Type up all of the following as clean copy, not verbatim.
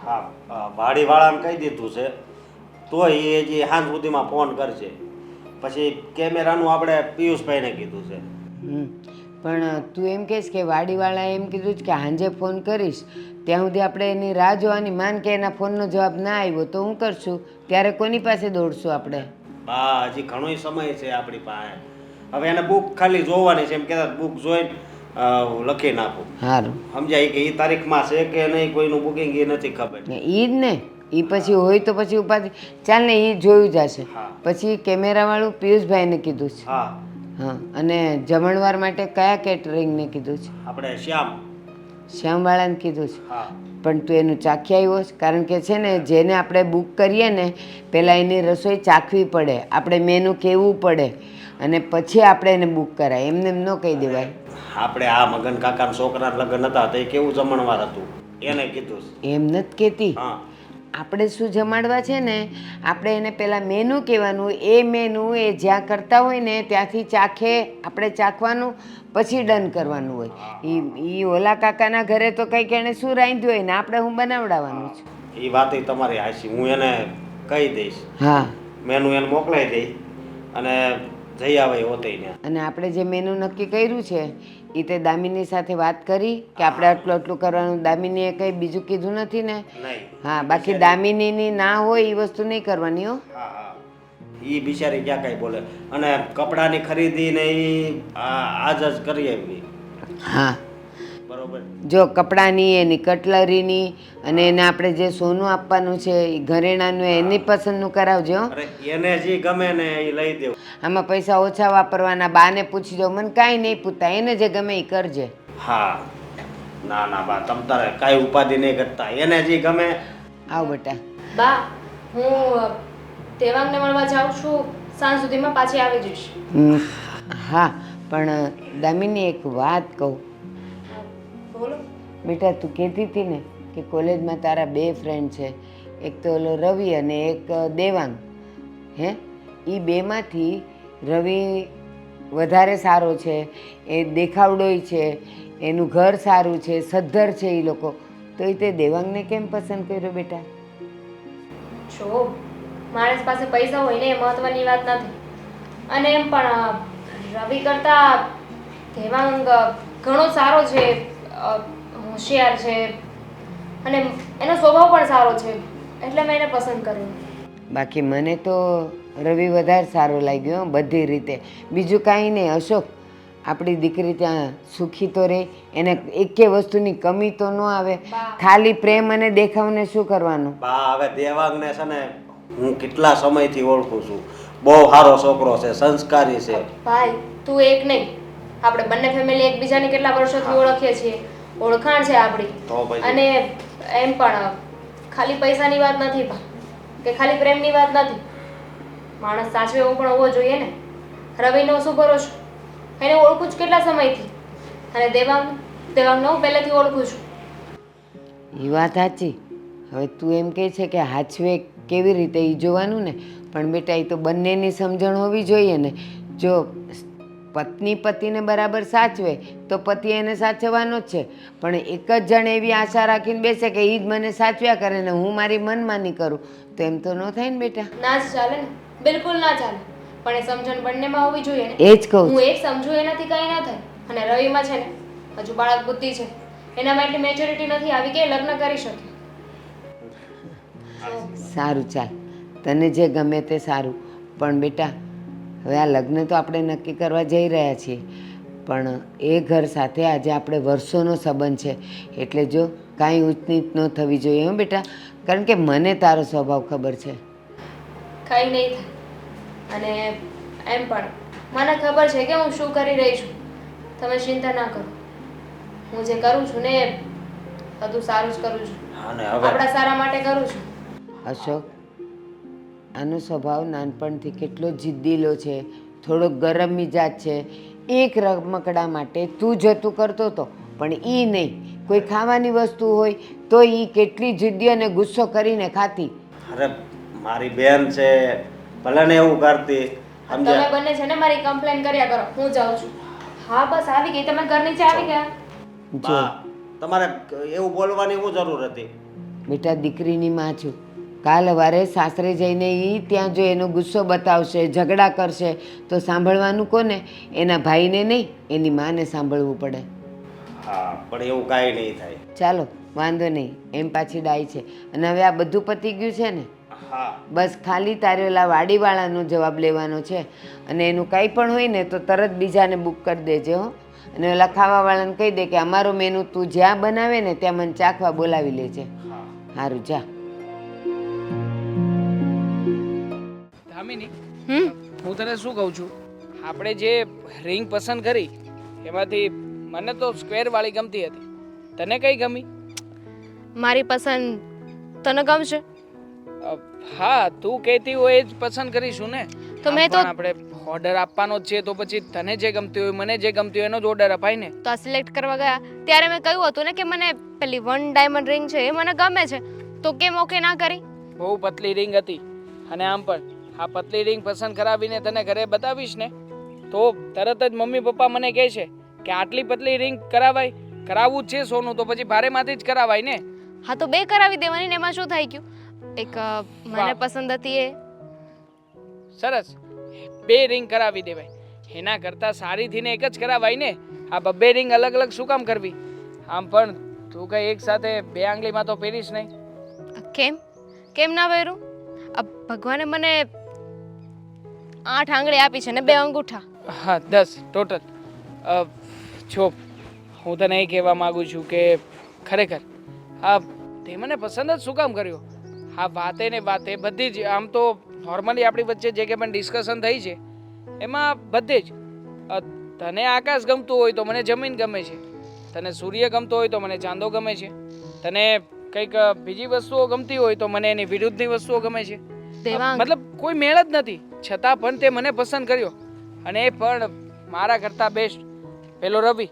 હા વાડીવાળાને કહી દીધું છે તો એ હજી સાંજ સુધીમાં ફોન કરશે. પછી કેમેરાનું આપણે પિયુષભાઈને કીધું છે. પણ તું એમ કહેશ કે વાડીવાળાએ એમ કીધું છે કે સાંજે ફોન કરીશ, ત્યાં સુધી આપણે એની રાહ જોવાની. માન કે એના ફોનનો જવાબ ના આવ્યો તો હું કરશું? ત્યારે કોની પાસે દોડશું આપણે? હા હજી ઘણો સમય છે આપણી પાસે. હવે એને બુક ખાલી જોવાની છે, એમ કહેતા બુક જોઈને લખી નાખું. સારું સમજાય કે એ તારીખમાં છે કે નહીં, કોઈનું બુકિંગ એ નથી ખબર. એ જ ને, એ પછી હોય તો પછી ઉપાધિ. ચાલ ને, એ જોયું જશે. હા પછી કેમેરાવાળું પિયુષભાઈને કીધું છે. હા હા, અને જમણવાર માટે કયા કેટરિંગને કીધું છે? આપણે શ્યામ. શ્યામવાળાને કીધું છે. હા પણ તું એનું ચાખી આવ્યો છે? કારણ કે છે ને, જેને આપણે બુક કરીએ ને પહેલાં એની રસોઈ ચાખવી પડે, આપણે મેનુ કહેવું પડે, અને પછી આપણે એને બુક કરાય. એમને એમ ન કહી દેવાય. આપણે આ મગન કાકાના છોકરાના લગ્ન હતા તો એ કેવું જમણવાર હતું એને કીધું છે. એમ નથી કહેતી. હા આપણે શું જમાડવા છે ને, આપણે એને પહેલાં મેનુ કહેવાનું. એ મેનુ એ જ્યાં કરતા હોય ને ત્યાંથી ચાખે, આપણે ચાખવાનું, પછી ડન કરવાનું હોય. એ ઓલા કાકાના ઘરે તો કંઈક એણે શું રાંધ્યું હોય ને આપણે હું બનાવડાવવાનું છે. એ વાત તમારી હાચી. હું એને કહી દઈશ, હા, મેનુ એને મોકલાઈ દઈશ અને જઈ આવે હોતઈને. અને આપણે જે મેનુ નક્કી કર્યું છે એ તે દામિની સાથે વાત કરી કે આપણે આટલું આટલું કરવાનું? દામિનીએ કંઈ બીજું કીધું નથી ને? નહીં. હા, બાકી દામિનીની ના હોય એ વસ્તુ નહીં કરવાની હો. હા હા, એ બિચારી ક્યાં કાંઈ બોલે. અને કપડાની ખરીદી ને એ આજ જ કરી આવી. હા, બરોબર. જો કપડાની, એની કટલરીની, અને એને આપણે જે સોનું આપવાનું છે એ ઘરેણાનું એની પસંદનું કરાવજો. અરે એને જે ગમે ને એ લઈ દેવું. આમાં પૈસા ઓછા વાપરવાના. બાને પૂછી જો, મને કાંઈ નહીં પૂછતા, એને જે ગમે એ કરજે. હા, ના ના બા, તમ તારે કાંઈ ઉપાધિ નહીં કરતા. એને જે ગમે. આવ બેટા. બા, હું દેવાંગને મળવા જાઉં છું. સાંજ સુધીમાં પાછી આવી જઈશ. હા, પણ દામિની એક વાત કહું. બોલો. બેટા, તું કહેતી હતી ને કે કોલેજમાં તારા 2 ફ્રેન્ડ છે, એક તો ઓલો રવિ અને એક દેવાંગ. હે, એ બેમાંથી રવિ વધારે સારો છે, એ દેખાવડોય છે, એનું ઘર સારું છે, સદ્ધર છે એ લોકો. તો એ તે દેવાંગને કેમ પસંદ કર્યો બેટા? જો માણસ પાસે પૈસા હોય ને એ મહત્વની વાત નથી. અને એમ પણ રવિ કરતાં દેવાંગ ઘણો સારો છે, હોશિયાર છે, અને એનો સ્વભાવ પણ સારો છે, એટલે મેં એને પસંદ કર્યો. બાકી મને તો રવિ વધારે સારો લાગ્યો બધી રીતે. બીજું કાંઈ નહીં અશોક, આપણી દીકરી ત્યાં સુખી તો રહે, એને એકે વસ્તુની કમી તો ન આવે. ખાલી પ્રેમ અને દેખાવને શું કરવાનું? બા હવે દેવાંગને છે ને હું કેટલા સમયથી ઓળખું છું. બહુ સારો છોકરો છે, સંસ્કારી છે. ભાઈ, તું એક નહીં, આપણે બંને ફેમિલી એકબીજાને કેટલા વર્ષોથી ઓળખીએ છીએ, ઓળખાણ છે આપણી. તો પછી અને એમ પણ ખાલી પૈસાની વાત નથી કે ખાલી પ્રેમની વાત નથી. માણસ સાચવે એવો પણ હોવો જોઈએ ને. રવિનો શું ભરોસો? એને ઓળખું છું કેટલા સમયથી. અને દેવાંગને હું પહેલેથી ઓળખું છું. એ વાત સાચી. હવે તું એમ કહે છે કે હાચવે કેવી રીતે એ જોવાનું ને. પણ બેટા, એ તો બંનેની સમજણ હોવી જોઈએ ને. જો પત્ની પતિને બરાબર સાચવે તો પતિ એને સાચવવાનો જ છે. પણ એક જ જણ એવી આશા રાખીને બેસે કે એ જ મને સાચવ્યા કરે ને હું મારી મનમાની કરું, તો એમ તો ન થાય ને બેટા. ના જ ચાલે ને, બિલકુલ ના ચાલે. પણ એ સમજણ બંનેમાં હોવી જોઈએ ને. એ જ કહું હું એક સમજુ એનાથી કંઈ ના થાય. અને રવિમાં છે ને હજુ બાળક બુદ્ધિ છે, એનામાં એટલી મેચ્યોરિટી નથી આવી કે એ લગ્ન કરી શકે. સારું, ચાલ, તને જે ગમે તે સારું. પણ બેટા, હવે આ લગ્ન તો આપણે નક્કી કરવા જઈ રહ્યા છીએ, પણ એ ઘર સાથે આજે આપણે વર્ષોનો સંબંધ છે. એટલે જો કાંઈ ઊંચ નીચ ન થવી જોઈએ હો બેટા. કારણ કે મને તારો સ્વભાવ ખબર છે. કંઈ નહીં થાય. અને એમ પણ મને ખબર છે કે હું શું કરી રહી છું. તમે ચિંતા ના કરો. હું જે કરું છું ને બધું સારું જ કરું છું. અને હવે આપણા સારા માટે કરું છું. અશોક, આનો સ્વભાવ નાનપણથી કેટલો જિદ્દીલો છે, થોડોક ગરમ મિજાજ છે. એક રમકડા માટે તું જતું કરતો હતો, પણ એ નહીં. કોઈ ખાવાની વસ્તુ હોય તો એ કેટલી જિદ્દી અને ગુસ્સો કરીને ખાતી. અરે મારી બેન છે, ભલે ને એવું કરતી. તમે બંને છે ને મારી કમ્પ્લેન કર્યા કરો. હું જાઉં છું. હા, બસ આવી ગઈ. તમે ઘર નીચે આવી ગયા. બા તમારે એવું બોલવાની શું જરૂર હતી? બેટા દીકરીની માં છું. કાલ સવારે સાસરે જઈને એ ત્યાં જો એનો ગુસ્સો બતાવશે, ઝઘડા કરશે તો સાંભળવાનું કોને? એના ભાઈને નહીં, એની માને સાંભળવું પડે. હા પણ એવું કાંઈ નહીં થાય. ચાલો વાંધો નહીં, એમ પાછી ડાય છે. અને હવે આ બધું પતી ગયું છે ને? હા બસ ખાલી તારે ઓલા વાડીવાળાનો જવાબ લેવાનો છે. અને એનું કાંઈ પણ હોય ને તો તરત બીજાને બુક કરી દેજે હો. અને ઓલા ખાવાવાળાને કહી દે કે અમારો મેનુ તું જ્યાં બનાવે ને ત્યાં મને ચાખવા બોલાવી લેજે. હા સારું જા. ધામિની, હું તને શું કહું છું, આપણે જે રિંગ પસંદ કરી એમાંથી મને તો સ્ક્વેર વાળી ગમતી હતી. તને કઈ ગમી? મારી પસંદ તને ગમશે? હા, તું કહેતી હોય એ જ પસંદ કરીશું ને. તો મેં તો- આપણે ઓર્ડર આપવાનો જ છે તો પછી તને જે ગમતી હોય મને જે ગમતી હોય એનો જ ઓર્ડર અપાય ને. તો આ સિલેક્ટ કરવા ગયા ત્યારે મેં કહ્યું હતું ને કે મને પેલી 1 ડાયમંડ રિંગ છે એ મને ગમે છે, તો કેમ ઓકે ના કરી? બહુ પતલી રિંગ હતી અને આમ પણ આ પતલી રિંગ પસંદ કરાવીને તને ઘરે બતાવીશ ને તો તરત જ મમ્મી પપ્પા મને કહે છે કે આટલી પતલી રિંગ કરાવાય? કરાવવું જ છે સોનું તો પછી ભારેમાંથી જ કરાવાય ને. હા તો બે કરાવી દેવાની ને એમાં શું થઈ ગયું? એક મને વાહ. પસંદ હતી એ. સરસ, 2 રિંગ કરાવી દેવાય. એના કરતાં સારીથી ને એક જ કરાવાય ને. આ 2 રિંગ અલગ અલગ શું કામ કરવી? આમ પણ તું કઈ એક સાથે 2 આંગળીમાં તો પહેરીશ નહીં. કેમ કેમ ના પહેરું? ભગવાને મને 8 આંગળી આપી છે ને 2 અંગૂઠા. હા 10 ટોટલ. જો હું તને એ કહેવા માગું છું કે ખરેખર આ તે મને પસંદ જ શું કામ કર્યો? આ વાતે ને વાતે બધી જ આમ તો નોર્મલી આપણી વચ્ચે જે કે પણ ડિસ્કશન થઈ છે એમાં બધે જ તને આકાશ ગમતું હોય તો મને જમીન ગમે છે, તને સૂર્ય ગમતો હોય તો મને ચાંદો ગમે છે, તને કંઈક બીજી વસ્તુઓ ગમતી હોય તો મને એની વિરુદ્ધની વસ્તુઓ ગમે છે. દેવાંગ, મતલબ કોઈ મેળ જ નથી, છતાં પણ તે મને પસંદ કર્યો અને એ પણ મારા કરતાં બેસ્ટ. પેલો રવિ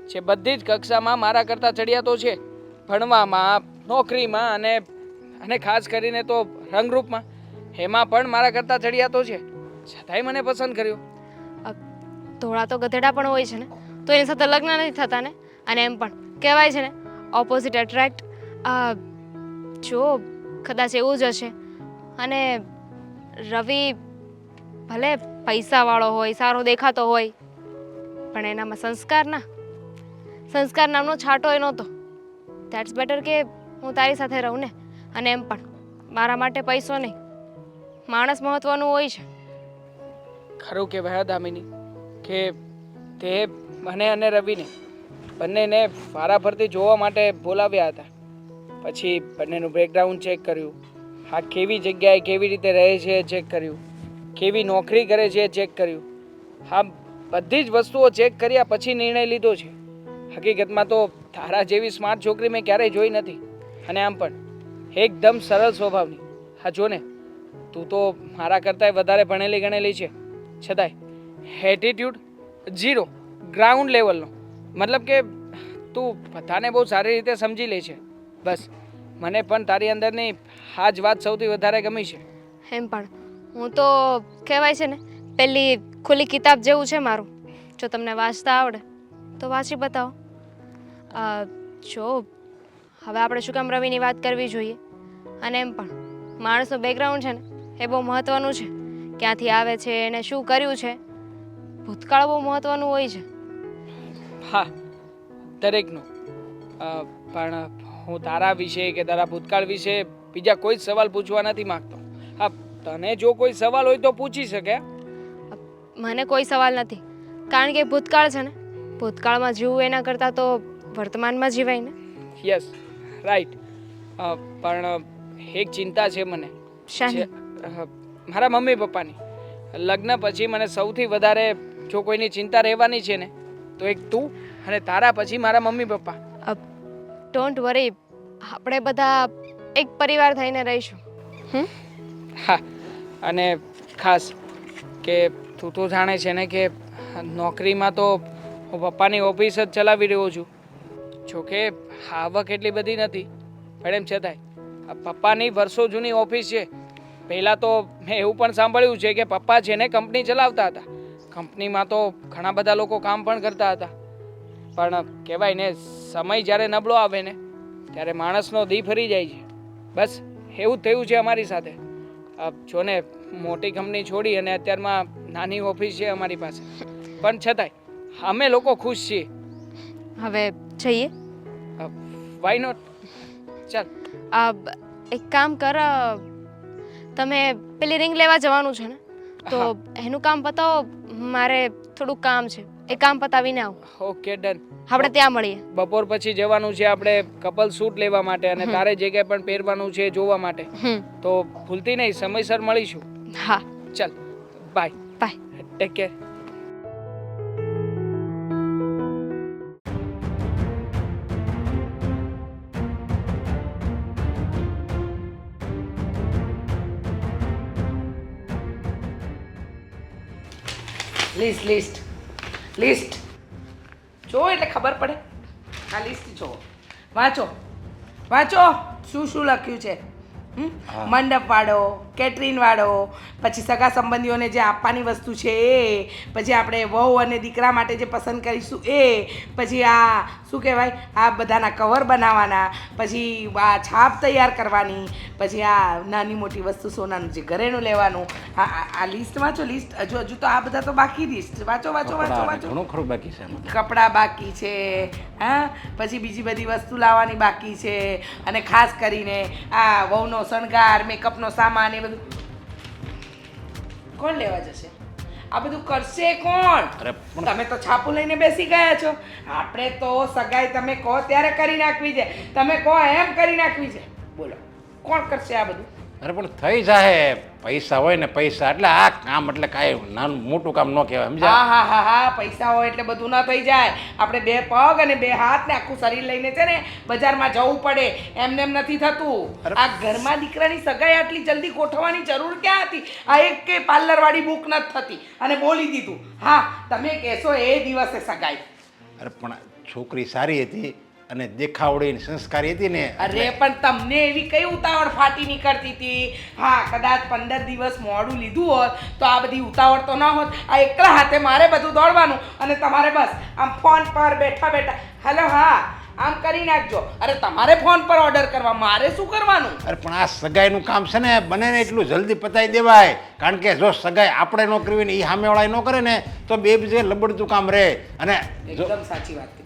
જે બધી જ કક્ષામાં મારા કરતાં ચડિયાતો છે, ભણવામાં, નોકરીમાં અને ખાસ કરીને તો રંગરૂપમાં, એમાં પણ મારા કરતાં ચડિયાતો છે, છતાંય મને પસંદ કર્યો. ધોળા તો ગધેડા પણ હોય છે ને, તો એની સાથે લગ્ન નથી થતા ને. અને એમ પણ કહેવાય છે ને ઓપોઝિટ એટ્રેક્ટ. જો કદાચ એવું જ હશે અને રવિ ભલે પૈસાવાળો હોય, સારો દેખાતો હોય, પણ એનામાં સંસ્કાર નામનો છાંટો એ નહોતો. ધેટ્સ બેટર કે હું તારી સાથે રહું ને. અને એમ પણ મારા માટે પૈસો નહીં, માણસ મહત્વનું હોય છે. ખરું કહેવાય દામિની કે તે મને અને રવિને બંનેને વારાફરતી જોવા માટે બોલાવ્યા હતા. પછી બંનેનું બેકગ્રાઉન્ડ ચેક કર્યું, હા કેવી જગ્યાએ કેવી રીતે રહે છે એ ચેક કર્યું, કેવી નોકરી કરે છે એ ચેક કર્યું. હા બધી જ વસ્તુઓ ચેક કર્યા પછી નિર્ણય લીધો છે. હકીકતમાં તો તારા જેવી સ્માર્ટ છોકરી મેં ક્યારેય જોઈ નથી અને આમ પણ એકદમ સરળ સ્વભાવની. હા જો ને, તું તો મારા કરતાંય વધારે ભણેલી ગણેલી છે, છતાંય એટીટ્યૂડ 0, ગ્રાઉન્ડ લેવલનો. મતલબ કે તું બધાને બહુ સારી રીતે સમજી લે છે. બસ મને પણ તારી અંદરની આ જ વાત સૌથી વધારે ગમી છે. એમ પણ હું તો કહેવાય છે ને પેલી ખુલ્લી કિતાબ જેવું છે મારું. જો તમને વાંચતા આવડે તો વાંચી બતાવો. જો હવે આપણે શું કામ રવિની વાત કરવી જોઈએ? અને એમ પણ માણસનું બેકગ્રાઉન્ડ છે ને એ બહુ મહત્ત્વનું છે. ક્યાંથી આવે છે એને શું કર્યું છે, ભૂતકાળ બહુ મહત્ત્વનું હોય છે. હા દરેકનું. પણ હું તારા વિશે કે તારા ભૂતકાળ વિશે બીજા કોઈ જ સવાલ પૂછવા નથી માંગતો. હા તને જો કોઈ સવાલ હોય તો પૂછી શકે. મને કોઈ સવાલ નથી, કારણ કે ભૂતકાળ છે ને, ભૂતકાળમાં જીવવું એના કરતાં તો વર્તમાનમાં જીવાય ને. Yes right. પણ એક ચિંતા છે મને. શાની? મારા મમ્મી પપ્પાની. લગ્ન પછી મને સૌથી વધારે જો કોઈની ચિંતા રહેવાની છે ને તો એક તું અને તારા પછી મારા મમ્મી પપ્પા. ડોન્ટ વરી, આપણે બધા એક પરિવાર થઈને રહીશું. હા અને ખાસ કે તું તો જાણે છે ને કે નોકરીમાં તો હું પપ્પાની ઓફિસ જ ચલાવી રહ્યો છું. જોકે આવક એટલી બધી નથી, પણ એમ છતાંય પપ્પાની વર્ષો જૂની ઓફિસ છે. પહેલાં તો મેં એવું પણ સાંભળ્યું છે કે પપ્પા છે ને કંપની ચલાવતા હતા. કંપનીમાં તો ઘણા બધા લોકો કામ પણ કરતા હતા. પણ કહેવાય ને સમય જ્યારે નબળો આવે ને ત્યારે માણસનો દી ફરી જાય છે. બસ એવું જ થયું છે અમારી સાથે. જો ને મોટી કંપની છોડી અને અત્યારમાં નાની ઓફિસ છે અમારી પાસે, પણ છતાંય અમે લોકો ખુશ છીએ. હવે જઈએ. Why not? ચાલ. એક કામ કર, તમે પેલી રિંગ લેવા જવાનું છે ને, તો એનું કામ પતાવો. મારે થોડું કામ છે, એ કામ પતાવીને આવો. Okay, done. આપણે ત્યાં મળીએ. બપોર પછી જવાનું છે આપણે કપલ શૂટ લેવા માટે, અને તારે જે કંઈ પણ પહેરવાનું છે જોવા માટે. તો ભૂલતી નહીં, સમયસર મળીશું. હા, ચાલ, bye. Bye. Take care. List list list જો એટલે ખબર પડે. આ લિસ્ટ જો, વાંચો વાંચો શું શું લખ્યું છે. મંડપ વાળો, કેટરિંગ વાળો, પછી સગા સંબંધીઓને જે આપવાની વસ્તુ છે એ, પછી આપણે વહુ અને દીકરા માટે જે પસંદ કરીશું એ, પછી આ શું કહેવાય આ બધાના કવર બનાવવાના, પછી આ છાપ તૈયાર કરવાની, પછી આ નાની મોટી વસ્તુ સોનાનું જે ઘરેણું લેવાનું. આ લિસ્ટ વાંચો, લિસ્ટ હજુ તો આ બધા તો બાકી. લિસ્ટ વાંચો વાંચો વાંચો વાંચો. ઘણું ખરું બાકી છે. કપડાં બાકી છે, હા, પછી બીજી બધી વસ્તુ લાવવાની બાકી છે, અને ખાસ કરીને આ વહુનો શણગાર, મેકઅપનો સામાન, એ બધું કોણ લેવા જશે? આ બધું કરશે કોણ? તમે તો છાપું લઈને બેસી ગયા છો. આપણે તો સગાઈ તમે કહો ત્યારે કરી નાખવી છે, તમે કહો એમ કરી નાખવી છે. બોલો કોણ કરશે આ બધું? અરે પણ થઈ જાય, પૈસા હોય ને પૈસા એટલે આ કામ એટલે કાંઈ નાનું મોટું કામ ન કહેવાય, સમજ્યા? હા હા હા હા, પૈસા હોય એટલે બધું ન થઈ જાય. આપણે 2 પગ અને 2 હાથ ને આખું શરીર લઈને છે ને બજારમાં જવું પડે, એમને એમ નથી થતું. આ ઘરમાં દીકરાની સગાઈ આટલી જલ્દી ગોઠવવાની જરૂર ક્યાં હતી? આ એક કે પાર્લર વાળી બુક નથી થતી અને બોલી દીધું. હા, તમે કહેશો એ દિવસે સગાઈ. અરે પણ છોકરી સારી હતી અને દેખાવડી સંસ્કારી હતી ને. અરે પણ તમને એવી કઈ ઉતાવળ ફાટી નીકળતી હતી? હા, કદાચ 15 દિવસ મોડું લીધું હોત તો આ બધી ઉતાવળ તો ન હોત. આ એકલા હાથે મારે બધું દોડવાનું અને તમારે બસ આમ ફોન પર બેઠા બેઠા હેલો હા આમ કરી નાખજો. અરે તમારે ફોન પર ઓર્ડર કરવા, મારે શું કરવાનું? અરે પણ આ સગાઈનું કામ છે ને બને ને એટલું જલ્દી પતાવી દેવાય, કારણ કે જો સગાઈ આપણે ન કરવી ને એ સામેવાળા ન કરે ને તો બે બીજે લબડતું કામ રહે. અને એકદમ સાચી વાત કીધી,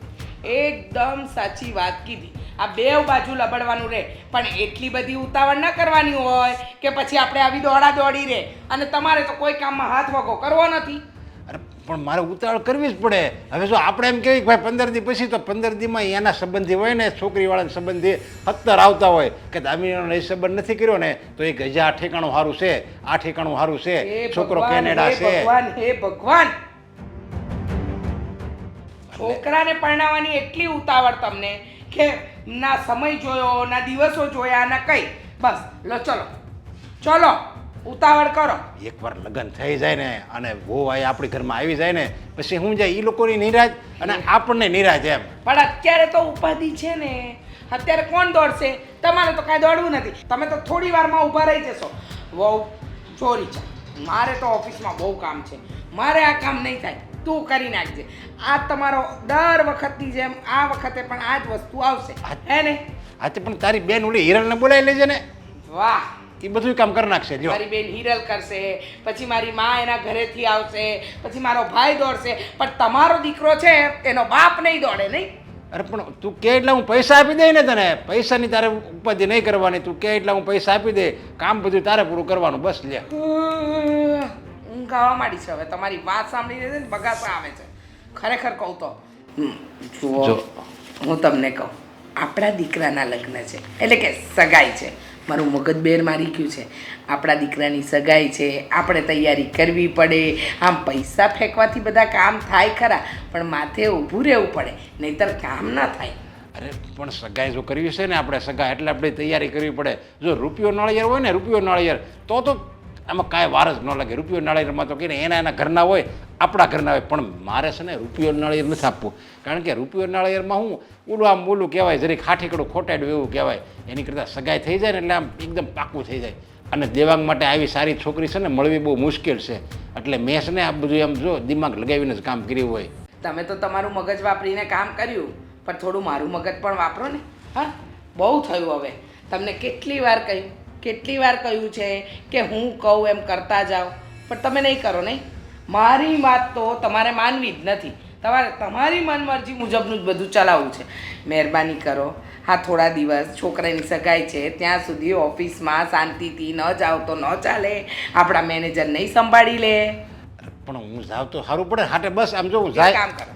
એકદમ સાચી વાત કીધી. આ બેવ બાજુ લબડવાનું રહે, પણ એટલી બધી ઉતાવળ ન કરવાની હોય કે પછી આપણે આવી દોડા દોડી રહે અને તમારે તો કોઈ કામમાં હાથ વગો કરવો નથી. અરે પણ મારે ઉતાવળ કરવી જ પડે. હવે જો આપણે એમ કહેવી કે ભાઈ 15 દી પછી, તો 15 દીમાં એના સંબંધી હોય ને છોકરીવાળાના સંબંધી 70 આવતા હોય કે દામિનીનો એ સંબંધ નથી કર્યો ને તો એ ગજા આ ઠેકાણું સારું છે, આ ઠેકાણું સારું છે, છોકરો કેનેડા છે. ભગવાન હે ભગવાન, છોકરાને પરણાવવાની એટલી ઉતાવળ તમને કે ના સમય જોયો, ના દિવસો જોયા, ના કઈ. બસ લો ચલો ચલો ઉતાવળ કરો. એકવાર લગ્ન થઈ જાય ને અને વહુ આપણી ઘરમાં આવી જાય ને પછી હું જાય એ લોકોની નિરાજ અને આપણને નિરાજ એમ. પણ અત્યારે તો ઉપાધિ છે ને, અત્યારે કોણ દોડશે? તમારે તો કાંઈ દોડવું નથી. તમે તો થોડી વારમાં ઊભા રહી જશો. વહુ ચોરી છે, મારે તો ઓફિસમાં બહુ કામ છે, મારે આ કામ નહીં થાય, તું કરી નાખજે. આ તમારો દર વખતની જેમ આ વખતે પણ આ જ વસ્તુ આવશે, હે ને? આજે પણ તારી બેન ઓલી હિરલને બોલાવી લેજે ને. વાહ, એ બધું કામ કરી નાખશે. જો મારી બેન હિરલ કરશે, પછી મારી માં એના ઘરેથી આવશે, પછી મારો ભાઈ દોડશે, પણ તમારો દીકરો છે એનો બાપ નહીં દોડે નહીં. અરે પણ તું કે એટલે હું પૈસા આપી દઈ ને તને, પૈસાની તારે ઉપાધિ નહીં કરવાની. તું કે એટલે હું પૈસા આપી દે, કામ બધું તારે પૂરું કરવાનું. બસ લે. ઊંઘ આવવા માંડી છે હવે તમારી વાત સાંભળીને છે ને બગાસા આવે છે. ખરેખર કહું તો જુઓ, હું તમને કહું, આપણા દીકરાના લગ્ન છે એટલે કે સગાઈ છે. મારું મગજ બેર મારી ગયું છે. આપણા દીકરાની સગાઈ છે, આપણે તૈયારી કરવી પડે. આમ પૈસા ફેંકવાથી બધા કામ થાય ખરા, પણ માથે ઊભું રહેવું પડે, નહીંતર કામ ના થાય. અરે પણ સગાઈ જો કરવી છે ને આપણે સગાઈ એટલે આપણે તૈયારી કરવી પડે. જો રૂપિયો નાળિયેર હોય ને, રૂપિયો નાળિયેર તો આમાં કાંઈ વાર જ ન લાગે. રૂપિયો નાળિયેરમાં તો કે એના ઘરના હોય, આપણા ઘરના હોય. પણ મારે છે ને રૂપિયો નાળિયેર નથી આપવું, કારણ કે રૂપિયો નાળિયેરમાં હું ઓલું આમ બોલું કહેવાય, જરીક ખાઠીકડું ખોટાડ્યું એવું કહેવાય. એની કરતાં સગાઈ થઈ જાય ને એટલે આમ એકદમ પાકું થઈ જાય. અને દેવાંગ માટે આવી સારી છોકરી છે ને મળવી બહુ મુશ્કેલ છે. એટલે મેં છે ને આ બધું એમ જો દિમાગ લગાવીને જ કામ કર્યું હોય. તમે તો તમારું મગજ વાપરીને કામ કર્યું, પણ થોડું મારું મગજ પણ વાપરો ને. હા, બહુ થયું હવે. તમને કેટલી વાર કહ્યું છે કે હું કહું એમ કરતા જાઓ, પણ તમે નહીં કરો નહીં. મારી વાત તો તમારે માનવી જ નથી. તમારે તમારી મનમરજી મુજબનું જ બધું ચલાવવું છે. મહેરબાની કરો, હા થોડા દિવસ છોકરાની સગાઈ છે ત્યાં સુધી ઓફિસમાં શાંતિથી ન જાઓ તો ન ચાલે. આપણા મેનેજર નહીં સંભાળી લે. પણ હું જાઉં તો સારું પડે હાટે. બસ આમ જો હું એક જાય કામ કરો,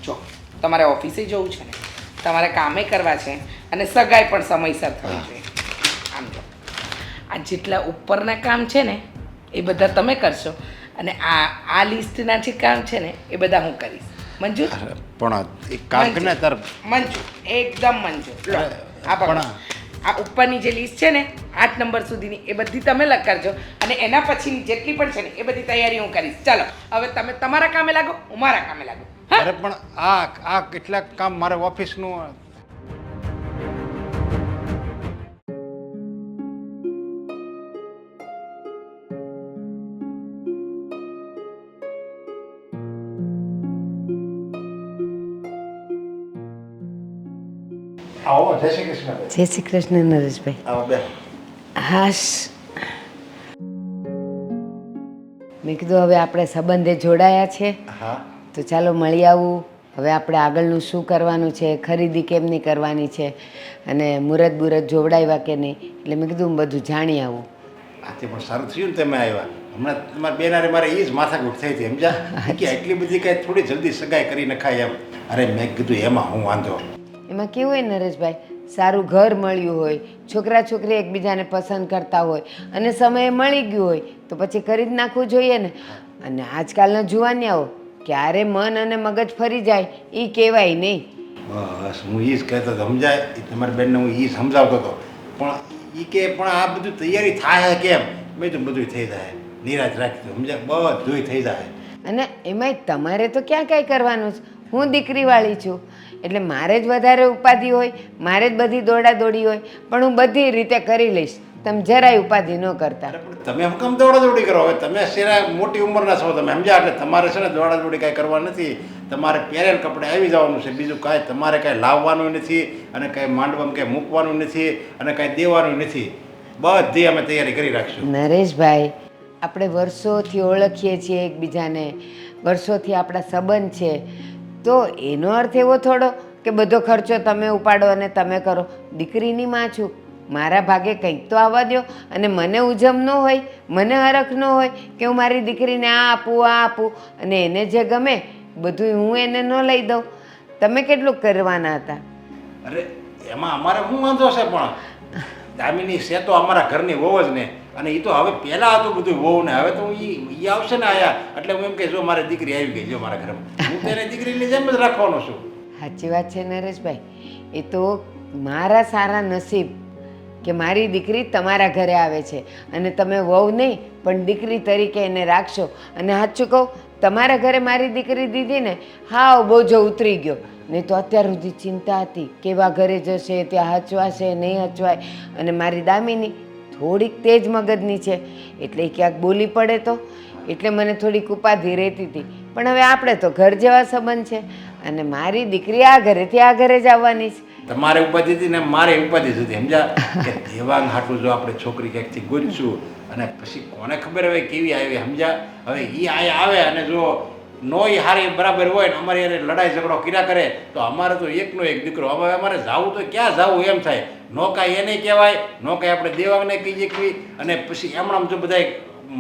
જો તમારે ઓફિસે જવું છે ને, તમારે કામે કરવા છે અને સગાઈ પણ સમયસર થવી જોઈએ. આમ જો આ જેટલા ઉપરના કામ છે ને એ બધા તમે કરશો અને આ લિસ્ટના જે કામ છે ને એ બધા હું કરીશ. મંજૂર? પણ એક કામ કરીને તાર મંજૂર, એકદમ મંજૂર. લો આ પણ પકડો. આ ઉપરની જે લિસ્ટ છે ને 8 નંબર સુધીની એ બધી તમે લખાડજો અને એના પછીની જેટલી પણ છે ને એ બધી તૈયારી હું કરીશ. ચાલો હવે તમે તમારા કામે લાગો, હું મારા કામે લાગો. હા, અરે પણ આ કેટલાક કામ મારે ઓફિસનું આવો. જય શ્રી કૃષ્ણ. જય શ્રી કૃષ્ણ નરેશભાઈ. આવો બે. હાશ, મેં કીધું હવે આપણે સંબંધે જોડાયા છે હા તો ચાલો મળી આવું. હવે આપણે આગળનું શું કરવાનું છે, ખરીદી કેમની કરવાની છે અને મુહૂર્ત બુરત જોવડાવ્યા કે નહીં, એટલે મેં કીધું હું બધું જાણી આવું. આજે પણ સારું થયું ને તમે આવ્યા. હમણાં તમારા બેનારે મારે એ જ માથાકૂટ થઈ હતી સમજ્યા કે એટલી બધી કાંઈ થોડી જલ્દી સગાઈ કરી નખાય એમ. અરે મેં કીધું એમાં હું વાંધો. એમાં કેવું હોય નરેશભાઈ, સારું ઘર મળ્યું હોય, છોકરા છોકરી એકબીજાને પસંદ કરતા હોય અને સમયે મળી ગયું હોય તો પછી કરી જ નાખવું જોઈએ ને. અને આજકાલના જુવાનિયાઓ ક્યારે મન અને મગજ ફરી જાય એ કહેવાય નહીં. બસ હું એ જ કહેતો હતો સમજાય. એ તમારી બેનને હું એ સમજાવતો હતો પણ એ કે પણ આ બધું તૈયારી થાય કેમ? મેં તો બધું થઈ જાય, નિરાશ રાખી સમજ્યા, બધું થઈ જાય. અને એમાંય તમારે તો ક્યાં કાંઈ કરવાનું છે. હું દીકરીવાળી છું એટલે મારે જ વધારે ઉપાધિ હોય, મારે જ બધી દોડાદોડી હોય, પણ હું બધી રીતે કરી લઈશ. તમે જરાય ઉપાધિ ન કરતા. અરે પણ તમે કેમ દોડાદોડી કરો? હવે તમે શેરા મોટી ઉંમરના છો તમે સમજ્યા, એટલે તમારે છે ને દોડાદોડી કાંઈ કરવા નથી. તમારે પહેરેલ કપડે આવી જવાનું છે, બીજું કાંઈ તમારે કાંઈ લાવવાનું નથી અને કાંઈ માંડવામાં કાંઈ મૂકવાનું નથી અને કાંઈ દેવાનું નથી. બધી અમે તૈયારી કરી રાખીશું. નરેશભાઈ, આપણે વર્ષોથી ઓળખીએ છીએ એકબીજાને, વર્ષોથી આપણા સંબંધ છે, તો એનો અર્થ એવો થોડો કે બધો ખર્ચો તમે ઉપાડો અને તમે કરો. દીકરીની માં છું, મારા ભાગે કંઈક તો આવવા દો. અને મને ઉજમ ન હોય, મને હરખ ન હોય કે હું મારી દીકરીને આ આપું અને એને જે ગમે બધું હું એને ન લઈ દઉં. તમે કેટલું કરવાના હતા? અરે એમાં અમારે શું વાંધો છે? પણ દામિની છે તો અમારા ઘરની વહુ જ ને, અને એ તો હવે પહેલાં હતું બધું વહુ ને, હવે તો એ આવશે ને આયા એટલે હું એમ કે જો મારી દીકરી આવી ગઈ જો મારા ઘરમાં, હું તેને દીકરીની જેમ જ રાખવાનો છું. સાચી વાત છે નરેશભાઈ. એ તો મારા સારા નસીબ કે મારી દીકરી તમારા ઘરે આવે છે અને તમે વહુ નહીં પણ દીકરી તરીકે એને રાખશો. અને સાચું કહું, તમારા ઘરે મારી દીકરી દીધી ને, હાવ બોજો ઉતરી ગયો. નહીં તો અત્યાર સુધી ચિંતા હતી કેવા ઘરે જશે, ત્યાં હચવાશે નહીં હચવાય. અને મારી દામિની થોડીક તેજ મગજની છે એટલે ક્યાંક બોલી પડે તો એટલે મને થોડીક ઉપાધિ રહેતી હતી. પણ હવે આપણે તો ઘર જેવા સંબંધ છે અને મારી દીકરી આ ઘરેથી આ ઘરે જ આવવાની છે. તમારે ઉપાધિ હતી ને મારે ઉપાધિ હતી સમજ્યા કે દેવાંગ હાટું જો આપણે છોકરી ક્યાંકથી ગોતશું અને પછી કોને ખબર હવે કેવી આવી સમજ્યા. હવે એ આયા આવે અને જો નો એ હારી બરાબર હોય ને અમારી યારે લડાઈ ઝઘડો કર્યા કરે તો અમારે તો એકનો એક દીકરો. હવે અમારે જાવું તો ક્યાં જાવું એમ થાય. નો કાંઈ એને કહેવાય, નો કાંઈ આપણે દેવાંગને કહીએ કે, અને પછી એમણામ જો બધા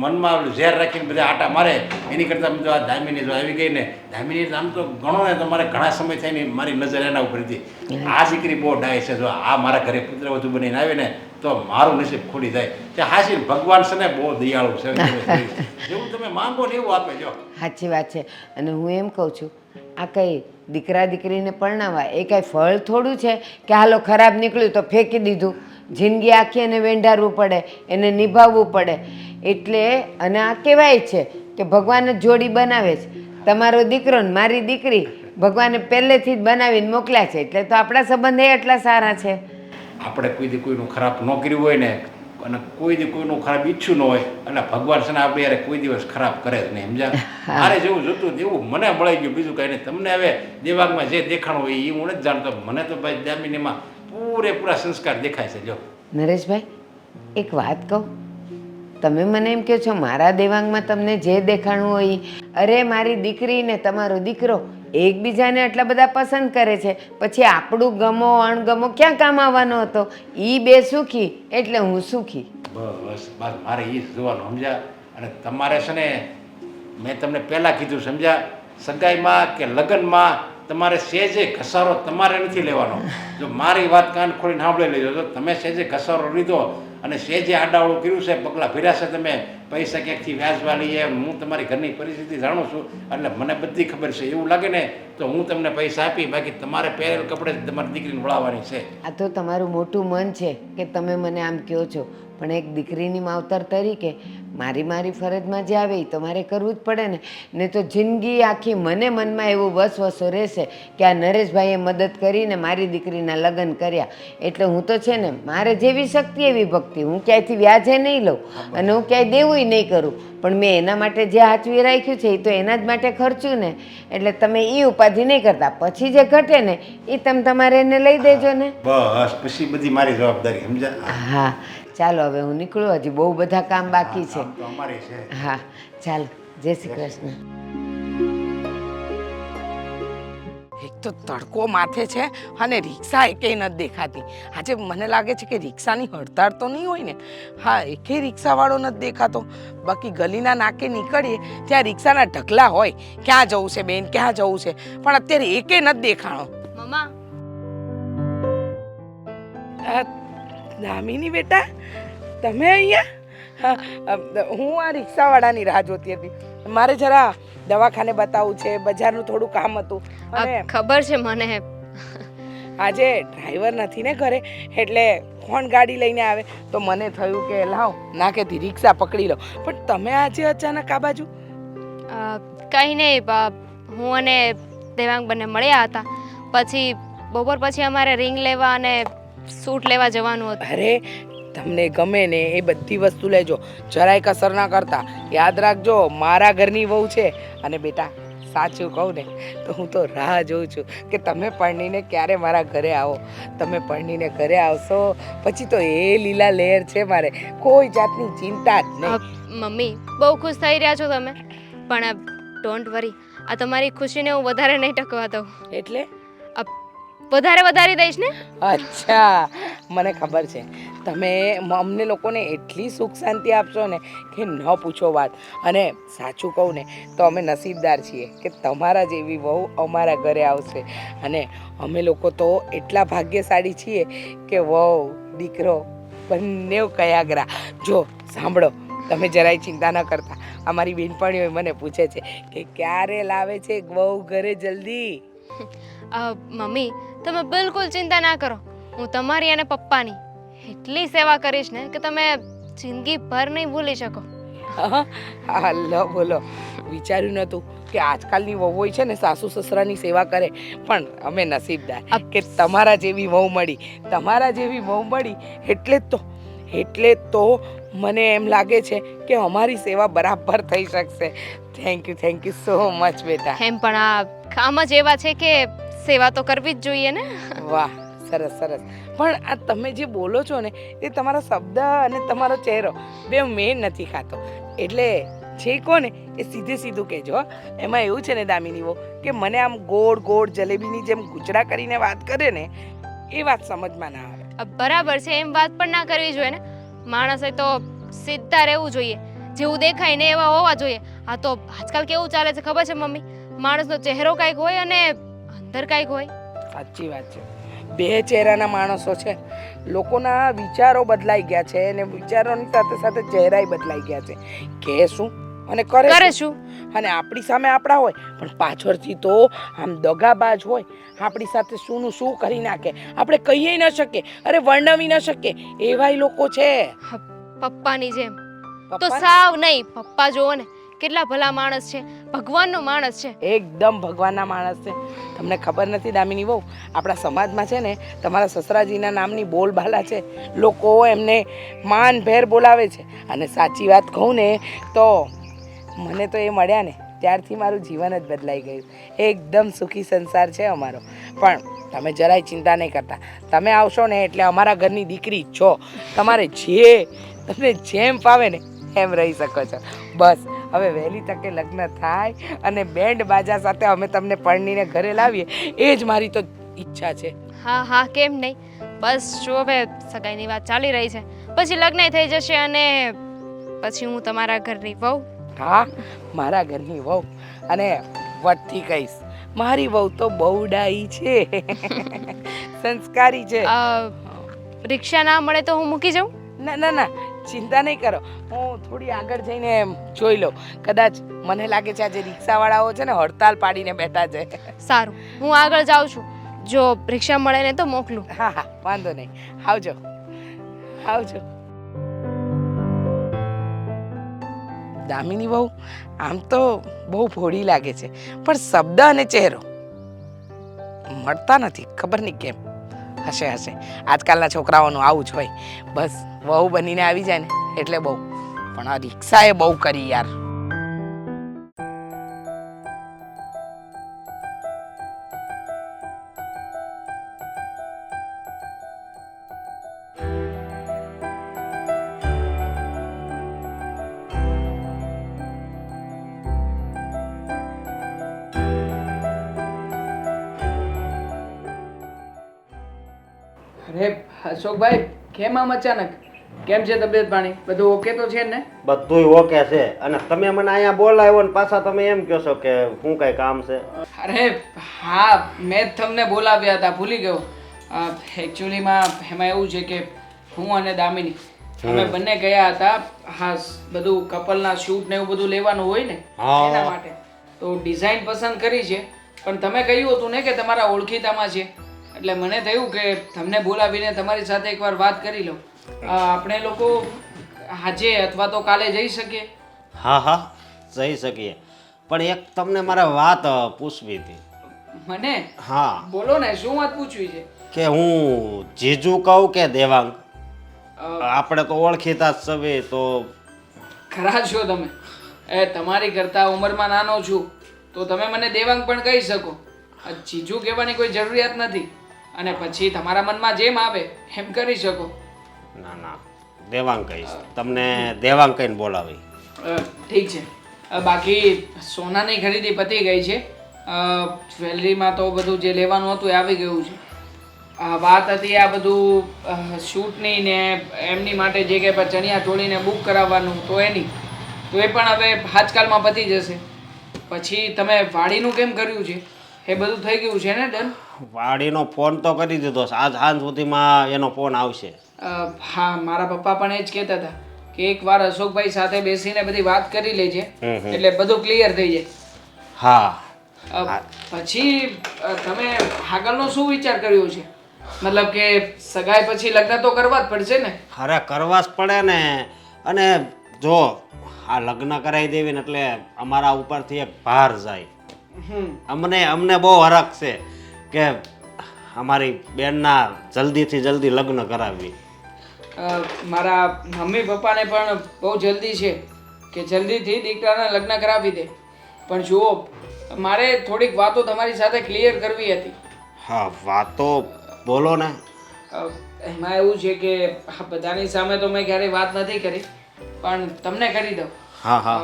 મનમાં ઝેર રાખીને બધા આટા મારે એની કરતાં જો આ દામિની જો આવી ગઈ ને, દામિની આમ તો ઘણો ને તમારે ઘણા સમય થાય ને મારી નજર એના ઉપર હતી. આ દીકરી બહુ ડાય છે, જો આ મારા ઘરે પુત્રવધુ બનીને આવે ને તો મારું નસીબ ખોલી જાય કે હાસી ભગવાન છે ને બહુ દયાળુ છે, જેવું તમે માંગો ને એવું આપે. જો સાચી વાત છે. અને હું એમ કહું છું, આ કંઈ દીકરા દીકરીને પરણાવવા એ કાંઈ ફળ થોડું છે કે હાલો ખરાબ નીકળ્યું તો ફેંકી દીધું. જિંદગી આખી એને વેંઢારવું પડે, એને નિભાવવું પડે. એટલે અને આ કહેવાય છે કે ભગવાન જ જોડી બનાવે છે. તમારો દીકરો ને મારી દીકરી ભગવાને પહેલેથી જ બનાવીને મોકલ્યા છે, એટલે તો આપણા સંબંધ એટલા સારા છે. આપણે કોઈ દી કોઈનું ખરાબ ન કર્યું હોય ને અને કોઈ દી કોઈનું ખરાબ ઈચ્છું ન હોય એટલે ભગવાન છે ને આપણે યારે કોઈ દિવસ ખરાબ કરે જ નહીં સમજ્યા. મારે જેવું જોતું એવું મને મળી ગયું, બીજું કાંઈ નહીં. તમને હવે દેવાંગમાં જે દેખાણું હોય એ હું નથી જાણતો. મને તો ભાઈ દામિનીમાં પૂરેપૂરા સંસ્કાર દેખાય છે જો. નરેશભાઈ એક વાત કહું, તમે મને એમ કહો છો મારા દેવાંગમાં તમને જે દેખાણું હોય ઈ. અરે મારી દીકરી ને તમારો દીકરો એકબીજાને આટલા બધા પસંદ કરે છે, પછી આપણું ગમો અણગમો ક્યાં કામ આવવાનો હતો? એ બે સુખી એટલે હું સુખી. બસ બસ મારે એ જ જોવાનું સમજ્યા. અને તમારે છે ને મેં તમને પહેલાં કીધું સમજ્યા, સગાઈમાં કે લગ્નમાં તમારે સહેજે ઘસારો તમારે નથી લેવાનો. જો મારી વાત કાન ખોલીને સાંભળી લેજો, જો તમે સહેજે ઘસારો લીધો અને સહેજે આડાવડું કર્યું છે, પગલાં ભર્યા છે તમે, પૈસા ક્યાંકથી વ્યાજવા લઈએ, હું તમારી ઘરની પરિસ્થિતિ જાણું છું એટલે મને બધી ખબર છે. એવું લાગે ને તો હું તમને પૈસા આપી, બાકી તમારે પહેરેલ કપડે જ તમારી દીકરીને વળાવવાની છે. આ તો તમારું મોટું મન છે કે તમે મને આમ કહો છો, પણ એક દીકરીની માવતર તરીકે મારી ફરજમાં જે આવે એ તો મારે કરવું જ પડે ને તો જિંદગી આખી મને મનમાં એવું વસવસો રહેશે કે આ નરેશભાઈએ મદદ કરીને મારી દીકરીના લગ્ન કર્યા એટલે હું તો છે ને મારે જેવી શક્તિ એવી ભક્તિ, હું ક્યાંયથી વ્યાજે નહીં લઉં અને હું ક્યાંય દેવુંય નહીં કરું, પણ મેં એના માટે જે હાચવી રાખ્યું છે એ તો એના જ માટે ખર્ચું ને. એટલે તમે એ ઉપાધિ નહીં કરતા, પછી જે ઘટે ને એ તમે તમારે એને લઈ દેજો ને. બસ પછી બધી મારી જવાબદારી સમજ્યા. હા ચાલો હવે હું નીકળું, હજી બહુ બધા કામ બાકી છે. તો અમારી છે. હા ચાલો, જય શ્રી કૃષ્ણ. એક તો તડકો માથે છે અને રિક્ષા એકેય નથી દેખાતી. આજે મને લાગે છે કે રિક્ષાની હડતાળ તો નહીં હોય ને. હા, એકેય રિક્ષાવાળો નથી દેખાતો. બાકી ગલીના નાકે નીકળીએ ત્યાં રિક્ષાના ઢગલા હોય, ક્યાં જવું છે બેન, ક્યાં જવું છે, પણ અત્યારે એકેય નથી દેખાણો. મમ્મા દામિની બેટા, તમે અહીંયા? હું આ રિક્ષાવાળાની રાહ જોતી હતી. મારે જરા દવાખાને બતાવવું છે, બજારનું થોડું કામ હતું અને ખબર છે મને. આજે ડ્રાઈવર નથી ને ઘરે, એટલે કોણ ગાડી લઈને આવે તો મને થયું કે લાવ નાકેથી રિક્ષા પકડી લો. પણ તમે આજે અચાનક આ બાજુ? કંઈ નહીં, હું અને દેવાંગ બંને મળ્યા હતા, પછી બપોર પછી અમારે રિંગ લેવા અને સૂટ લેવા જવાનું હતું. અરે તમને ગમે ને એ બધી વસ્તુ લેજો, જરાય કસર ના કરતા. યાદ રાખજો મારા ઘરની વહુ છે. અને બેટા સાચું કહું ને તો હું તો રાહ જોઉં છું કે તમે પરણીને ક્યારે મારા ઘરે આવો. તમે પરણીને ઘરે આવશો પછી તો એ લીલા લહેર છે, મારે કોઈ જાતની ચિંતા જ નહીં. મમ્મી બહુ ખુશ થઈ રહ્યા છો તમે, પણ ડોન્ટ વરી, આ તમારી ખુશીને હું વધારે નહીં ટકવા દઉં. એટલે વધારે વધારી દઈશ ને. અચ્છા, મને ખબર છે તમે અમને લોકોને એટલી સુખ શાંતિ આપશો ને કે ન પૂછો વાત. અને સાચું કહું ને તો અમે નસીબદાર છીએ કે તમારા જેવી વહુ અમારા ઘરે આવશે. અને અમે લોકો તો એટલા ભાગ્યશાળી છીએ કે વહુ દીકરો બંને કયાગરા. જો સાંભળો, તમે જરાય ચિંતા ન કરતા. અમારી બેનપણીઓ મને પૂછે છે કે ક્યારે લાવે છે વહુ ઘરે જલ્દી. મમ્મી તમે બિલકુલ ચિંતા ના કરો, હું તમારી અને પપ્પાની એટલી સેવા કરીશ ને કે તમે જિંદગીભર નહીં ભૂલી શકો. હા લો બોલો, વિચાર્યું નહોતું કે આજકાલની વહુઓ છે ને સાસુ સસરાની સેવા કરે, પણ અમે નસીબદાર કે તમારા જેવી વહુ મળી. તમારા જેવી વહુ મળી એટલે તો મને એમ લાગે છે કે અમારી સેવા બરાબર થઈ શકશે. થેન્ક યુ સો મચ બેટા. એમ પણ આ કામ જ એવા છે કે સેવા તો કરવી જ જોઈએ ને. વાહ, સરસ સરસ. પણ આ તમે જે બોલો છો ને એ તમારા શબ્દ અને તમારો ચહેરો બે મેળ નથી ખાતો. એટલે જે કહો ને એ સીધું કહેજો. એમાં એવું છે ને દામિની વો કે મને આમ ગોળ ગોળ જલેબીની જેમ ગુચરા કરીને વાત કરે ને એ વાત સમજમાં ના આવે. બરાબર છે, એમ વાત પણ ના કરવી જોઈએ ને. માણસે તો સીધા રહેવું જોઈએ, જેવું દેખાય ને એવા હોવા જોઈએ. આ તો આજકાલ કેવું ચાલે છે ખબર છે મમ્મી, માણસનો ચહેરો કાંઈક હોય અને અંદર કાંઈક હોય. સાચી વાત છે, બે ચહેરાના માણસો છે. લોકોના વિચારો બદલાઈ ગયા છે અને વિચારોની સાથે સાથે ચહેરાય બદલાઈ ગયા છે. કે શું અને કરે શું? અને આપણી સામે આપણા હોય પણ પાછળથી તો આમ દગાબાજ હોય. આપણી સાથે શુંનું શું કરી નાખે, આપણે કહીએ ન શકીએ, અરે વર્ણવી ન શકીએ એવાય લોકો છે. પપ્પાની જેમ તો સાવ નહીં. પપ્પા જોવો ને કેટલા ભલા માણસ છે, ભગવાનનો માણસ છે. એકદમ ભગવાનના માણસ છે. તમને ખબર નથી દામિની વહુ, આપણા સમાજમાં છે ને તમારા સસરાજીના નામની બોલબાલા છે. લોકો એમને માનભેર બોલાવે છે. અને સાચી વાત કહું ને તો મને તો એ મળ્યા ને ત્યારથી મારું જીવન જ બદલાઈ ગયું. એકદમ સુખી સંસાર છે અમારો. પણ તમે જરાય ચિંતા નહીં કરતા. તમે આવશો ને એટલે અમારા ઘરની દીકરી છો. તમારે તમને જેમ ફાવે ને એમ રહી શકો છો. બસ હવે વહેલી તકે લગ્ન થાય અને બેન્ડ બાજા સાથે અમે તમને પરણીને ઘરે લાવીએ, એ જ મારી તો ઈચ્છા છે. હા હા કેમ નહીં. બસ જો હવે સગાઈની વાત ચાલી રહી છે, પછી લગ્ન થઈ જશે અને પછી હું તમારા ઘરની વહુ. હા, મારા ઘરની વહુ. અને વટથી કહીશ, મારી વહુ તો બહુ ડાઈ છે, સંસ્કારી છે. રિક્ષા ના મળે તો હું મૂકી જાઉં? ના ના ના, ચિંતા નહીં કરો. હું થોડી આગળ જઈને જોઈ લઉં. કદાચ મને લાગે છે આજે રિક્ષાવાળાઓ છે ને હડતાલ પાડીને બેઠા છે. સારું, હું આગળ જાઉં છું. જો રિક્ષા મળે ને તો મોકલું. હા હા, વાંધો નહીં. આવજો આવજો. દામિની બહુ આમ તો બહુ ભોળી લાગે છે, પણ શબ્દ અને ચહેરો મળતા નથી. ખબર નહીં કેમ. હશે હશે, આજકાલના છોકરાઓનું આવું જ હોય. બસ વહુ બનીને આવી જાય ને એટલે બહુ. પણ આ રિક્ષાએ બહુ કરી યાર. અરે અશોકભાઈ, કેમ આમ અચાનક? કેમ છે તબિયત પાણી? બધું ઓકે તો છે ને? બધુંય ઓકે છે. અને તમે મને અહીંયા બોલાવ્યો ને પાછા તમે એમ કહો છો કે શું કઈ કામ છે? અરે હા, મેં જ તમને બોલાવ્યા હતા, ભૂલી ગયો. એકચ્યુઅલીમાં એમાં એવું છે કે હું અને દામિની અમે બંને ગયા હતા. હા, બધું કપલના શૂટ ને એવું બધું લેવાનું હોય ને એના માટે તો ડિઝાઇન પસંદ કરી છે. પણ તમે કહ્યું હતું ને કે તમારા ઓળખીતામાં છે, એટલે મને થયું કે તમને બોલાવીને તમારી સાથે એકવાર વાત કરી લઉં. આપણે લોકો આજે અથવા તો કાલે જઈ શકીએ? હા હા, જઈ શકીએ. પણ એક તમને મારે વાત પૂછવી હતી. મને? હા. બોલો ને, શું વાત પૂછવી છે? કે હું જીજુ કહું કે દેવાંગ? આપણે તો ઓળખીતા જ સવે તો. ખરા છો તમે? તમારી કરતાં ઉંમરમાં નાનો છું તો તમે મને દેવાંગ પણ કહી શકો. જીજુ કહેવાની કોઈ જરૂરિયાત નથી. અને પછી તમારા મનમાં જેમ આવે એમ કરી શકો. ના ના, દેવાંગ કહીશ. તમને દેવાંગ કહીને બોલાવી. ઠીક છે. બાકી સોનાની ખરીદી પતી ગઈ છે. જ્વેલરીમાં તો બધું જે લેવાનું હતું એ આવી ગયું છે. વાત હતી આ બધું શૂટની ને એમની માટે જે કે ચણિયા ચોળીને બુક કરાવવાનું તો એની તો એ પણ હવે આજકાલમાં પતી જશે. પછી તમે વાડીનું કેમ કર્યું છે? એ બધું થઈ ગયું છે ને ડન? વાડીનો ફોન તો કરી દીધો છે. આજ સાંજ સુધીમાં એનો ફોન આવશે. હા, મારા પપ્પા પણ એ જ કહેતા હતા કે એકવાર અશોકભાઈ સાથે બેસીને બધી વાત કરી લેજે એટલે બધું ક્લિયર થઈ જાય. હા. પછી તમે આગળનો શું વિચાર કર્યો છે? મતલબ કે સગાઈ પછી લગ્ન તો કરવા જ પડશે ને? અરે કરવા જ પડે ને. અને જો આ લગ્ન કરાવી દેવી ને એટલે અમારા ઉપરથી એક ભાર જાય. અમને બહુ હરખ છે કે અમારી બેનના જલ્દીથી જલ્દી લગ્ન કરાવવી. મારા મમ્મી પપ્પાને પણ બહુ જલ્દી છે કે જલ્દીથી દીકરાના લગ્ન કરાવી દે. પણ જુઓ, મારે થોડીક વાતો તમારી સાથે ક્લિયર કરવી હતી. હા, વાતો બોલો ને. એમાં એવું છે કે બધાની સામે તો મેં ક્યારેય વાત નથી કરી, પણ તમને કરી દઉં. હા હા.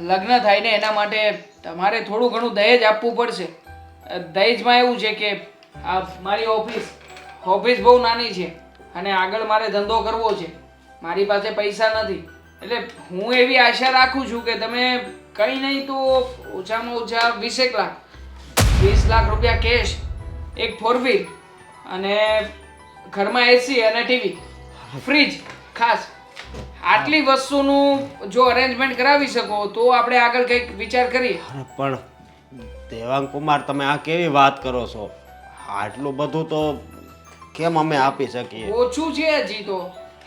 લગ્ન થાય ને એના માટે તમારે થોડું ઘણું દહેજ આપવું પડશે. દહેજમાં એવું છે કે આ મારી ઓફિસ બહુ નાની છે અને આગળ મારે ધંધો કરવો છે. મારી પાસે પૈસા નથી, એટલે હું એવી આશા રાખું છું કે તમે કંઈ નહીં તો ઓછામાં ઓછા 20 લાખ 20 લાખ રૂપિયા કેશ, એક 4 વ્હીલ અને ઘરમાં એસી અને ટીવી, ફ્રીજ ખાસ, આટલી વસ્તુનું જો અરેન્જમેન્ટ કરાવી શકો તો આપણે આગળ કંઈક વિચાર કરીએ. અરે પણ દેવાંગ કુમાર, તમે આ કેવી વાત કરો છો? આટલું બધું તો કેમ અમે આપી શકીએ? ઓછું છે હજી તો.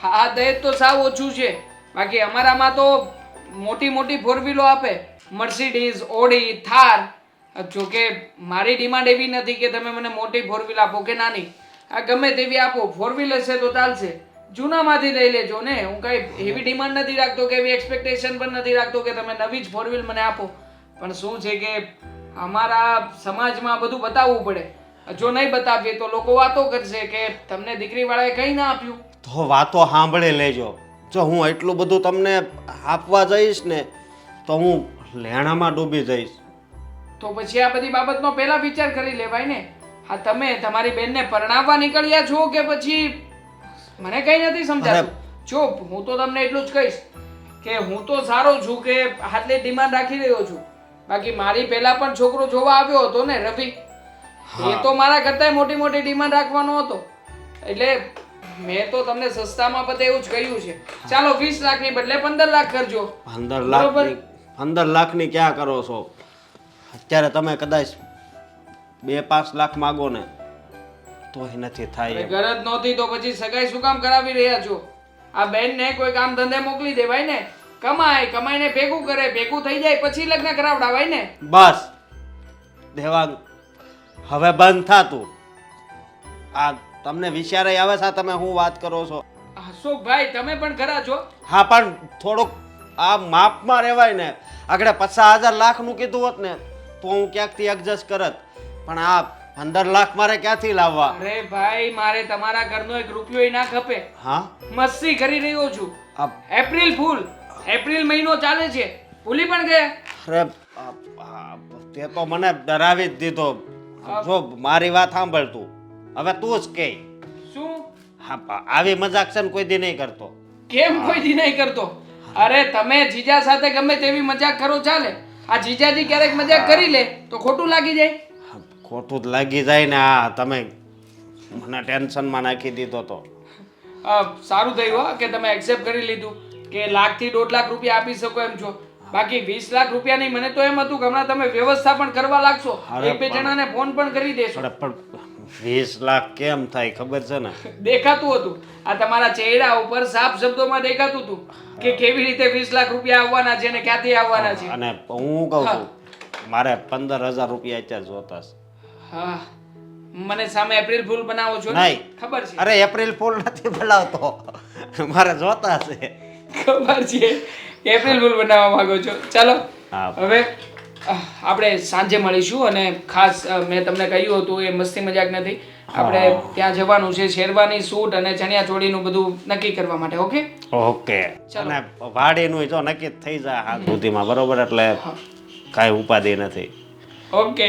હા, દહેજ તો સાવ ઓછું છે. બાકી અમારામાં તો મોટી મોટી 4 વ્હીલો આપે, મર્સિડીઝ, ઓડી, થાર. જોકે મારી ડિમાન્ડ એવી નથી કે તમે મને મોટી 4 વ્હીલ આપો કે નાની. આ ગમે તેવી આપો, 4 વ્હીલ હશે તો ચાલશે. જૂનામાંથી લઈ લેજો ને. હું કઈ એવી ડિમાન્ડ નથી રાખતો કે એવી એક્સપેક્ટેશન પણ નથી રાખતો કે તમે નવી જ 4 વ્હીલ મને આપો. પણ શું છે કે અમારા સમાજમાં બધું બતાવવું પડે. જો નહીં બતાવીએ તો લોકો વાતો કરશે કે તમને દીકરીવાળાએ કંઈ ના આપ્યું. તો વાતો સાંભળી લેજો. જો હું એટલું બધું તમને આપવા જઈશ ને તો હું લેણામાં ડૂબી જઈશ. તો પછી આ બધી બાબતનો પહેલા વિચાર કરી લેવાય ને. હા, તમે તમારી બેનને પરણાવવા નીકળ્યા છો કે પછી મને કંઈ નથી સમજાતું. જો હું તો તમને એટલું જ કહીશ કે હું તો સારો છું કે આટલી ડિમાન્ડ રાખી રહ્યો છું. બાકી મારી પહેલા પણ છોકરો જોવા આવ્યો હતો ને રવિ, એ તો મારા કરતાંય મોટી મોટી ડિમાન્ડ રાખવાનો હતો. એટલે મેં તો તમને સસ્તામાં બધે એવું જ કહ્યું છે. ચાલો 20 લાખની બદલે 15 લાખ કરજો. 15 લાખની ક્યાં કરો છો? અત્યારે તમે કદાચ 2-5 લાખ માગો ને તોય નથી થાય એમ. ગરજ નહોતી તો પછી સગાઈ શું કામ કરાવી રહ્યા છો? આ બેનને કોઈ કામ ધંધે મોકલી દેવાય ને. કમાઈને ભેગું કરે, ભેગું થઈ જાય પછી લગ્ન કરાવડાવાય ને. બસ દેવાંગ, હવે બંધ થાતું. આ તમને વિચારે આવે છે તમે શું વાત કરો છો? અશોકભાઈ, તમે પણ ખરા છો. હા, પણ થોડુંક આ માપમાં રહેવાય ને. આગળ 50,000 લાખનું કીધું હોત ને તો હું ક્યાંકથી એડજસ્ટ કરત, પણ આ 15 લાખ મારે ક્યાંથી લાવવા? અરે ભાઈ, મારે તમારા ઘરનો 1 રૂપિયો ના ખપે. હા, મસ્તી કરી રહ્યો છું. આ એપ્રિલ ફૂલ, એપ્રિલ મહિનો ચાલે છે, ભૂલી પણ ગયા? અરે તે તો મને ડરાવી જ દીધો. જો મારી વાત સાંભળ તું, હવે તું જ કે. શું? હા, આવી મજાક છે ને કોઈ દી નહીં કરતો. કેમ કોઈ દી નહીં કરતો? અરે તમે જીજા સાથે ગમે તેવી મજાક કરો ચાલે. આ જીજાજી ક્યારેક મજાક કરી લે તો ખોટું લાગી જાય. ખોટું જ લાગી જાય ને. આ તમે મને ટેન્શનમાં નાખી દીધો તો. સારું થયું હો કે તમે એક્સેપ્ટ કરી લીધું કે 1 થી 1.5 લાખ રૂપિયા આપી શકો એમ છો. બાકી 20 લાખ રૂપિયાની મને તો એમ હતું કે હમણાં તમે વ્યવસ્થા પણ કરવા લાગશો, એક બે જણાને ફોન પણ કરી દેશો. પણ 20 લાખ કેમ થાય ખબર છે ને? દેખાતું હતું, આ તમારા ચહેરા ઉપર સાફ શબ્દોમાં દેખાતું હતું કે કેવી રીતે 20 લાખ રૂપિયા આવવાના છે અને ક્યાંથી આવવાના છે. અને હું કહું છું મારે 15,000 રૂપિયા અત્યારે જોતા છે. હા, મને સામે એપ્રિલ ફૂલ બનાવો છો ને? નહીં, ખબર છે. અરે એપ્રિલ ફૂલ નથી બોલાવતો, મારે જોતા છે. ખબર છે, એપ્રિલ ફૂલ બનાવવા માંગો છો. ચાલો હા. હવે આપણે સાંજે મળીશું અને ખાસ મેં તમને કહ્યું હતું એ મસ્તી મજાક નથી. આપણે ત્યાં જવાનું છે શેરવાની સૂટ અને ચણિયા ચોળીનું બધું નક્કી કરવા માટે. Okay okay. અને વાડીનું જો નક્કી થઈ જાય હાથ સુધીમાં, બરોબર? એટલે કાંઈ ઉપાધિ નથી. ઓકે.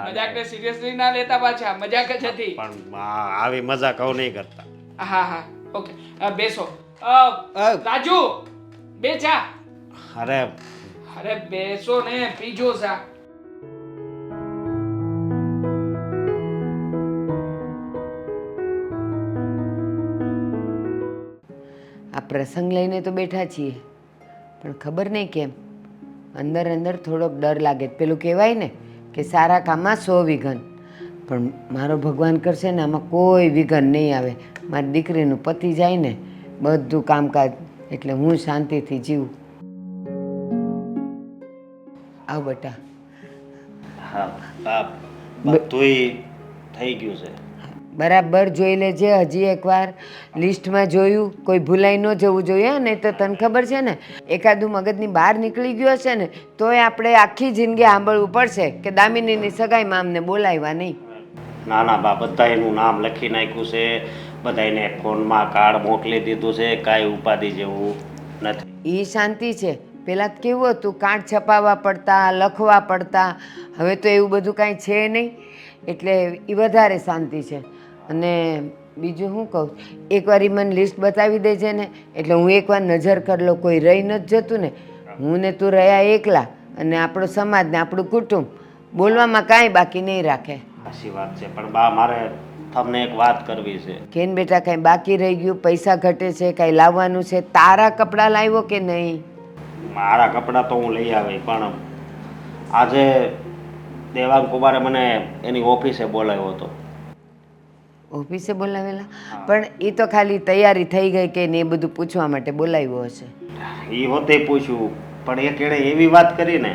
મજાકને સિરિયસલી ના લેતા પાછા, મજાક જ હતી. પણ આવી મજાક હવે નહીં કરતા. હા હા, ઓકે. બેસો. રાજુ, બે ચા. અરે અરે બેસો ને, પીજો ચા. આ પ્રસંગ લઈને તો બેઠા છીએ, પણ ખબર નહીં કેમ અંદર અંદર થોડોક ડર લાગે. પેલું કહેવાય ને કે સારા કામમાં 100 વિઘન, પણ મારો ભગવાન કરશે ને આમાં કોઈ વિઘન નહીં આવે. મારી દીકરીનું પતિ જાય ને બધું કામકાજ, એટલે હું શાંતિથી જીવું. આવ બેટા. હા, બધુંય થઈ ગયું છે. બરાબર જોઈ લેજે. હજી એકવાર લિસ્ટમાં જોયું, કોઈ ભૂલાઈ ન જવું જોઈએ. નહીં તો તને ખબર છે ને, એકાદું મગજની બહાર નીકળી ગયું હશે ને તોય આપણે આખી જિંદગી સાંભળવું પડશે કે દામિનીની સગાઈમાં અમને બોલાવ્યા નહીં. ના ના બા, બધા એનું નામ લખી નાખ્યું છે, બધાને ફોનમાં કાર્ડ મોકલી દીધું છે, કાંઈ ઉપાધિ જેવું નથી. એ શાંતિ છે. પહેલાં કેવું હતું, કાર્ડ છપાવવા પડતા, લખવા પડતા. હવે તો એવું બધું કાંઈ છે નહીં, એટલે એ વધારે શાંતિ છે. અને બીજું શું કહું, એકવાર એ મને લિસ્ટ બતાવી દેજે ને, એટલે હું એકવાર નજર કરી લઉં. કોઈ રહી નથી જતું ને. હું ને તું રહ્યા એકલા, અને આપણો સમાજ ને આપણું કુટુંબ, બોલવામાં કાંઈ બાકી નહીં રાખે. સાચી વાત છે. પણ બા, મારે તમને એક વાત કરવી છે. કેન બેટા, કાંઈ બાકી રહી ગયું? પૈસા ઘટે છે? કાંઈ લાવવાનું છે? તારા કપડાં લાવ્યો કે નહીં? મારા કપડાં તો હું લઈ આવી, પણ આજે દેવાંગ કુમારે મને એની ઓફિસે બોલાવ્યો હતો. ઓફિસે બોલાવેલા? પણ એ તો ખાલી તૈયારી થઈ ગઈ કે ને એ બધું પૂછવા માટે બોલાવ્યો હશે. એ હોતે પૂછ્યું, પણ એ કેળે એવી વાત કરી ને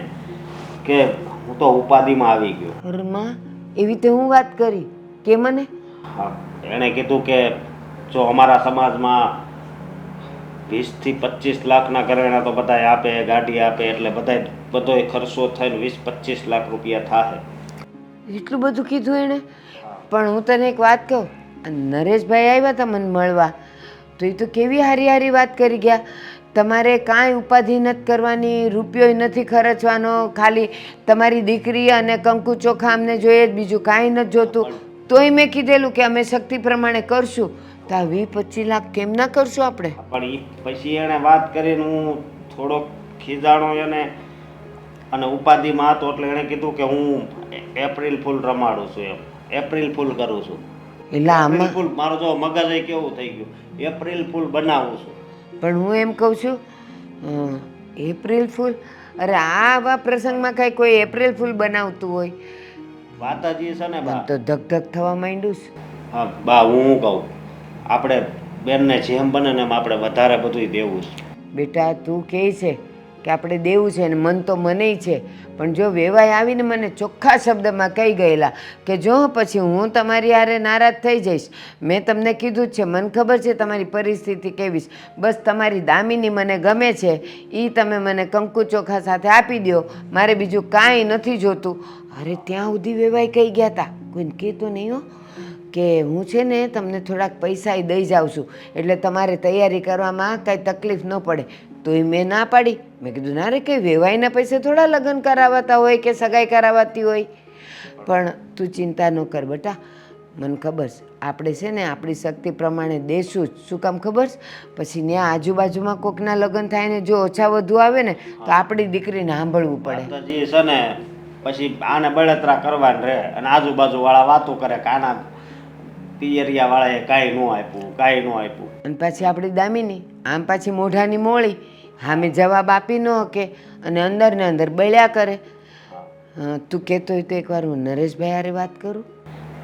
કે હું તો ઉપાધિમાં આવી ગયો. ઘરમાં એવી તે હું વાત કરી કે મને? હા, એણે કીધું કે જો અમારા સમાજમાં 20 થી 25 લાખના ઘરેણા તો બધાય આપે, ગાડી આપે, એટલે બધોય ખર્ચો થઈને 20-25 લાખ રૂપિયા થાય. એટલું બધું કીધું એણે? પણ હું તને એક વાત કહું, આ નરેશભાઈ આવ્યા હતા મને મળવા, તો એ તો કેવી હારી હારી વાત કરી ગયા. તમારે કાંઈ ઉપાધિ નથી કરવાની, રૂપિયો નથી ખર્ચવાનો, ખાલી તમારી દીકરી અને કંકુ ચોખા અમને જોઈએ જ, બીજું કાંઈ નથી જોતું. તોય મેં કીધેલું કે અમે શક્તિ પ્રમાણે કરશું. તો આ 20-25 લાખ કેમ ના કરશું આપણે? પણ એ પછી એણે વાત કરીને હું થોડોક ખીજાણો એને, અને ઉપાધિમાં હતો એટલે એણે કીધું કે હું એપ્રિલ ફૂલ રમાડું છું, એમ એપ્રિલ ફૂલ કરું છું. એટલે આમાં એપ્રિલ ફૂલ મારો જો મગજ કેવું થઈ ગયું, એપ્રિલ ફૂલ બનાવું છું. પણ હું એમ કહું છું, એપ્રિલ ફૂલ? અરે આવા પ્રસંગમાં કાંઈ કોઈ એપ્રિલ ફૂલ બનાવતું હોય? વાત જ એ છે ને બા. મને તો ધક ધક થવા માંડ્યું છે. હા બા, હું કહું, આપણે બેનને જેમ બને ને એમ આપણે વધારે બધું દેવું છે. બેટા તું કહે છે કે આપણે દેવું છે, ને મન તો મનેય છે, પણ જો વેવાઈ આવીને મને ચોખ્ખા શબ્દમાં કહી ગયેલા કે જો પછી હું તમારી હારે નારાજ થઈ જઈશ. મેં તમને કીધું જ છે, મને ખબર છે તમારી પરિસ્થિતિ કેવી છે, બસ તમારી દામિની મને ગમે છે, એ તમે મને કંકુ ચોખા સાથે આપી દો, મારે બીજું કાંઈ નથી જોતું. અરે ત્યાં સુધી વેવાઈ કહી ગયા હતા, કોઈને કહેતો નહીં હો, કે હું છે ને તમને થોડાક પૈસા દઈ જાઉં છું, એટલે તમારે તૈયારી કરવામાં કાંઈ તકલીફ ન પડે. તોય મેં ના પાડી. મેં કીધું ના રે, કંઈ વેવાઈના પૈસે થોડા લગ્ન કરાવતા હોય કે સગાઈ કરાવતી હોય. પણ તું ચિંતા ન કર બેટા, મને ખબર છે આપણે છે ને આપણી શક્તિ પ્રમાણે દેશું જ. શું કામ ખબર છે? પછી ત્યાં આજુબાજુમાં કોકના લગ્ન થાય ને જો ઓછા વધુ આવે ને તો આપણી દીકરીને સાંભળવું પડે. વાત જ એ છે ને, પછી આને બળતરા કરવાની રહે, અને આજુબાજુ વાળા વાતો કરે કે આના પિયરિયા વાળાએ કાંઈ ન આપ્યું, કાંઈ ન આપ્યું. અને પાછી આપણી દામિની આમ પાછી મોઢાની મોળી, હામે જવાબ આપી ન શકે અને અંદર ને અંદર બળ્યા કરે. તું કહેતો હોય તો એકવાર હું નરેશભાઈ હારે વાત કરું.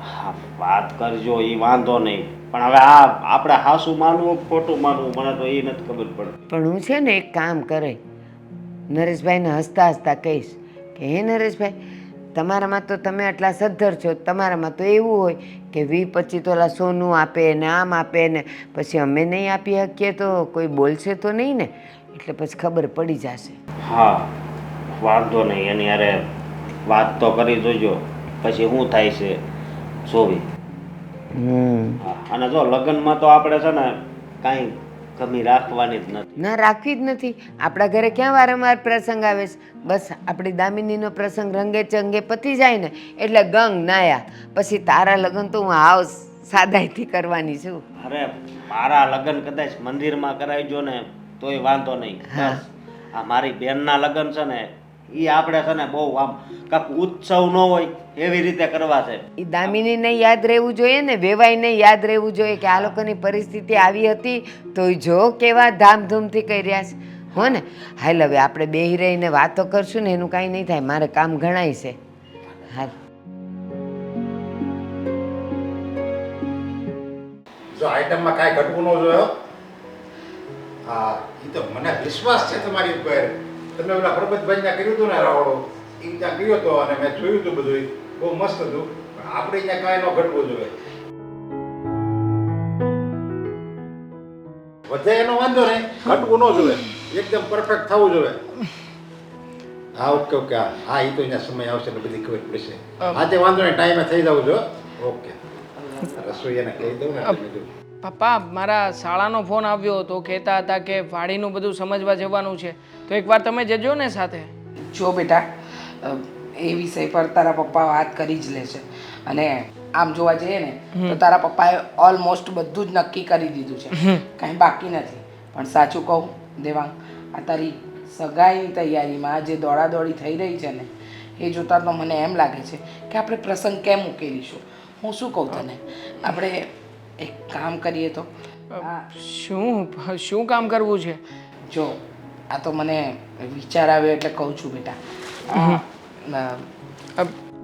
હા, વાત કરજો, એ વાંધો નહીં, પણ હવે આ આપણે હાસું માનવું ખોટું માનવું મને તો એ નથી ખબર પડતી. પણ હું છે ને એક કામ કરે, નરેશભાઈને હસતા હસતા કહીશ કે હે નરેશભાઈ, તમારામાં તો તમે આટલા સદ્ધર છો, તમારામાં તો એવું હોય કે 20-25 તોલા સોનું આપે ને આમ આપે ને પછી અમે નહીં આપી શકીએ તો કોઈ બોલશે તો નહીં ને, એટલે પછી ખબર પડી જશે. હા વાંધો નહીં, એની અરે વાત તો કરી જોજો, પછી શું થાય છે જોવી. હા, અને જો લગ્નમાં તો આપણે છે ને કાંઈ કમી રાખવાની જ નથી. ના રાખવી જ નથી. આપણા ઘરે ક્યાં વારંવાર પ્રસંગ આવે છે? બસ આપણી દામિનીનો પ્રસંગ રંગે ચંગે પતી જાય ને એટલે ગંગ નાયા. પછી તારા લગ્ન તો હું આવ સાદાઈથી કરવાની છું. અરે મારા લગ્ન કદાચ મંદિરમાં કરાવજો ને તોય વાંધો નહીં. હા. બસ આ મારી બેનના લગ્ન છે ને એ આપણે છે ને બહુ આમ કાંક ઉત્સવ ન હોય એવી રીતે કરવા છે. એ દામિનીને યાદ રહેવું જોઈએ ને, વેવાઈને યાદ રહેવું જોઈએ કે આ લોકોની પરિસ્થિતિ આવી હતી તો જો કેવા ધામધૂમથી કરી રહ્યા છે. હો ને? હાલ હવે આપણે બેહી રહીને વાતો કરશું ને એનું કાંઈ નહીં થાય, મારે કામ ઘણાય છે. હાલ જો આઈટમમાં કાંઈ ઘટવું ન જોયો. હા, એ તો મને વિશ્વાસ છે તમારી ઉપર. તમે ઓલા પરબતભાઈને કર્યું હતું ને રાવડો, એ ત્યાં ગયો હતો અને મેં જોયું હતું બધું, બહુ મસ્ત હતું. પણ આપણે ત્યાં કાંઈ ન ઘટવું જોઈએ. વધે એનો વાંધો નહીં, ઘટવું ન જોઈએ, એકદમ પરફેક્ટ થવું જોઈએ. હા ઓકે ઓકે, હા એ તો અહીંયા સમય આવશે એટલે બધી ખબર પડશે. હા તે વાંધો નહીં, ટાઈમે થઈ જવું જો. ઓકે, રસોઈ એને કહી દઉં ને તમે જો. પપ્પા, મારા શાળાનો ફોન આવ્યો હતો, કહેતા હતા કે વાડીનું બધું સમજવા જવાનું છે, તો એકવાર તમે જજો ને સાથે. જો બેટા, એ વિષય પર તારા પપ્પા વાત કરી જ લેશે. અને આમ જોવા જઈએ ને તો તારા પપ્પાએ ઓલમોસ્ટ બધું જ નક્કી કરી દીધું છે, કાંઈ બાકી નથી. પણ સાચું કહું દેવાંગ, આ તારી સગાઈની તૈયારીમાં જે દોડાદોડી થઈ રહી છે ને એ જોતાં તો મને એમ લાગે છે કે આપણે પ્રસંગ કેમ ઉકેલીશું. હું શું કહું તને, આપણે એક કામ કરીએ તો. શું કામ કરવું છે? જો આ તો મને વિચાર આવ્યો એટલે કહું છું બેટા.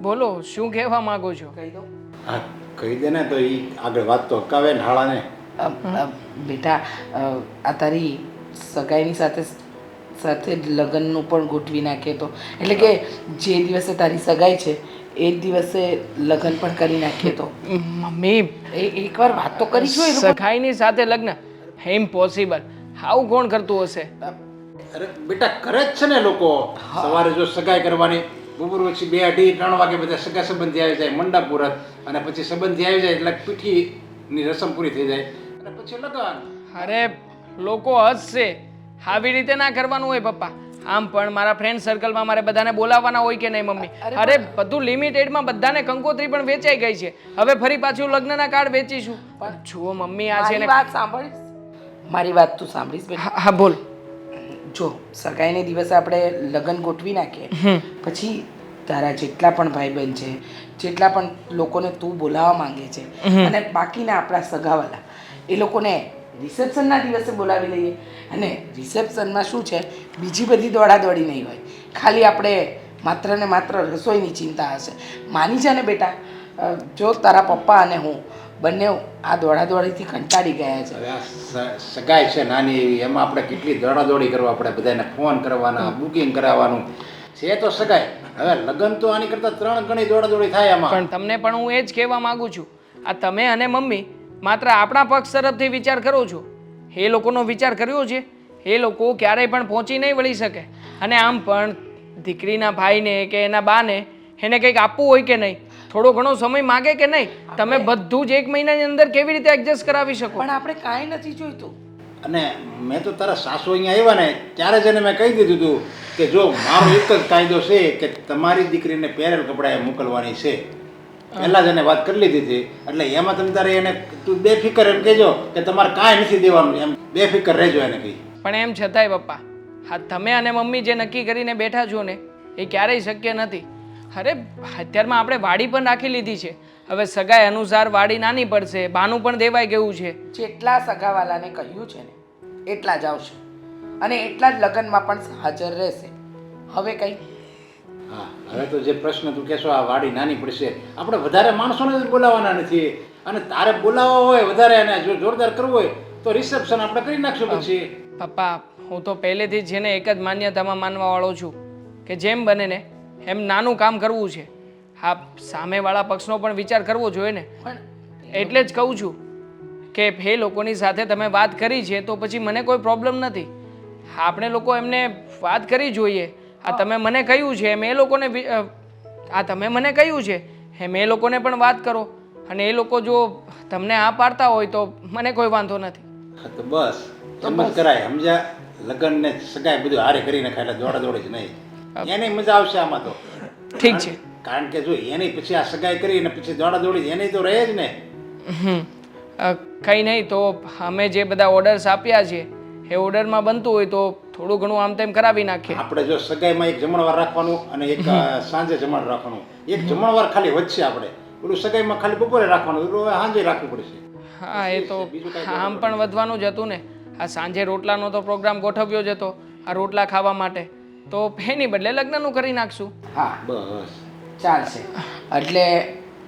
બોલો, શું કહેવા માંગો છો? કહી દઉં? હા કહી દે ને, તો એ આગળ વાત તો અટકાવે ને હાળાને. બેટા, આ તારી સગાઈની સાથે સાથે જ લગ્નનું પણ ગોઠવી નાખીએ તો, એટલે કે જે દિવસે તારી સગાઈ છે એ જ દિવસે લગ્ન પણ કરી નાખીએ તો. મમ્મી, એકવાર વાત તો કરી જોઈએ. સખાઈની સાથે લગ્ન ઇમ્પોસિબલ. આવું કોણ કરતું હશે? અરે બેટા કરે જ છે ને લોકો. સવારે જો સગાઈ કરવાની, બપોર પછી 2, 2:30, 3 વાગે બધા સગા સંબંધી આવી જાય, મંડપ મુહૂર્ત, અને પછી સંબંધી આવી જાય એટલે પીઠીની રસમ પૂરી થઈ જાય અને પછી લગન. અરે લોકો હસશે, આવી રીતે ના કરવાનું હોય પપ્પા. આમ પણ મારા ફ્રેન્ડ સર્કલમાં મારે બધાને બોલાવવાના હોય કે નહીં મમ્મી? અરે બધું લિમિટેડમાં, બધાને કંકોત્રી પણ વેચાઈ ગઈ છે. હવે ફરી પાછું લગ્નના કાર્ડ વેચીશું. પણ જુઓ મમ્મી, આ છે મારી ને, વાત સાંભળીશ? મારી વાત તું સાંભળીશ બેટા? હા બોલ. જો સગાઈને દિવસે આપણે લગ્ન ગોઠવી નાખીએ, પછી તારા જેટલા પણ ભાઈબંધ છે, જેટલા પણ લોકોને તું બોલાવવા માંગે છે, અને બાકીના આપણા સગાવાલા, એ લોકોને રિસેપ્શનના દિવસે બોલાવી લઈએ. અને રિસેપ્શનમાં શું છે, બીજી બધી દોડાદોડી નહીં હોય, ખાલી આપણે માત્ર ને માત્ર રસોઈની ચિંતા હશે. માની જા ને બેટા, જો તારા પપ્પા અને હું બંને આ દોડાદોડીથી કંટાળી ગયા છે. હવે આ સગાઈ છે નાની એવી, એમાં આપણે કેટલી દોડાદોડી કરવા પડે, બધાને ફોન કરવાના, બુકિંગ કરાવવાનું છે તો સગાઈ. હવે લગ્ન તો આની કરતાં 3 ગણી દોડાદોડી થાય એમાં. પણ તમને પણ હું એ જ કહેવા માંગુ છું, આ તમે અને મમ્મી માત્ર આપણા પક્ષ તરફથી વિચાર કરો છો, એ લોકોનો વિચાર કર્યો છે? એ લોકો ક્યારેય પણ પહોંચી નહીં વળી શકે. અને આમ પણ દીકરીના ભાઈને કે એના બાને એને કંઈક આપવું હોય કે નહીં, થોડો ઘણો સમય માગે કે નહીં? તમે બધું જ 1 મહિનાની અંદર કેવી રીતે એડજસ્ટ કરાવી શકો? પણ આપણે કાંઈ નથી જોઈતું. અને મેં તો તારા સાસુ અહીંયા આવ્યા ને ત્યારે જ એને મેં કહી દીધું હતું કે જો મારો એક જ કાયદો છે કે તમારી દીકરીને પહેરેલ કપડાં મોકલવાની છે. પહેલાં જ એને વાત કરી લીધી હતી. એટલે એમાં તમે તારે એને તું બેફિકર એમ કહેજો કે તમારે કાંઈ નથી દેવાનું, એમ બેફિકર રહેજો એને કહી. પણ એમ છતાંય પપ્પા, હા તમે અને મમ્મી જે નક્કી કરીને બેઠા છો ને એ ક્યારેય શક્ય નથી. અરે અત્યારમાં આપણે વાડી પણ રાખી લીધી છે, હવે સગાઈ અનુસાર વાડી નાની પડશે, બાનું પણ દેવાઈ ગયું છે. જેટલા સગાવાલાને કહ્યું છે ને એટલા જ આવશે, અને એટલા જ લગ્નમાં પણ હાજર રહેશે. હવે કંઈ હા, હવે તો જે પ્રશ્ન તું કહેશો, આ વાડી નાની પડશે, આપણે વધારે માણસોને જ બોલાવવાના નથી. અને તારે બોલાવવા હોય વધારે અને જો જોરદાર કરવું હોય તો રિસેપ્શન આપણે કરી નાખશું પછી. પપ્પા, હું તો પહેલેથી જ છે ને એક જ માન્યતામાં માનવાવાળો છું કે જેમ બને ને એમ નાનું કામ કરવું છે. હા, સામેવાળા પક્ષનો પણ વિચાર કરવો જોઈએ ને. પણ એટલે જ કહું છું કે એ લોકોની સાથે તમે વાત કરી છે તો પછી મને કોઈ પ્રોબ્લેમ નથી. આપણે લોકો એમને વાત કરી જોઈએ. આ તમે મને કહ્યું છે એમ એ લોકોને તમે મને કહ્યું છે એમ એ લોકોને પણ વાત કરો. અને એ લોકો જો તમને આ પાડતા હોય તો મને કોઈ વાંધો નથી. હા, તો બસ એમ જ કરાય, સમજ્યા? લગ્ન ને સગાઈ બધું હારે કરીને ખાય એટલે દોડાદોડી જ નહીં. એની મજા આવશે આમાં તો. ઠીક છે. કારણ કે જો એની પછી આ સગાઈ કરીને પછી દોડાદોડી એની તો રહે જ ને. કંઈ નહીં, તો અમે જે બધા ઓર્ડર્સ આપ્યા છે એ ઓર્ડરમાં બનતું હોય તો થોડું ઘણું આમ તેમ કરાવી નાખીએ. આપણે જો સગાઈમાં એક જમણવાર રાખવાનું અને એક સાંજે જમણ રાખવાનું. એક જમણવાર ખાલી વચ્ચે આપણે, પેલું સગાઈમાં ખાલી બપોરે રાખવાનું, પેલું સાંજે રાખવું પડશે. હા, એ તો આમ પણ વધવાનું જ હતું ને. આ સાંજે રોટલાનો તો પ્રોગ્રામ ગોઠવ્યો જ હતો આ રોટલા ખાવા માટે, તો એની બદલે લગ્નનું કરી નાખશું. હા, બસ ચાલશે. એટલે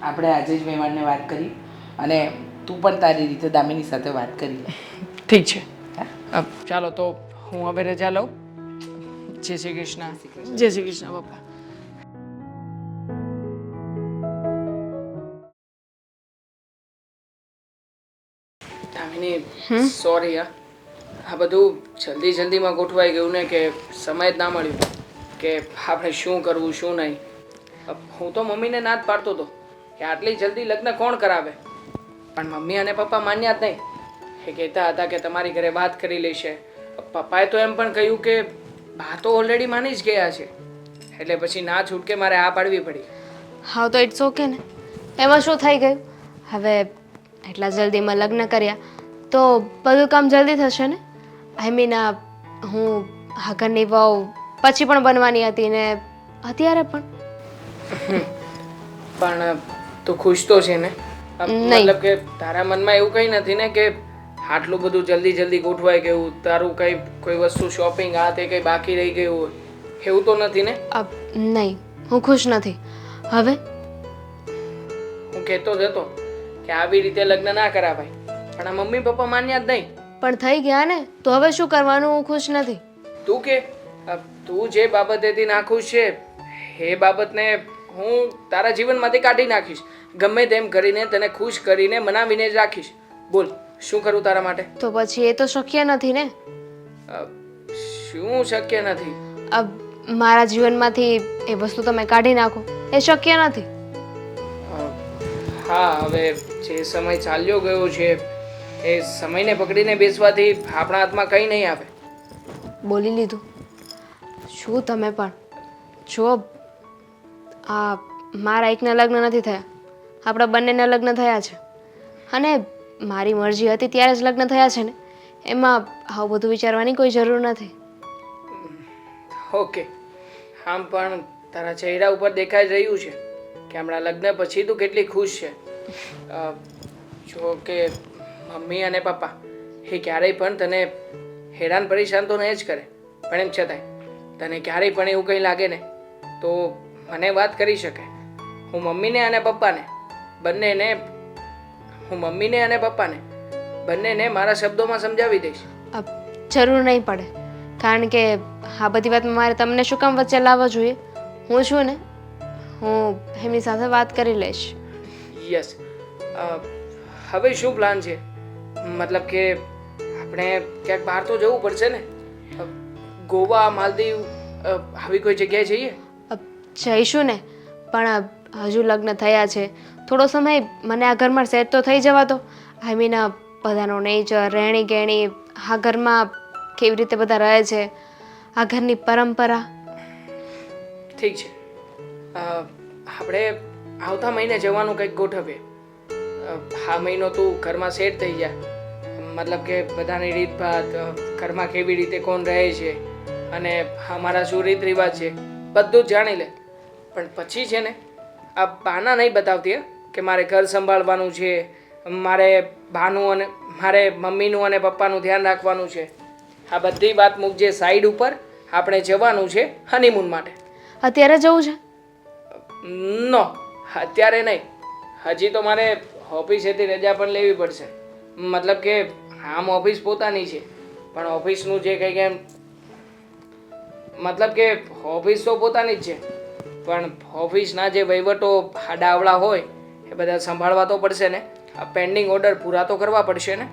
આપણે આજે જ મહેમાનને વાત કરી, અને તું પણ તારી રીતે દામિની સાથે વાત કરી. ઠીક છે. ચાલો તો હું હવે રજા લઉં. જય શ્રી કૃષ્ણ. જય શ્રી કૃષ્ણ પપ્પા. દામિની, સોરી હા, આ બધું જલ્દીમાં ગોઠવાઈ ગયું ને કે સમય જ ના મળ્યું કે આપણે શું કરવું શું નહીં. હું તો મમ્મીને ના જ પાડતો હતો કે આટલી જલ્દી લગ્ન કોણ કરાવે, પણ મમ્મી અને પપ્પા માન્યા જ નહીં. એ કહેતા હતા કે તમારી ઘરે વાત કરી લેશે. પપ્પાએ તો એમ પણ કહ્યું કે બા તો ઓલરેડી માની જ ગયા છે, એટલે પછી ના છૂટકે મારે આ પાડવી પડી. હા તો ઇટ્સ ઓકે ને, એમાં શું થઈ ગયું? હવે એટલા જલ્દીમાં લગ્ન કર્યા તો બધું કામ જલ્દી થશે ને. આઈ મીન હું ઘરની વહુ પછી પણ બનવાની હતી ને અત્યારે પણ. પણ તું ખુશ તો છે ને? મતલબ કે તારા મનમાં એવું કંઈ નથી ને કે આટલું બધું જલ્દી ગોઠવાઈ ગયું, તારું કંઈ કોઈ વસ્તુ શોપિંગ આ તે કંઈ બાકી રહી ગયું હોય એવું તો નથી ને? નહીં, હું ખુશ નથી. હવે હું કહેતો જ હતો કે આવી રીતે લગ્ન ના કરાવાય, પણ આ મમ્મી પપ્પા માન્યા જ નહીં. પણ થઈ ગયા ને, તો હવે શું કરવાનું? હું ખુશ નથી. તું કે તું જે બાબતેથી નાખુશ છે એ બાબતને હું તારા જીવનમાંથી કાઢી નાખીશ. ગમે તેમ કરીને તને ખુશ કરીને મનાવીને જ રાખીશ. બોલ, શું કરું તારા માટે? તો પછી એ તો શક્ય નથી ને. શું શક્ય નથી? મારા જીવનમાંથી એ વસ્તુ તમે કાઢી નાખો એ શક્ય નથી. હા, હવે જે સમય ચાલ્યો ગયો છે એ સમયને પકડીને બેસવાથી આપણા હાથમાં કંઈ નહીં આવે. બોલી લીધું. શું તમે પણ જો આ મારા એકના લગ્ન નથી થયા, આપણા બંનેના લગ્ન થયા છે અને મારી મરજી હતી ત્યારે જ લગ્ન થયા છે ને, એમાં આવું બધું વિચારવાની કોઈ જરૂર નથી. ઓકે, આમ પણ તારા ચહેરા ઉપર દેખાઈ રહ્યું છે કે હમણાં લગ્ન પછી તું કેટલી ખુશ છે. જો કે મમ્મી અને પપ્પા એ ક્યારેય પણ તને હેરાન પરેશાન તો નહીં જ કરે, પણ એમ છતાંય તને ક્યારેય પણ એવું કંઈ લાગે ને તો મને વાત કરી શકે. હું મમ્મીને અને પપ્પાને બંનેને મારા શબ્દોમાં સમજાવી દઈશ. જરૂર નહીં પડે, કારણ કે આ બધી વાતમાં મારે તમને શું કામ વચ્ચે લાવવા જોઈએ? હું છું ને, હું એમની સાથે વાત કરી લઈશ. યસ. હવે શું પ્લાન છે? મતલબ કે આપણે ક્યાંક બહાર તો જવું પડશે ને? ગોવા, માલદીવ આવી કોઈ જગ્યાએ જઈએ? જઈશું ને, પણ હજુ લગ્ન થયા છે, થોડો સમય મને આ ઘરમાં સેટ તો થઈ જવા દો. આઈ મીન બધાનો નેચર, રહેણી ગહેણી, આ ઘરમાં કેવી રીતે બધા રહે છે, આ ઘરની પરંપરા. ઠીક છે, આપણે આવતા મહિને જવાનું કંઈક ગોઠવીએ. આ મહિનો તું ઘરમાં સેટ થઈ જા, મતલબ કે બધાની રીતભાત, ઘરમાં કેવી રીતે કોણ રહે છે અને અમારા શું રીત રિવાજ છે બધું જ જાણી લે. પણ પછી છે ને આ બહાના નહીં બતાવતી કે મારે ઘર સંભાળવાનું છે, મારે બાનું અને મારે મમ્મીનું અને પપ્પાનું ધ્યાન રાખવાનું છે. આ બધી વાત મૂકજે સાઈડ ઉપર. આપણે જવાનું છે હનીમૂન માટે. અત્યારે જવું છે? નો, અત્યારે નહીં. હજી તો મારે ઓફિસેથી રજા પણ લેવી પડશે. મતલબ કે આમ ઓફિસ પોતાની છે, પણ ઓફિસનું જે કંઈ કેમ મતલબ કે ઓફિસ તો પોતાની જ છે, પણ ઓફિસના જે વહીવટો ડાવડા હોય એ બધા સંભાળવા તો પડશે ને. આ પેન્ડિંગ ઓર્ડર પૂરા તો કરવા પડશે ને.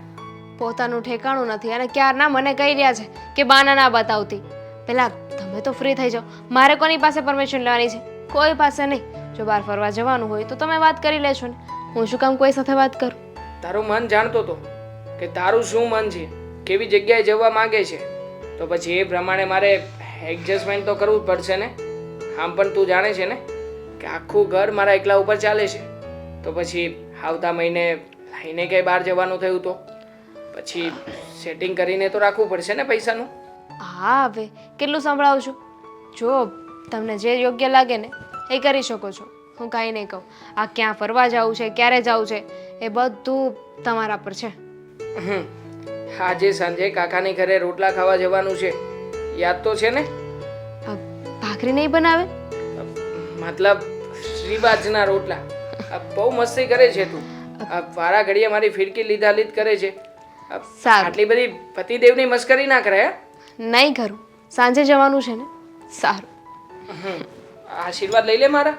પોતાનું ઠેકાણું નથી અને ક્યારના મને કહી રહ્યા છે કે બાના ના બતાવતી. પહેલાં તમે તો ફ્રી થઈ જાઓ. મારે કોની પાસે પરમિશન લેવાની છે? કોઈ પાસે નહીં. જો બહાર ફરવા જવાનું હોય તો તમે વાત કરી લેશો ને, હું શું કામ કોઈ સાથે વાત કરું? તારું મન જાણતો હતો કે તારું શું મન છે, કેવી જગ્યાએ જવા માંગે છે, તો પછી એ પ્રમાણે મારે એડજસ્ટમેન્ટ તો કરવું જ પડશે ને. આમ પણ તું જાણે છે ને કે આખું ઘર મારા એકલા ઉપર ચાલે છે, તો પછી આવતા મહિને લઈને કંઈ બહાર જવાનું થયું તો પછી સેટિંગ કરીને તો રાખવું પડશે ને પૈસાનું. હા, હવે કેટલું સંભળાવું છું? જો તમને જે યોગ્ય લાગે ને એ કરી શકો છો, હું કાંઈ નહીં કહું. આ ક્યાં ફરવા જવું છે, ક્યારે જવું છે, એ બધું તમારા પર છે. આજે સાંજે કાકાની ઘરે રોટલા ખાવા જવાનું છે, યાદ તો છે ને? ભાખરી નહીં બનાવે? મતલબ શ્રીબાજના રોટલા. બહુ મસ્તી કરે છે તું. વારા ઘડીએ મારી ફિરકી લીધા લીધ કરે છે. સારું. આટલી બધી પતિદેવની મસ્કરી ના કરે. નહીં કરું, સાંજે જવાનું છે ને. સારું. આશીર્વાદ લઈ લે મારા.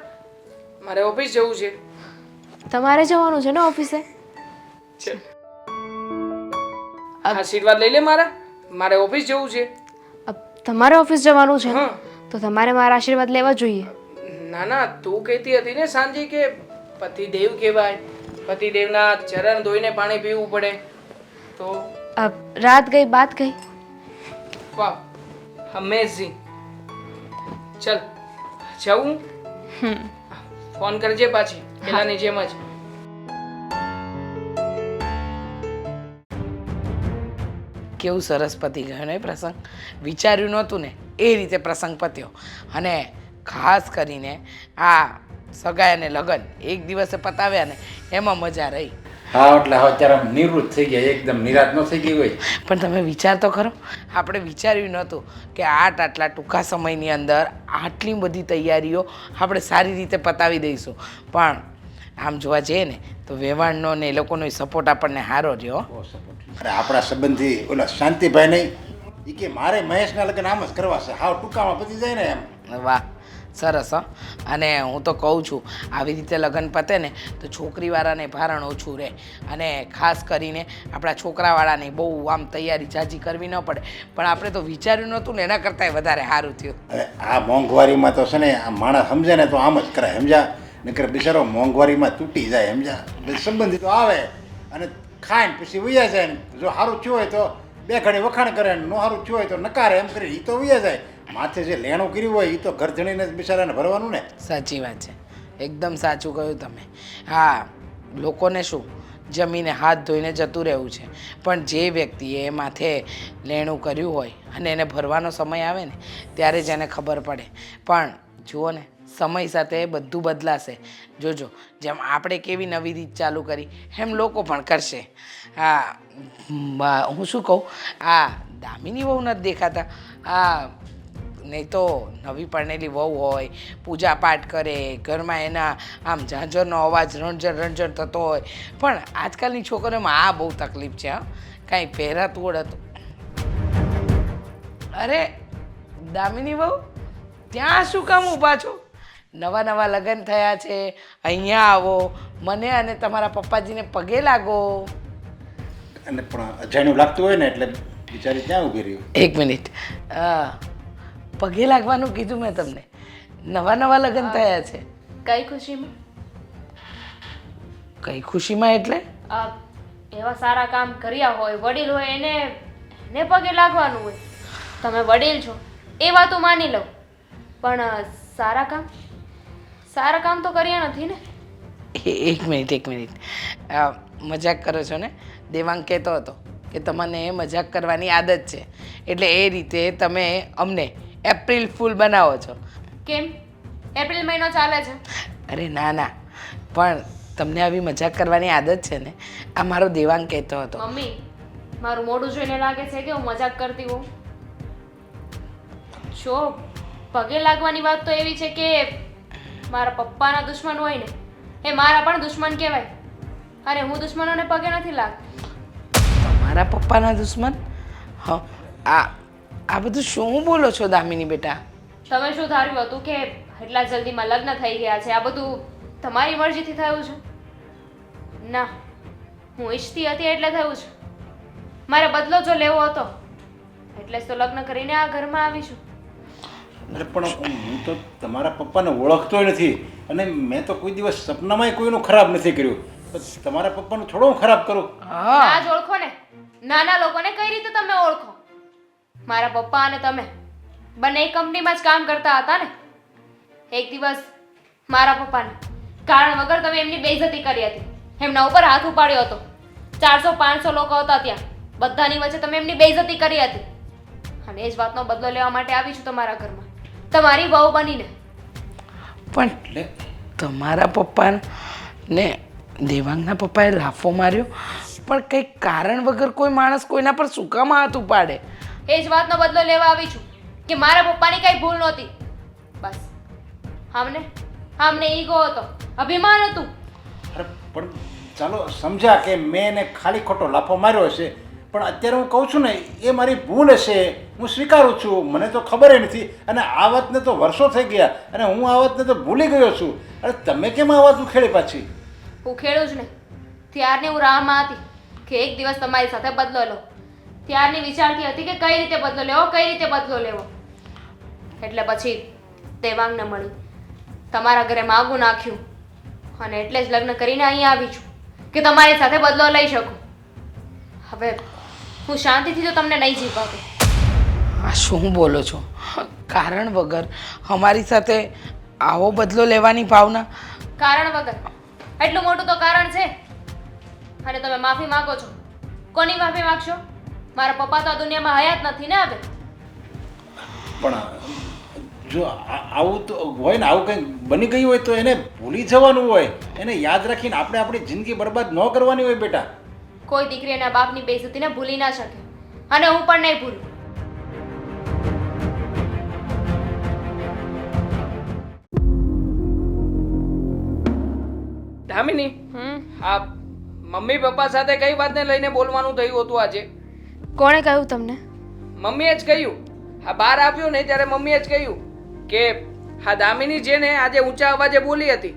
મારે ઓફિસ જવું છે. તમારે જવાનું છે ને ઓફિસે? આશીર્વાદ લઈ લે મારા. મારે ઓફિસ જવું છે. તમારે ઓફિસ જવાનું છે ને? હા. તો તમારે મારા આશીર્વાદ લેવા જોઈએ. ના ના, તું કહેતી હતી ને સાંજે કે પતિદેવ કહેવાય, પતિદેવના ચરણ ધોઈને પાણી પીવું પડે. તો રાત ગઈ બાત ગઈ. વાહ, અમેઝિંગ. ચલ જવું. ફોન કરજે પાછી પેલાની જેમ જ. કેવું સરસ પતી ગયો ને પ્રસંગ. વિચાર્યું નહોતું ને એ રીતે પ્રસંગ પત્યો. અને ખાસ કરીને આ સગાઈ અને લગ્ન એક દિવસે પતાવ્યા ને એમાં મજા રહી. હા, એટલે હવે અત્યારે આમ નિવૃત્ત થઈ ગયા, એકદમ નિરાશ ન થઈ ગઈ હોય. પણ તમે વિચાર તો ખરો, આપણે વિચાર્યું નહોતું કે આટલા ટૂંકા સમયની અંદર આટલી બધી તૈયારીઓ આપણે સારી રીતે પતાવી દઈશું. પણ આમ જોવા જઈએ ને તો વેવાણનો ને એ લોકોનો સપોર્ટ આપણને સારો રહ્યો. અરે આપણા સંબંધી ઓલા શાંતિભાઈ નહીં, એ કે મારે મહેશના લગ્ન આમ જ કરવા છે, હાવ ટૂંકામાં પતી જાય ને એમ. વાહ, સરસ હં. અને હું તો કહું છું આવી રીતે લગ્ન પતે ને તો છોકરીવાળાને ભારણ ઓછું રહે અને ખાસ કરીને આપણા છોકરાવાળાને બહુ આમ તૈયારી ઝાઝી કરવી ન પડે. પણ આપણે તો વિચાર્યું નહોતું ને એના કરતાંય વધારે સારું થયું. હવે આ મોંઘવારીમાં તો છે ને આ માણસ સમજે ને તો આમ જ કરે સમજ્યા, નકર બિચારો મોંઘવારીમાં તૂટી જાય સમજ્યા. એટલે સંબંધી તો આવે અને ખાઈને પછી વૈયા જાય ને જો સારું થયું હોય તો બે ઘડી વખાણ કરે ને ન સારું થયું હોય તો નકારે એમ કરી એ તો વૈયા જાય. માથે જે લેણું કર્યું હોય એ તો ઘર જણીને જ બિચારાને ભરવાનું ને. સાચી વાત છે, એકદમ સાચું કહ્યું તમે. હા, લોકોને શું જમીને હાથ ધોઈને જતું રહેવું છે, પણ જે વ્યક્તિએ માથે લેણું કર્યું હોય અને એને ભરવાનો સમય આવે ને ત્યારે જ એને ખબર પડે. પણ જુઓ ને સમય સાથે બધું બદલાશે. જોજો જેમ આપણે કેવી નવી રીત ચાલુ કરી એમ લોકો પણ કરશે. હા, હું શું કહું, આ દામિની બહુ નથી દેખાતા. આ નહીં તો નવી પરણેલી વહુ હોય, પૂજા પાઠ કરે, ઘરમાં એના આમ ઝાંઝરનો અવાજ રણઝણ રણઝણ થતો હોય. પણ આજકાલની છોકરીઓમાં આ બહુ તકલીફ છે. હા, કાંઈ પહેરાતું ઓળતું. અરે દામિની વહુ, ત્યાં શું કામ ઊભા છો? નવા નવા લગ્ન થયા છે, અહીંયા આવો, મને અને તમારા પપ્પાજીને પગે લાગો. અને પણ અજાણ્યું લાગતું હોય ને એટલે બિચારી ક્યાં ઊભી રહ્યું. એક મિનિટ, પગે લાગવાનું કીધું મેં તમને. નવા નવા લગ્ન થયા છે. કઈ ખુશીમાં? કઈ ખુશીમાં એટલે? એવા સારા કામ કર્યા હોય, વડીલ હોય એને પગે લાગવાનું હોય. તમે વડીલ છો એ વાત હું માની લઉં, પણ સારા કામ તો કર્યા નથી ને. એક મિનિટ, મજાક કરો છો ને? દેવાંગ કહેતો હતો કે તમને મજાક કરવાની આદત છે એટલે એ રીતે તમે અમને એપ્રિલ ફૂલ બનાવો છો. કેમ? એપ્રિલ મહિનો ચાલે છે. અરે ના ના, પણ તમને આવી મજાક કરવાની આદત છે ને, આ મારો દેવાંગ કહેતો હતો. મમ્મી, મારું મોઢું જોઈને લાગે છે કે હું મજાક કરતી હોઉં? જો પગે લાગવાની વાત તો એવી છે કે મારા પપ્પાના દુશ્મન હોય ને એ મારા પણ દુશ્મન કહેવાય, અને હું દુશ્મનોને પગે નથી લાગતી. તમારા પપ્પાના દુશ્મન? હા, આ બધું શું બોલો છો દામિની બેટા? તમે શું ધાર્યું હતું કે એટલા જલ્દીમાં લગ્ન થઈ ગયા છે? આ બધું તમારી મરજીથી થયું છે? ના, હું ઈચ્છતી હતી એટલે થયું છે. મારે બદલો જો લેવો હતો એટલે જ તો લગ્ન કરીને આ ઘરમાં આવીશું. અરે પણ હું તો તમારા પપ્પાને ઓળખતોય નથી અને મેં તો કોઈ દિવસ સપનામાંય કોઈનું ખરાબ નથી કર્યું. તમારા પપ્પાનું થોડું હું ખરાબ કરું? ના જ ઓળખો ને. નાના લોકોને કઈ રીતે તમે ઓળખો? મારા પપ્પા અને તમે બંને એક કંપનીમાં જ કામ કરતા હતા ને. એક દિવસ મારા પપ્પાને કારણ વગર તમે એમની બેઇજ્જતી કરી હતી, એમના ઉપર હાથ ઉપાડ્યો હતો. 400-500 લોકો હતા ત્યાં, બધાની વચ્ચે તમે એમની બેઇજ્જતી કરી હતી. અને એ જ વાતનો બદલો લેવા માટે આવી છું તમારા ઘરમાં, તમારી વહુ બનીને. પણ તમારા પપ્પાને દેવાંગના પપ્પાએ લાફો માર્યો, પણ કંઈક કારણ વગર કોઈ માણસ કોઈના પર શું કામ હાથ ઉપાડે? એ જ વાતનો બદલો લેવા આવી છું કે મારા પપ્પાની કઈ ભૂલ નહોતી. બસ આમને ઈગો હતો, અભિમાન હતું. અરે પણ ચાલો સમજ્યા કે મેં એને ખાલી ખોટો લાફો માર્યો હશે, પણ અત્યારે હું કહું છું ને એ મારી ભૂલ હશે, હું સ્વીકારું છું. મને તો ખબર નથી અને આ વાતને તો વર્ષો થઈ ગયા અને હું આ વાતને તો ભૂલી ગયો છું. અરે તમે કેમ આ વાત ઉખેડી પાછી? ઉખેડું જ ને. ત્યારની હું રાહમાં હતી કે એક દિવસ તમારી સાથે બદલો લો. ત્યારની વિચારતી હતી કે કઈ રીતે બદલો લેવો. એટલે પછી દેવાંગને મળી, તમારા ઘરે માગું નાખ્યું અને એટલે જ લગ્ન કરીને અહીંયા આવી છું કે તમારી સાથે બદલો લઈ શકું. હવે હું શાંતિથી તો તમને નહીં જીવવા દઉં. આ શું બોલો છો? કારણ વગર અમારી સાથે આવો બદલો લેવાની ભાવના? કારણ વગર? એટલું મોટું તો કારણ છે. અને તમે માફી માંગો છો. કોની માફી માંગશો? મારા પપ્પા તો આ દુનિયામાં હયાત નથી ને હવે. પણ જો આવું તો હોય ને, આવું કંઈ બની ગયું હોય તો એને ભૂલી જવાનું હોય, એને યાદ રાખીને આપણે આપણી જિંદગી બરબાદ ન કરવાની હોય બેટા. કોઈ દીકરી એના બાપની બેઇજ્જતીને ભૂલી ના શકે, અને હું પણ નહીં ભૂલું. દામિની, આ મમ્મી પપ્પા સાથે કઈ વાતને લઈને બોલવાનું થયું હતું આજે? કોણે કહ્યું તમને? મમ્મીએ જ કહ્યું. આ બહાર આવ્યો ને ત્યારે મમ્મીએ જ કહ્યું કે હા દામિની છે ને આજે ઊંચા અવાજે બોલી હતી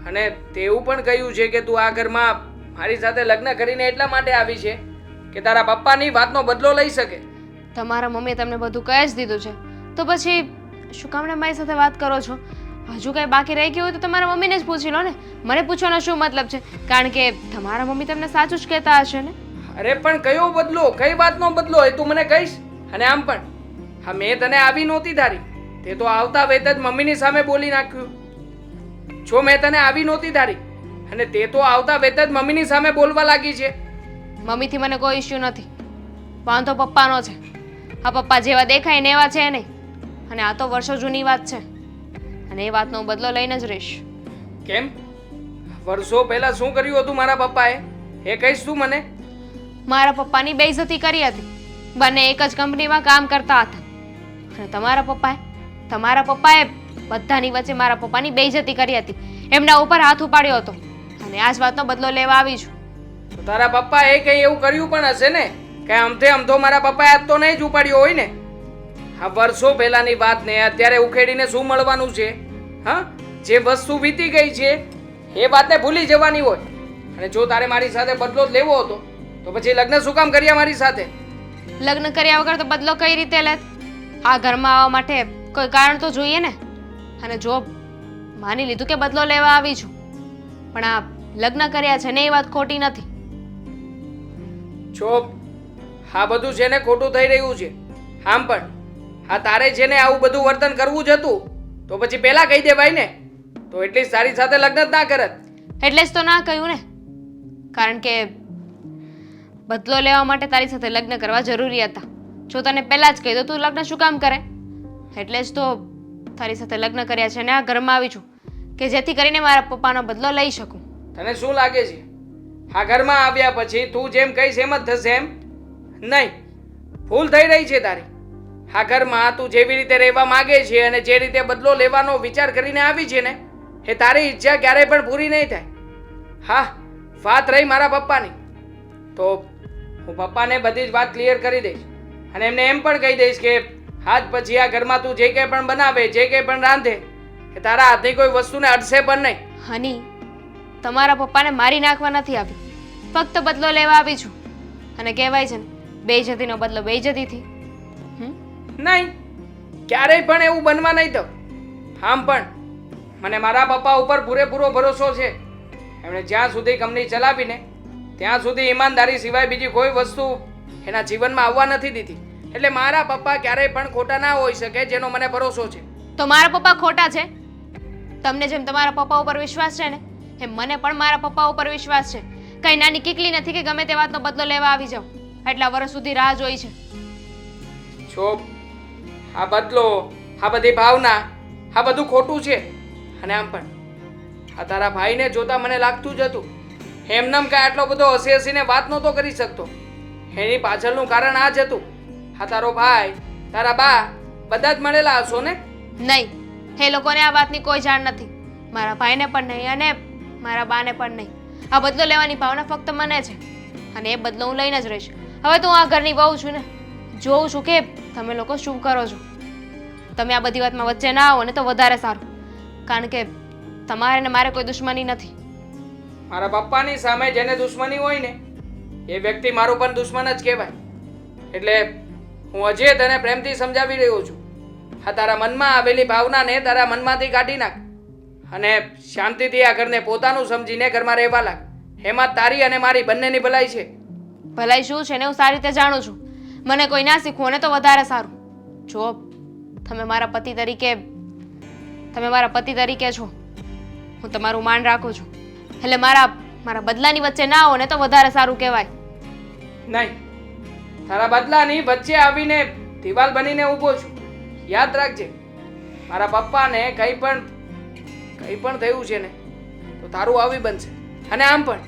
અને તેવું પણ કહ્યું છે કે તું આ ઘરમાં મારી સાથે લગ્ન કરીને એટલા માટે આવી છે કે તારા પપ્પાની વાતનો બદલો લઈ શકે. તમારા મમ્મીએ તમને બધું કહી જ દીધું છે તો પછી શું કામ ને મારી સાથે વાત કરો છો? હજુ કંઈ બાકી રહી ગયું હોય તો તમારા મમ્મીને જ પૂછી લો ને. મને પૂછવાનો શું મતલબ છે? કારણ કે તમારા મમ્મી તમને સાચું જ કહેતા હશે ને. અરે પણ કયો બદલો, કઈ વાતનો બદલો એ તું મને કહીશ. અને આમ પણ હા મેં તને આવી નહોતી ધારી, તે તો આવતા વેત જ મમ્મીની સામે બોલી નાખ્યું. જો મેં તને આવી નહોતી ધારી અને તે તો આવતા વેત જ મમ્મીની સામે બોલવા લાગી છે. મમ્મીથી મને કોઈ ઇશ્યુ નથી, વાંધો પપ્પાનો છે. હા પપ્પા જેવા દેખાય ને એવા છે નહીં, અને આ તો વર્ષો જૂની વાત છે અને એ વાતનો હું બદલો લઈને જ રહીશ. કેમ? વર્ષો પહેલા શું કર્યું હતું મારા પપ્પાએ એ કહીશ તું મને? મારા પપ્પાની બેઇજ્જતી કરી હતી. બંને એક જ કંપનીમાં કામ કરતા હતા અને તમારા પપ્પાએ બધાની વચ્ચે મારા પપ્પાની બેઇજ્જતી કરી હતી, એમના ઉપર હાથ ઉપાડ્યો હતો અને આ જ વાતનો બદલો લેવા આવી છું. તો તારા પપ્પાએ કંઈ એવું કર્યું પણ હશે ને કે અમથો મારા પપ્પાએ હાથ તો નહીં જ ઉપાડ્યો હોય ને? હા વર્ષો પહેલાની વાતને અત્યારે ઉખેડીને શું મળવાનું છે? હા જે વસ્તુ વીતી ગઈ છે એ વાતને ભૂલી જવાની હોય. અને જો તારે મારી સાથે બદલો જ લેવો હતો તો પછી લગ્ન શું કામ કર્યા મારી સાથે? લગ્ન કર્યા વગર તો બદલો કઈ રીતે લેત? આ ઘરમાં આવવા માટે કોઈ કારણ તો જોઈએ ને. અને જો માની લીધું કે બદલો લેવા આવી છું, પણ આ લગ્ન કર્યા છે ને એ વાત ખોટી નથી. જો આ બધું છે ને ખોટું થઈ રહ્યું છે. આમ પણ હા તારે છે ને આવું બધું વર્તન કરવું જ હતું તો પછી પહેલા કહી દેવાય ને, તો એટલી સારી સાથે લગ્ન જ ના કરત. એટલે જ તો ના કહ્યું ને, કારણ કે બદલો લેવા માટે તારી સાથે લગ્ન કરવા જરૂરી હતા. જો તને પહેલા જ કહી દો તું લગ્ન શું કામ કરે? એટલે જ તો તારી સાથે લગ્ન કર્યા છે અને આ ઘરમાં આવી છું કે જેથી કરીને મારા પપ્પાનો બદલો લઈ શકું. તને શું લાગે છે આ ઘરમાં આવ્યા પછી તું જેમ કહીશ એમ જ થશે એમ? નહીં, ભૂલ થઈ રહી છે તારી. આ ઘરમાં તું જેવી રીતે રહેવા માંગે છે અને જે રીતે બદલો લેવાનો વિચાર કરીને આવી છે ને એ તારી ઈચ્છા ક્યારેય પણ પૂરી નહીં થાય. હા વાત રહી મારા પપ્પાની, તો હું પપ્પાને બધી જ વાત ક્લિયર કરી દઈશ અને એમને એમ પણ કહી દઈશ કે આજ પછી આ ઘરમાં તું જે કંઈ પણ બનાવે, જે કંઈ પણ રાંધે એ તારા હાથની કોઈ વસ્તુને અડશે પણ નહીં. હની, તમારા પપ્પાને મારી નાખવા નથી આવી, ફક્ત બદલો લેવા આવી છું. અને કહેવાય છે ને બેઇજ્જતીનો બદલો બેઇજ્જતીથી. નહીં, ક્યારેય પણ એવું બનવા નહીં દઉં. આમ પણ મને મારા પપ્પા ઉપર પૂરેપૂરો ભરોસો છે. એમણે જ્યાં સુધી કંપની ચલાવીને ત્યાં સુધી ઈમાનદારી સિવાય બીજી કોઈ વસ્તુ એના જીવનમાં આવવા નથી દીધી. એટલે મારા પપ્પા ક્યારેય પણ ખોટા ના હોઈ શકે, જેનો મને ભરોસો છે. તો મારા પપ્પા ખોટા છે? તમને જેમ તમારા પપ્પા ઉપર વિશ્વાસ છે ને એમ મને પણ મારા પપ્પા ઉપર વિશ્વાસ છે. કઈ નાની કીકલી નથી કે ગમે તે વાતનો બદલો લેવા આવી જાઉં. એટલા વર્ષ સુધી રાહ જોઈ છે. જો આ બદલો, આ બધી ભાવના, આ બધું ખોટું છે. અને આમ પણ આ તારા ભાઈને જોતા મને લાગતું જ હતું એમનેમ કાંઈ આટલો બધો હસી હસીને વાત નહોતો કરી શકતો. એની પાછળનું કારણ આ જ હતું. આ તારો ભાઈ, તારા બા બધા જ મળેલા હશો ને? નહીં, એ લોકોને આ વાતની કોઈ જાણ નથી. મારા ભાઈને પણ નહીં અને મારા બાને પણ નહીં. આ બદલો લેવાની ભાવના ફક્ત મને છે અને એ બદલો હું લઈને જ રહીશ. હવે તો હું આ ઘરની વહુ છું ને, જોઉં છું કે તમે લોકો શું કરો છો. તમે આ બધી વાતમાં વચ્ચે ના આવો ને તો વધારે સારું, કારણ કે તમારે ને મારે કોઈ દુશ્મની નથી. મારા પપ્પાની સામે જેને દુશ્મની હોય ને એ વ્યક્તિ મારો પણ દુશ્મન જ કહેવાય. એટલે હું હજી તને પ્રેમથી સમજાવી રહ્યો છું. આ તારા મનમાં આવેલી ભાવનાને તારા મનમાંથી કાઢી નાખ અને શાંતિથી આ ઘરને પોતાનું સમજીને ઘરમાં રહેવા લાગ. એમાં તારી અને મારી બંનેની ભલાઈ છે. ભલાઈ શું છે ને હું સારી રીતે જાણું છું. મને કોઈ ના શીખવું ને તો વધારે સારું. જો તમે મારા પતિ તરીકે છો, હું તમારું માન રાખું છું, એટલે મારા બદલાની વચ્ચે ના આવો ને તો વધારે સારું કહેવાય. નહીં, તારા બદલાની વચ્ચે આવીને દિવાલ બનીને ઊભો છું. યાદ રાખજે, મારા પપ્પાને કંઈ પણ થયું છે ને તો તારું આવી બનશે. અને આમ પણ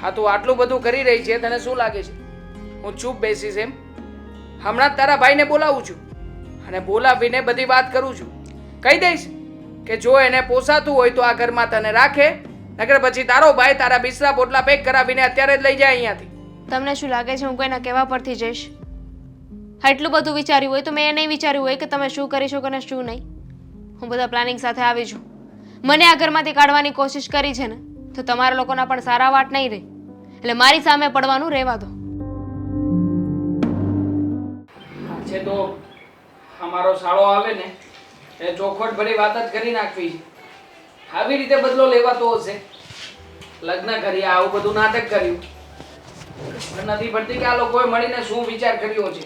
હા તું આટલું બધું કરી રહી છે, તને શું લાગે છે હું ચૂપ બેસીશ એમ? હમણાં જ તારા ભાઈને બોલાવું છું અને બોલાવીને બધી વાત કરું છું. કહી દઈશ કે જો એને પોસાતું હોય તો આ ઘરમાં તને રાખે, નકર પછી તારો ભાઈ તારા બિસ્તરા પોટલા પેક કરાવીને અત્યારે જ લઈ જાય અહીંયાથી. તમને શું લાગે છે હું કોઈના કહેવા પરથી જઈશ? આટલું બધું વિચાર્યું હોય તો મેં એ નહીં વિચાર્યું હોય કે તમે શું કરી શકો ને શું નહીં. હું બધા પ્લાનિંગ સાથે આવી છું. મને આ ઘરમાંથી કાઢવાની કોશિશ કરી છે ને, તો તમારા લોકોના પણ સારા વાટ નહીં રહે. એટલે મારી સામે પડવાનું રહેવા દો. છે તો અમારો શાળો આવે ને એ ચોખવટ ભરી વાત જ કરી નાખવી છે. આવી રીતે બદલો લેવાતો હશે. લગ્ન કર્યા, આવું બધું નાટક કર્યું. ખબર નથી પડતી કે આ લોકોએ મળીને શું વિચાર કર્યો છે.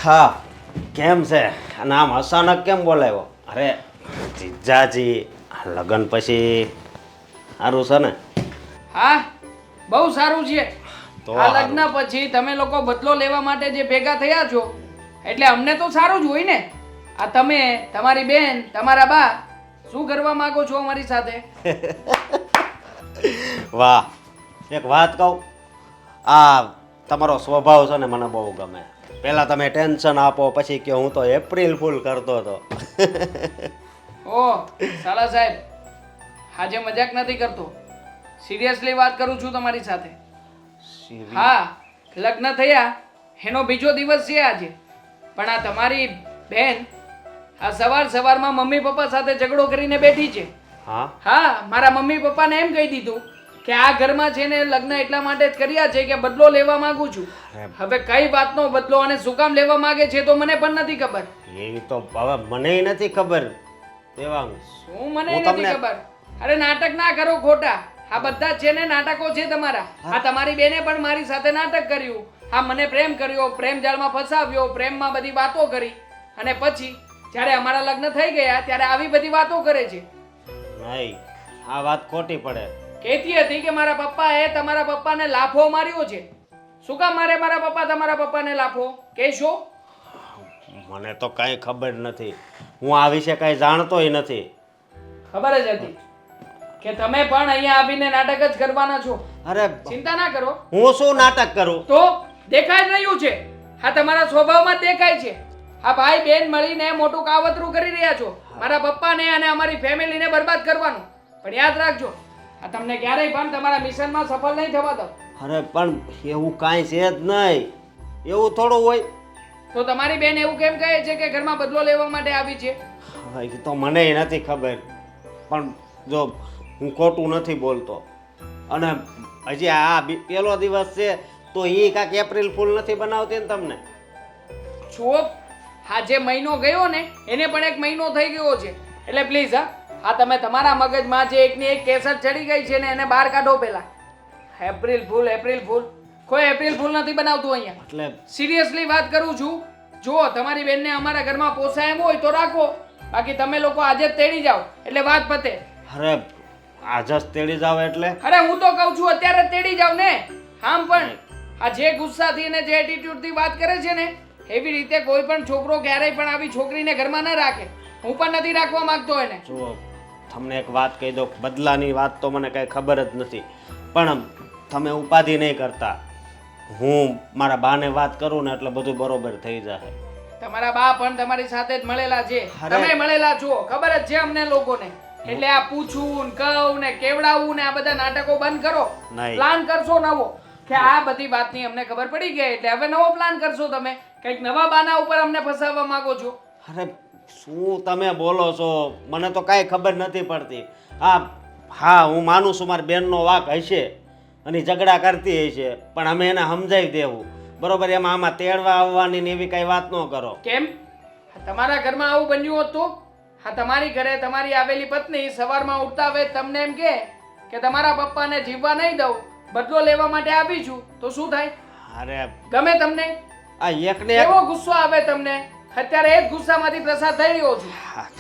હા, કેમ છે? અને આમ અચાનક કેમ બોલાવ્યો? અરે જીજાજી, લગ્ન પછી સારું છે ને? હા, બહુ સારું છે. તો આ સારું. લગ્ન પછી તમે લોકો બદલો લેવા માટે જે ભેગા થયા છો એટલે અમને તો સારું જ હોય ને. આ તમે, તમારી બેન, તમારા બા શું કરવા માંગો છો અમારી સાથે? વાહ, એક વાત કહું, આ તમારો સ્વભાવ છે ને મને બહુ ગમે. પહેલાં તમે ટેન્શન આપો, પછી કે હું તો એપ્રિલ ફૂલ કરતો હતો. ઓ સાલા સાહેબ, આજે મજાક નથી કરતો, સિરિયસલી વાત કરું છું તમારી સાથે. હા, લગ્ન થયા એનો બીજો દિવસ છે આજે. પણ આ તમારી બેન આ સવારમાં મમ્મી પપ્પા સાથે ઝઘડો કરીને બેઠી છે. હા, હા, મારા મમ્મી પપ્પાને એમ કહી દીધું કે આ ઘરમાં છે ને લગ્ન એટલા માટે જ કર્યા છે કે બદલો લેવા માંગુ છું. હવે કઈ વાતનો બદલો અને શું કામ લેવા માંગે છે તો મને પણ નથી ખબર. એવી તો હવે મને નથી ખબર. દેવાંગ, શું મને હું નથી તમને- ખબર. અરે નાટક ના કરો ખોટા. આ બધા છે ને નાટકો છે તમારા. આ તમારી બેને પણ મારી સાથે નાટક કર્યું. આ મને પ્રેમ કર્યો, પ્રેમ જાળમાં ફસાવ્યો, પ્રેમમાં બધી વાતો કરી અને પછી જ્યારે અમારા લગ્ન થઈ ગયા ત્યારે આવી બધી વાતો કરે છે. નહીં, આ વાત ખોટી પડે. કહેતી હતી કે મારા પપ્પાએ તમારા પપ્પાને લાફો માર્યો છે. શું કામ મારે મારા પપ્પા તમારા પપ્પાને લાફો કહેશો? મને તો કાંઈ ખબર નથી. હું આ વિશે કાંઈ જાણતોય નથી. ખબર જ હતી કે તમે પણ અહીંયા આવીને નાટક જ કરવાના છો. અરે ચિંતા ના કરો. હું શું નાટક કરું? તો દેખાઈ જ રહ્યું છે, આ તમારા સ્વભાવમાં જ દેખાય છે. આ ભાઈ બેન મળીને મોટું કાવતરું કરી રહ્યા છો મારા પપ્પાને અને અમારી ફેમિલીને બરબાદ કરવાનું. પણ યાદ રાખજો, આ તમને ક્યારેય પણ તમારા મિશનમાં સફળ નહીં થવા દો. અરે પણ એવું કાંઈ છે જ નહીં. એવું થોડું હોય. તો તમારી બેન એવું કેમ કહે છે કે ઘરમાં બદલો લેવા માટે આવી છે? હવે એ તો મને નથી ખબર. પણ જો હું ખોટું નથી બોલતો અને હજી આ પહેલો દિવસ છે તો એ કાંઈક એપ્રિલ ફૂલ નથી બનાવતી ને તમને? જુઓ, આ જે મહિનો ગયો ને એને પણ એક મહિનો થઈ ગયો છે. એટલે પ્લીઝ આ તમે તમારા મગજમાં જે એકની એક કેસર ચડી ગઈ છે ને એને બહાર કાઢો પહેલા. એપ્રિલ ફૂલ, એપ્રિલ ફૂલ, કોઈ એપ્રિલ ફૂલ નથી બનાવતું અહીંયા. એટલે સિરિયસલી વાત કરું છું. જુઓ, તમારી બેનને અમારા ઘરમાં પોસાય એમ હોય તો રાખો, બાકી તમે લોકો આજે જ તેડી જાઓ એટલે વાત પતે. અરે આજ જ તેડી જાવ એટલે? અરે હું તો કહું છું અત્યારે જ તેડી જાઓ ને. આમ પણ આ જે ગુસ્સાથી અને જે એટીટ્યુડથી વાત કરે છે ને એવી રીતે કોઈ પણ છોકરો ક્યારેય પણ આવી છોકરીને ઘરમાં ન રાખે. હું પણ નથી રાખવા માંગતો એને. જુઓ, તમને એક વાત કહી દો, બદલાની વાત તો મને કાંઈ ખબર જ નથી, પણ તમે ઉપાધિ નહીં કરતા. હું મારા બાને વાત કરું ને એટલે બધું બરોબર થઈ જાય. તમારા બા પણ તમારી સાથે જ મળેલા છે, અરે. તમે મળેલા છો, ખબર જ છે અમને લોકોને. એટલે આ પૂછવું ને કહું ને કેવડાવવું ને આ બધા નાટકો બંધ કરો. નહીં. પ્લાન કરશો નવો કે આ બધી વાતની અમને ખબર પડી ગઈ એટલે હવે નવો પ્લાન કરશો તમે. કંઈક નવા બાના ઉપર અમને ફસાવવા માંગો છો. અરે શું તમે બોલો છો? મને તો કાંઈ ખબર નથી પડતી. હા, હું માનું છું મારી બેનનો વાંક હશે અને ઈ ઝઘડા કરતી હશે, પણ અમે એને સમજાવી દેવું, બરોબર? એમાં આમાં તેડવા આવવાની ને એવી કાંઈ વાત ન કરો. કેમ? તમારા ઘરમાં આવું બન્યું હોત તો? હા, તમારી ઘરે તમારી આવેલી પત્ની સવારમાં ઉઠતા હવે તમને એમ કે તમારા પપ્પાને જીવવા નહીં દઉં, બદલો લેવા માટે આવી છું, તો શું થાય? અરે ગમે તમને? આ એકને એક એવો ગુસ્સો આવે તમને. અત્યારે એ જ ગુસ્સામાંથી પ્રસાર થઈ રહ્યો છું.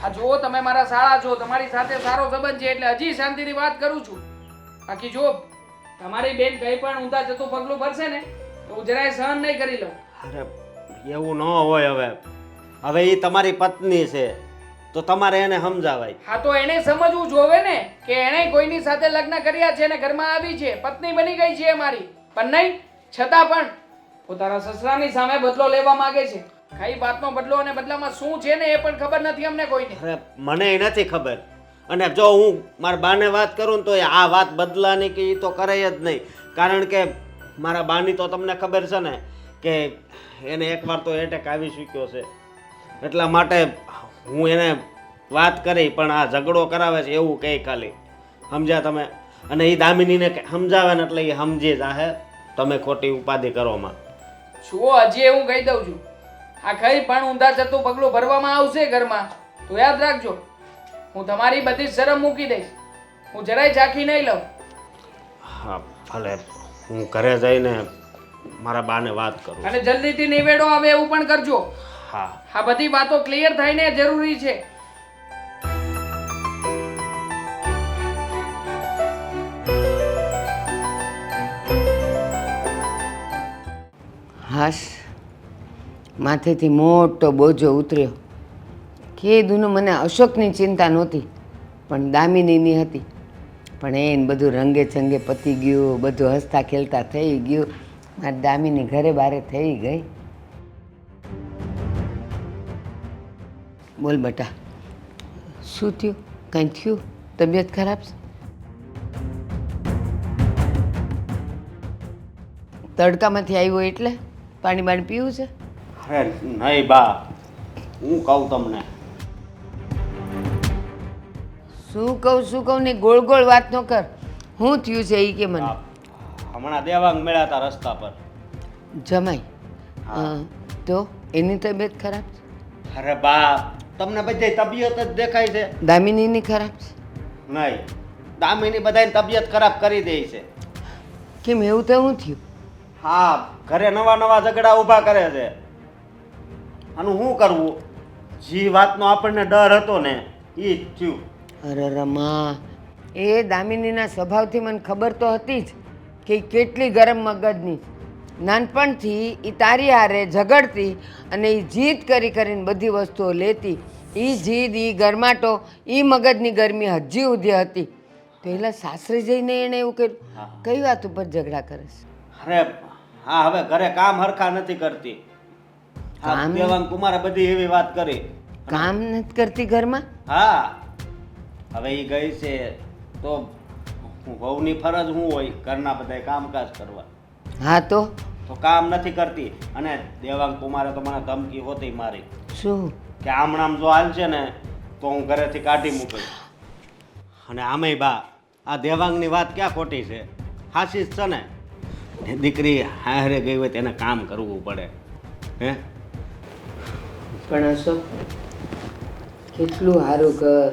આ જુઓ, તમે મારા શાળા છો, તમારી સાથે સારો સંબંધ છે એટલે હજી શાંતિથી વાત કરું છું. બાકી જો તમારી બેન કઈ પણ ઊંધા જતું પગલું ભરશે ને તો હું જરાય સહન નહીં કરી લઉં. અરે એવું ન હોય. હવે એ તમારી પત્ની છે તો તમારે એને સમજાવાય. હા, તો એને સમજવું જોવે ને કે એણે કોઈની સાથે લગ્ન કર્યા છે ને ઘરમાં આવી છે, પત્ની બની ગઈ છે મારી, પણ નહીં, છતાં પણ પોતાના સસરાની સામે બદલો લેવા માંગે છે. કઈ વાતનો બદલો અને બદલામાં શું છે ને એ પણ ખબર નથી અમને કોઈને. અરે મને નથી ખબર. અને જો હું મારા બાને વાત કરું ને તો આ વાત બદલાની કે એ તો કરે જ નહીં, કારણ કે મારા બાની તો તમને ખબર છે ને કે એને એકવાર તો એટેક આવી ચૂક્યો છે એટલા માટે હું એને વાત કરી પણ આ ઝઘડો કરાવે છે એવું કહે ખાલી. સમજ્યા તમે? અને એ દામિનીને સમજાવે ને એટલે એ સમજી જાહે. તમે ખોટી ઉપાધિ કરોમાં. જુઓ હજી હું કહી દઉં છું, આ કઈ પણ ઊંધા જતું પગલું ભરવામાં આવશે ઘરમાં તો યાદ રાખજો, હું તમારી બધી જ શરમ મૂકી દઈશ. હું જરાય ઝાંખી નહીં લઉં. હા ભલે, હું ઘરે જઈને મારા બાને વાત કરું. અને જલ્દીથી નિવેડો આવે એવું પણ કરજો. હા આ બધી વાતો ક્લિયર થાય ને જરૂરી છે. હાશ, માથેથી મોટો બોજો ઉતર્યો. કીધું મને અશોકની ચિંતા નહોતી પણ દામિનીની હતી. પણ એને બધું રંગે ચંગે પતી ગયું, બધું હસતા ખેલતા થઈ ગયું. મારી દામિની ઘરે બારે થઈ ગઈ. બોલ બેટા, શું થયું? કંઈ થયું? તબિયત ખરાબ છે? તડકામાંથી આવ્યો એટલે પાણી બાણી પીવું છે? અરે નહીં બા, હું કહું તમને. શું કહું ને ગોળ ગોળ વાત ન કર. શું થયું છે એ કે મને. હમણાં દેવાંગ મળ્યા હતા રસ્તા પર. જમાઈ? તો એની તબિયત ખરાબ છે? અરે બા, તમને બધી તબિયત જ દેખાય છે. દામિનીની ખરાબ છે? નહીં, દામિની બધાની તબિયત ખરાબ કરી દે છે. કેમ એવું તો શું થયું? હા, ઘરે નવા નવા ઝઘડા ઊભા કરે છે. આનું શું કરવું? જે વાતનો આપણને ડર હતો ને એ જ થયું. અરે રમા, એ દામિનીના સ્વભાવથી મને ખબર તો હતી જ કે ઈ કેટલી ગરમ મગજની. નાનપણથી એ તારી હારે ઝઘડતી અને એ જીદ કરી કરીને બધી વસ્તુઓ લેતી. એ જીદ, એ ગરમાટો, એ મગજની ગરમી હજી સુધી હતી. પહેલાં સાસરે જઈને એણે એવું કર્યું. કઈ વાત ઉપર ઝઘડા કરે છે? અરે હા, હવે ઘરે કામ હરખા નથી કરતી. હા, કામ? દેવાંગ કુમારે બધી એવી વાત કરી. કામ નથી કરતી ઘરમાં? હા, હવે એ ગઈ છે તો વહુની ફરજ શું હોય? ઘરના બધા કામકાજ કરવા. હા તો કામ નથી કરતી. અને દેવાંગ કુમારે તો મને ધમકી હોતી મારી શું? કે આમણામ જો હાલશે ને તો હું ઘરેથી કાઢી મૂકીશ. અને આમેય બા, આ દેવાંગની વાત ક્યાં ખોટી છે? હાચી જ છે ને. દીકરી હારે ગઈ હોય તેને કામ કરવું પડે. હે પણ અશોક, કેટલું સારું ઘર,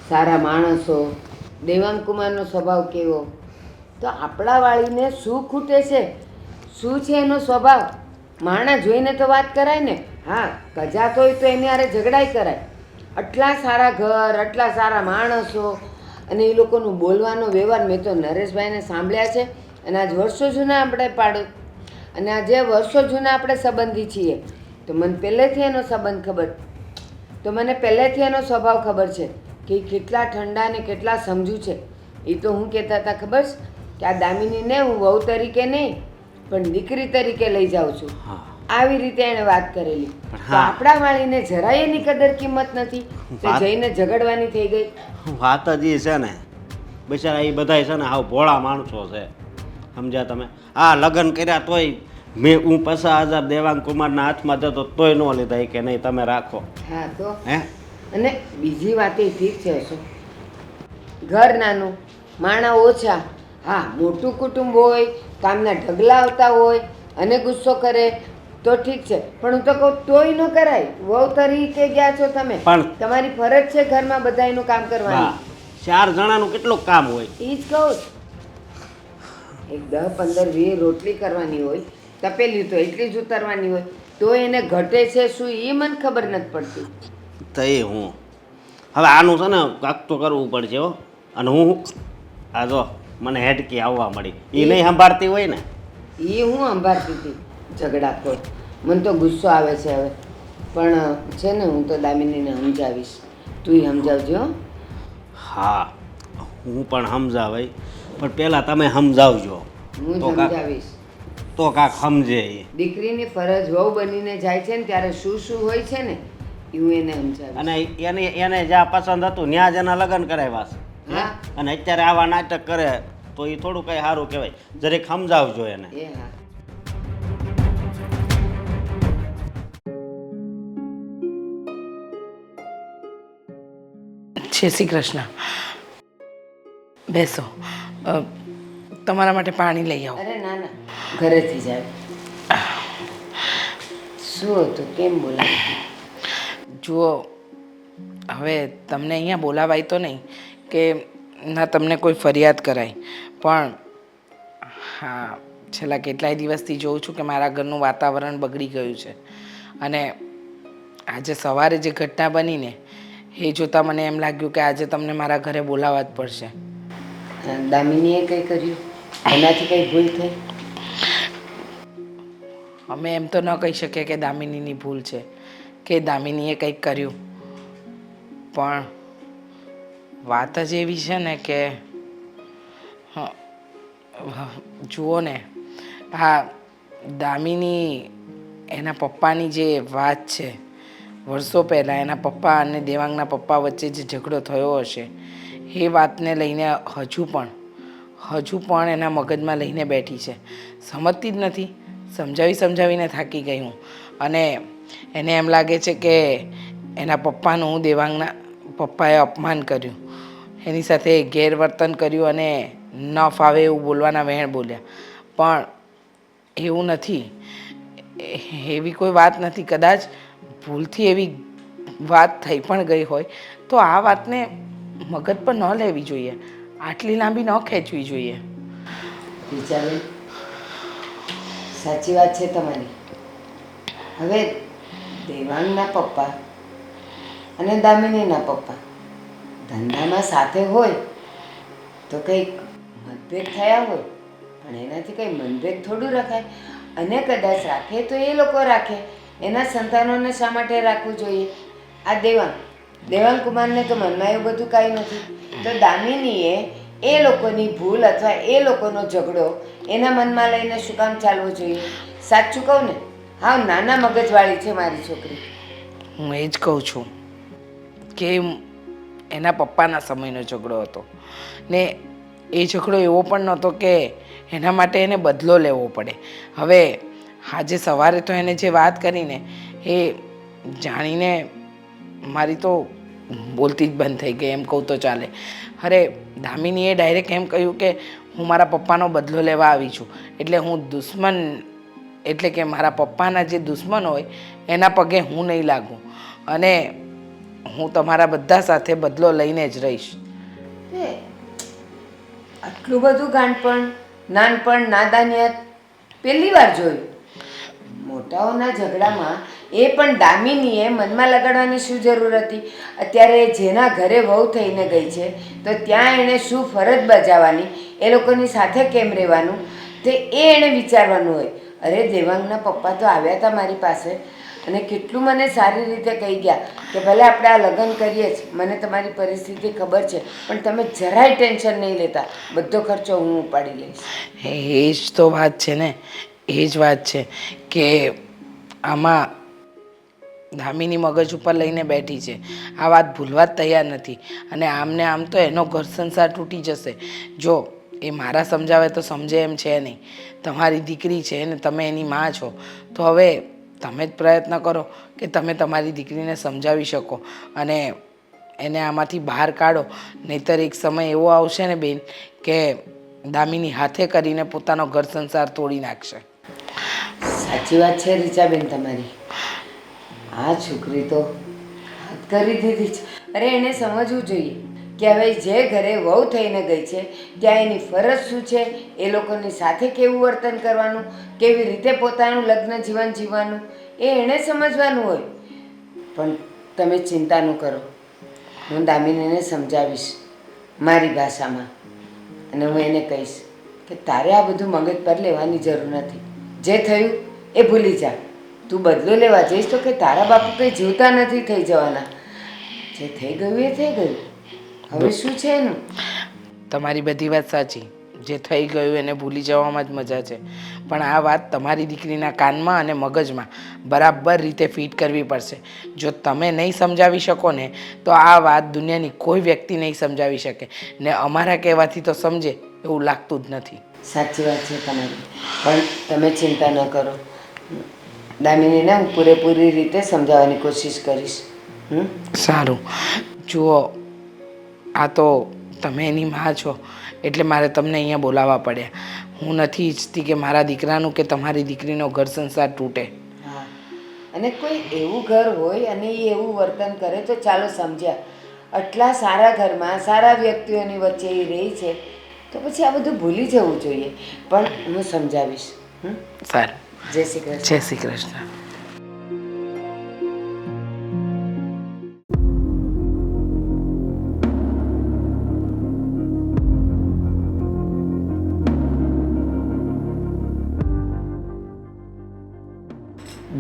સારા માણસો, દેવાંગ કુમારનો સ્વભાવ કેવો. તો આપણા વાળીને શું ખૂટે છે? શું છે એનો સ્વભાવ? માણસ જોઈને તો વાત કરાય ને. હા, કજાત હોય તો એની હારે ઝઘડાઈ કરાય. આટલા સારા ઘર, આટલા સારા માણસો અને એ લોકોનું બોલવાનો વ્યવહાર મેં તો નરેશભાઈને સાંભળ્યા છે. અને આજ વર્ષો જૂના આપણે પાડો અને આજે વર્ષો જૂના આપણે સંબંધી છીએ તો મને પહેલેથી એનો સંબંધ ખબર, તો મને પહેલેથી એનો સ્વભાવ ખબર છે કે એ કેટલા ઠંડા ને કેટલા સમજુ છે. એ તો હું કહેતા હતા ખબર છે કે આ દામિનીને હું વહુ તરીકે નહીં પણ દીકરી તરીકે લઈ જાઉં છું. આવી રીતે એણે વાત કરેલી. તો આપણા વાળીને જરાય એની કદર કિંમત નથી તો જઈને ઝઘડવાની થઈ ગઈ. વાત જ એ છે ને, બિચારા એ બધાય છે ને હાવ ભોળા માણસો છે. સમજ્યા તમે? આ લગ્ન કર્યા તોય હું 50,000 દેવાંગ કુમારના હાથમાં જતો તોય ન લીધા. કે નહીં તમે રાખો. હા તો હે, અને બીજી વાત એ ઠીક છે અશોક, ઘર નાનું, માણા ઓછા. હા, મોટું કુટુંબ હોય, કામના ઢગલા આવતા હોય અને ગુસ્સો કરે તો ઠીક છે. પણ હું તો કહું તોય ન કરાય. વહુ તરીકે ગયા છો તમે, પણ તમારી ફરજ છે ઘરમાં બધાયનું કામ કરવાની. 4 જણાનું કેટલું કામ હોય? એ જ કહું છું. એક 10, 15, 20 રોટલી કરવાની હોય, તપેલી તો એટલી જ ઉતારવાની હોય તો એને ઘટે છે શું એ મને ખબર નથી પડતી. તો એ હું હવે આનું છે ને કાંક તો કરવું પડશે હો. અને હું આ જો મને હેડકી આવવા મળી, એ નહીં સંભાળતી હોય ને. એ હું સંભાળતી હતી ઝઘડા ખોર. મને તો ગુસ્સો આવે છે હવે. પણ છે ને હું તો દામિનીને સમજાવીશ. તું સમજાવજો. હા, હું પણ સમજાવાય પણ પહેલાં તમે સમજાવજો. હું તો કાંક સમજાવીશ. તો કાંક સમજે એ. દીકરીની ફરજ વહુ બનીને જાય છે ને ત્યારે શું શું હોય છે ને એ હું એને સમજાવીશ. અને એને જ્યાં પસંદ હતું ત્યાં જ એના લગ્ન કરાવ્યા છે. હા અને અત્યારે આવા નાટક કરે તો એ થોડું કંઈ સારું કહેવાય. જરીક સમજાવજો એને. એ હા. જય શ્રી કૃષ્ણ. બેસો. તમારા માટે પાણી લઈ આવો. અરે ના ના, ઘરેથી જ આવે. શું હતું, કેમ બોલાવી? જુઓ, હવે તમને અહીંયા બોલાવાય તો નહીં કે ના તમને કોઈ ફરિયાદ કરાય, પણ હા, છેલ્લા કેટલાય દિવસથી જોઉં છું કે મારા ઘરનું વાતાવરણ બગડી ગયું છે. અને આજે સવારે જે ઘટના બની ને એ જોતાં મને એમ લાગ્યું કે આજે તમને મારા ઘરે બોલાવવા જ પડશે. દામિનીએ કંઈ કર્યું? એનાથી કંઈ ભૂલ થઈ? અમે એમ તો ન કહી શકીએ કે દામિનીની ભૂલ છે કે દામિનીએ કંઈક કર્યું, પણ વાત જ એવી છે ને કે જુઓ ને, આ દામિની એના પપ્પાની જે વાત છે, વર્ષો પહેલાં એના પપ્પા અને દેવાંગના પપ્પા વચ્ચે જે ઝઘડો થયો હશે એ વાતને લઈને હજુ પણ એના મગજમાં લઈને બેઠી છે. સમજતી જ નથી. સમજાવીને થાકી ગઈ હું. અને એને એમ લાગે છે કે એના પપ્પાનું દેવાંગના પપ્પાએ અપમાન કર્યું, એની સાથે ગેરવર્તન કર્યું અને ન ફાવે એવું બોલવાના વહેણ બોલ્યા. પણ એવું નથી, એવી કોઈ વાત નથી. કદાચ ભૂલથી એવી વાત થઈ પણ ગઈ હોય તો આ વાતને મગજ પર ન લેવી જોઈએ, આટલી લાંબી ન ખેંચવી જોઈએ. વિચારેલ સાચી વાત છે તમારી. હવે દેવાંગના પપ્પા અને દામિનીના પપ્પા ધંધામાં સાથે હોય તો કંઈક મતભેદ થયા હોય, પણ એનાથી કંઈ મતભેદ થોડું રખાય. અને કદાચ રાખે તો એ લોકો રાખે, એના સંતાનોને શા માટે રાખવું જોઈએ? આ દેવાંગ કુમારને તો મનમાં એવું બધું કાંઈ નથી, તો દામિનીએ એ લોકોની ભૂલ અથવા એ લોકોનો ઝઘડો એના મનમાં લઈને શું કામ ચાલવું જોઈએ? સાચું કહું ને, હા, નાના મગજવાળી છે મારી છોકરી. હું એ જ કહું છું કે એના પપ્પાના સમયનો ઝઘડો હતો ને એ ઝઘડો એવો પણ નહોતો કે એના માટે એને બદલો લેવો પડે. હવે આજે સવારે તો એને જે વાત કરીને એ જાણીને મારી તો બોલતી જ બંધ થઈ ગઈ, એમ કહું તો ચાલે. અરે દામિનીએ ડાયરેક્ટ એમ કહ્યું કે હું મારા પપ્પાનો બદલો લેવા આવી છું, એટલે હું દુશ્મન, એટલે કે મારા પપ્પાના જે દુશ્મન હોય એના પગે હું નહીં લાગું અને હું તમારા બધા સાથે બદલો લઈને જ રહીશ. આટલું બધું નાનપણ, નાદાનિયત પહેલી વાર જોયું. મોટાઓના ઝઘડામાં એ પણ દામિનીએ મનમાં લગાડવાની શું જરૂર હતી? અત્યારે જેના ઘરે વહુ થઈને ગઈ છે તો ત્યાં એણે શું ફરજ બજાવવાની, એ લોકોની સાથે કેમ રહેવાનું, તે એણે વિચારવાનું હોય. અરે દેવાંગના પપ્પા તો આવ્યા હતા મારી પાસે અને કેટલું મને સારી રીતે કહી ગયા કે ભલે આપણે આ લગ્ન કરીએ જ, મને તમારી પરિસ્થિતિ ખબર છે, પણ તમે જરાય ટેન્શન નહીં લેતા, બધો ખર્ચો હું ઉપાડી લઈશ. એ જ તો વાત છે ને, એ જ વાત છે કે આમાં દામિની મગજ ઉપર લઈને બેઠી છે, આ વાત ભૂલવા જ તૈયાર નથી. અને આમને આમ તો એનો ઘર સંસાર તૂટી જશે. જો એ મારા સમજાવે તો સમજે એમ છે નહીં. તમારી દીકરી છે ને તમે એની માં છો, તો હવે તમે જ પ્રયત્ન કરો કે તમે તમારી દીકરીને સમજાવી શકો અને એને આમાંથી બહાર કાઢો. નહીંતર એક સમય એવો આવશે ને બેન કે દામિની હાથે કરીને પોતાનો ઘર સંસાર તોડી નાખશે. સાચી વાત છે રીચાબેન તમારી. આ છોકરી તો હાથ કરી દીધી છે. અરે એને સમજવું જોઈએ કે હવે જે ઘરે વહુ થઈને ગઈ છે ત્યાં એની ફરજ શું છે, એ લોકોની સાથે કેવું વર્તન કરવાનું, કેવી રીતે પોતાનું લગ્ન જીવન જીવવાનું, એ એણે સમજવાનું હોય. પણ તમે ચિંતા ન કરો, હું દામિનીને સમજાવીશ મારી ભાષામાં અને હું એને કહીશ કે તારે આ બધું મગજ પર લેવાની જરૂર નથી. જે થયું એ ભૂલી જા. તું બદલો લેવા જઈશ તો કે તારા બાપુ કંઈ જીવતા નથી થઈ જવાના. જે થઈ ગયું એ થઈ ગયું, હવે શું છે એનું? તમારી બધી વાત સાચી, જે થઈ ગયું એને ભૂલી જવામાં જ મજા છે, પણ આ વાત તમારી દીકરીના કાનમાં અને મગજમાં બરાબર રીતે ફિટ કરવી પડશે. જો તમે નહીં સમજાવી શકો ને તો આ વાત દુનિયાની કોઈ વ્યક્તિ નહીં સમજાવી શકે ને અમારા કહેવાથી તો સમજે એવું લાગતું જ નથી. સાચી વાત છે તમારી, પણ તમે ચિંતા ન કરો. દામિનીને હું પૂરેપૂરી રીતે સમજાવવાની કોશિશ કરીશ. સારું. જુઓ, આ તો તમે એની માં છો એટલે મારે તમને અહીંયા બોલાવવા પડ્યા. હું નથી ઈચ્છતી કે મારા દીકરાનું કે તમારી દીકરીનો ઘર સંસાર તૂટે. હા અને કોઈ એવું ઘર હોય અને એ એવું વર્તન કરે તો ચાલો સમજ્યા. આટલા સારા ઘરમાં સારા વ્યક્તિઓની વચ્ચે એ રહી છે તો પછી આ બધું ભૂલી જવું જોઈએ. પણ હું સમજાવીશ. સારું. જય શ્રી કૃષ્ણ. જય શ્રી કૃષ્ણ.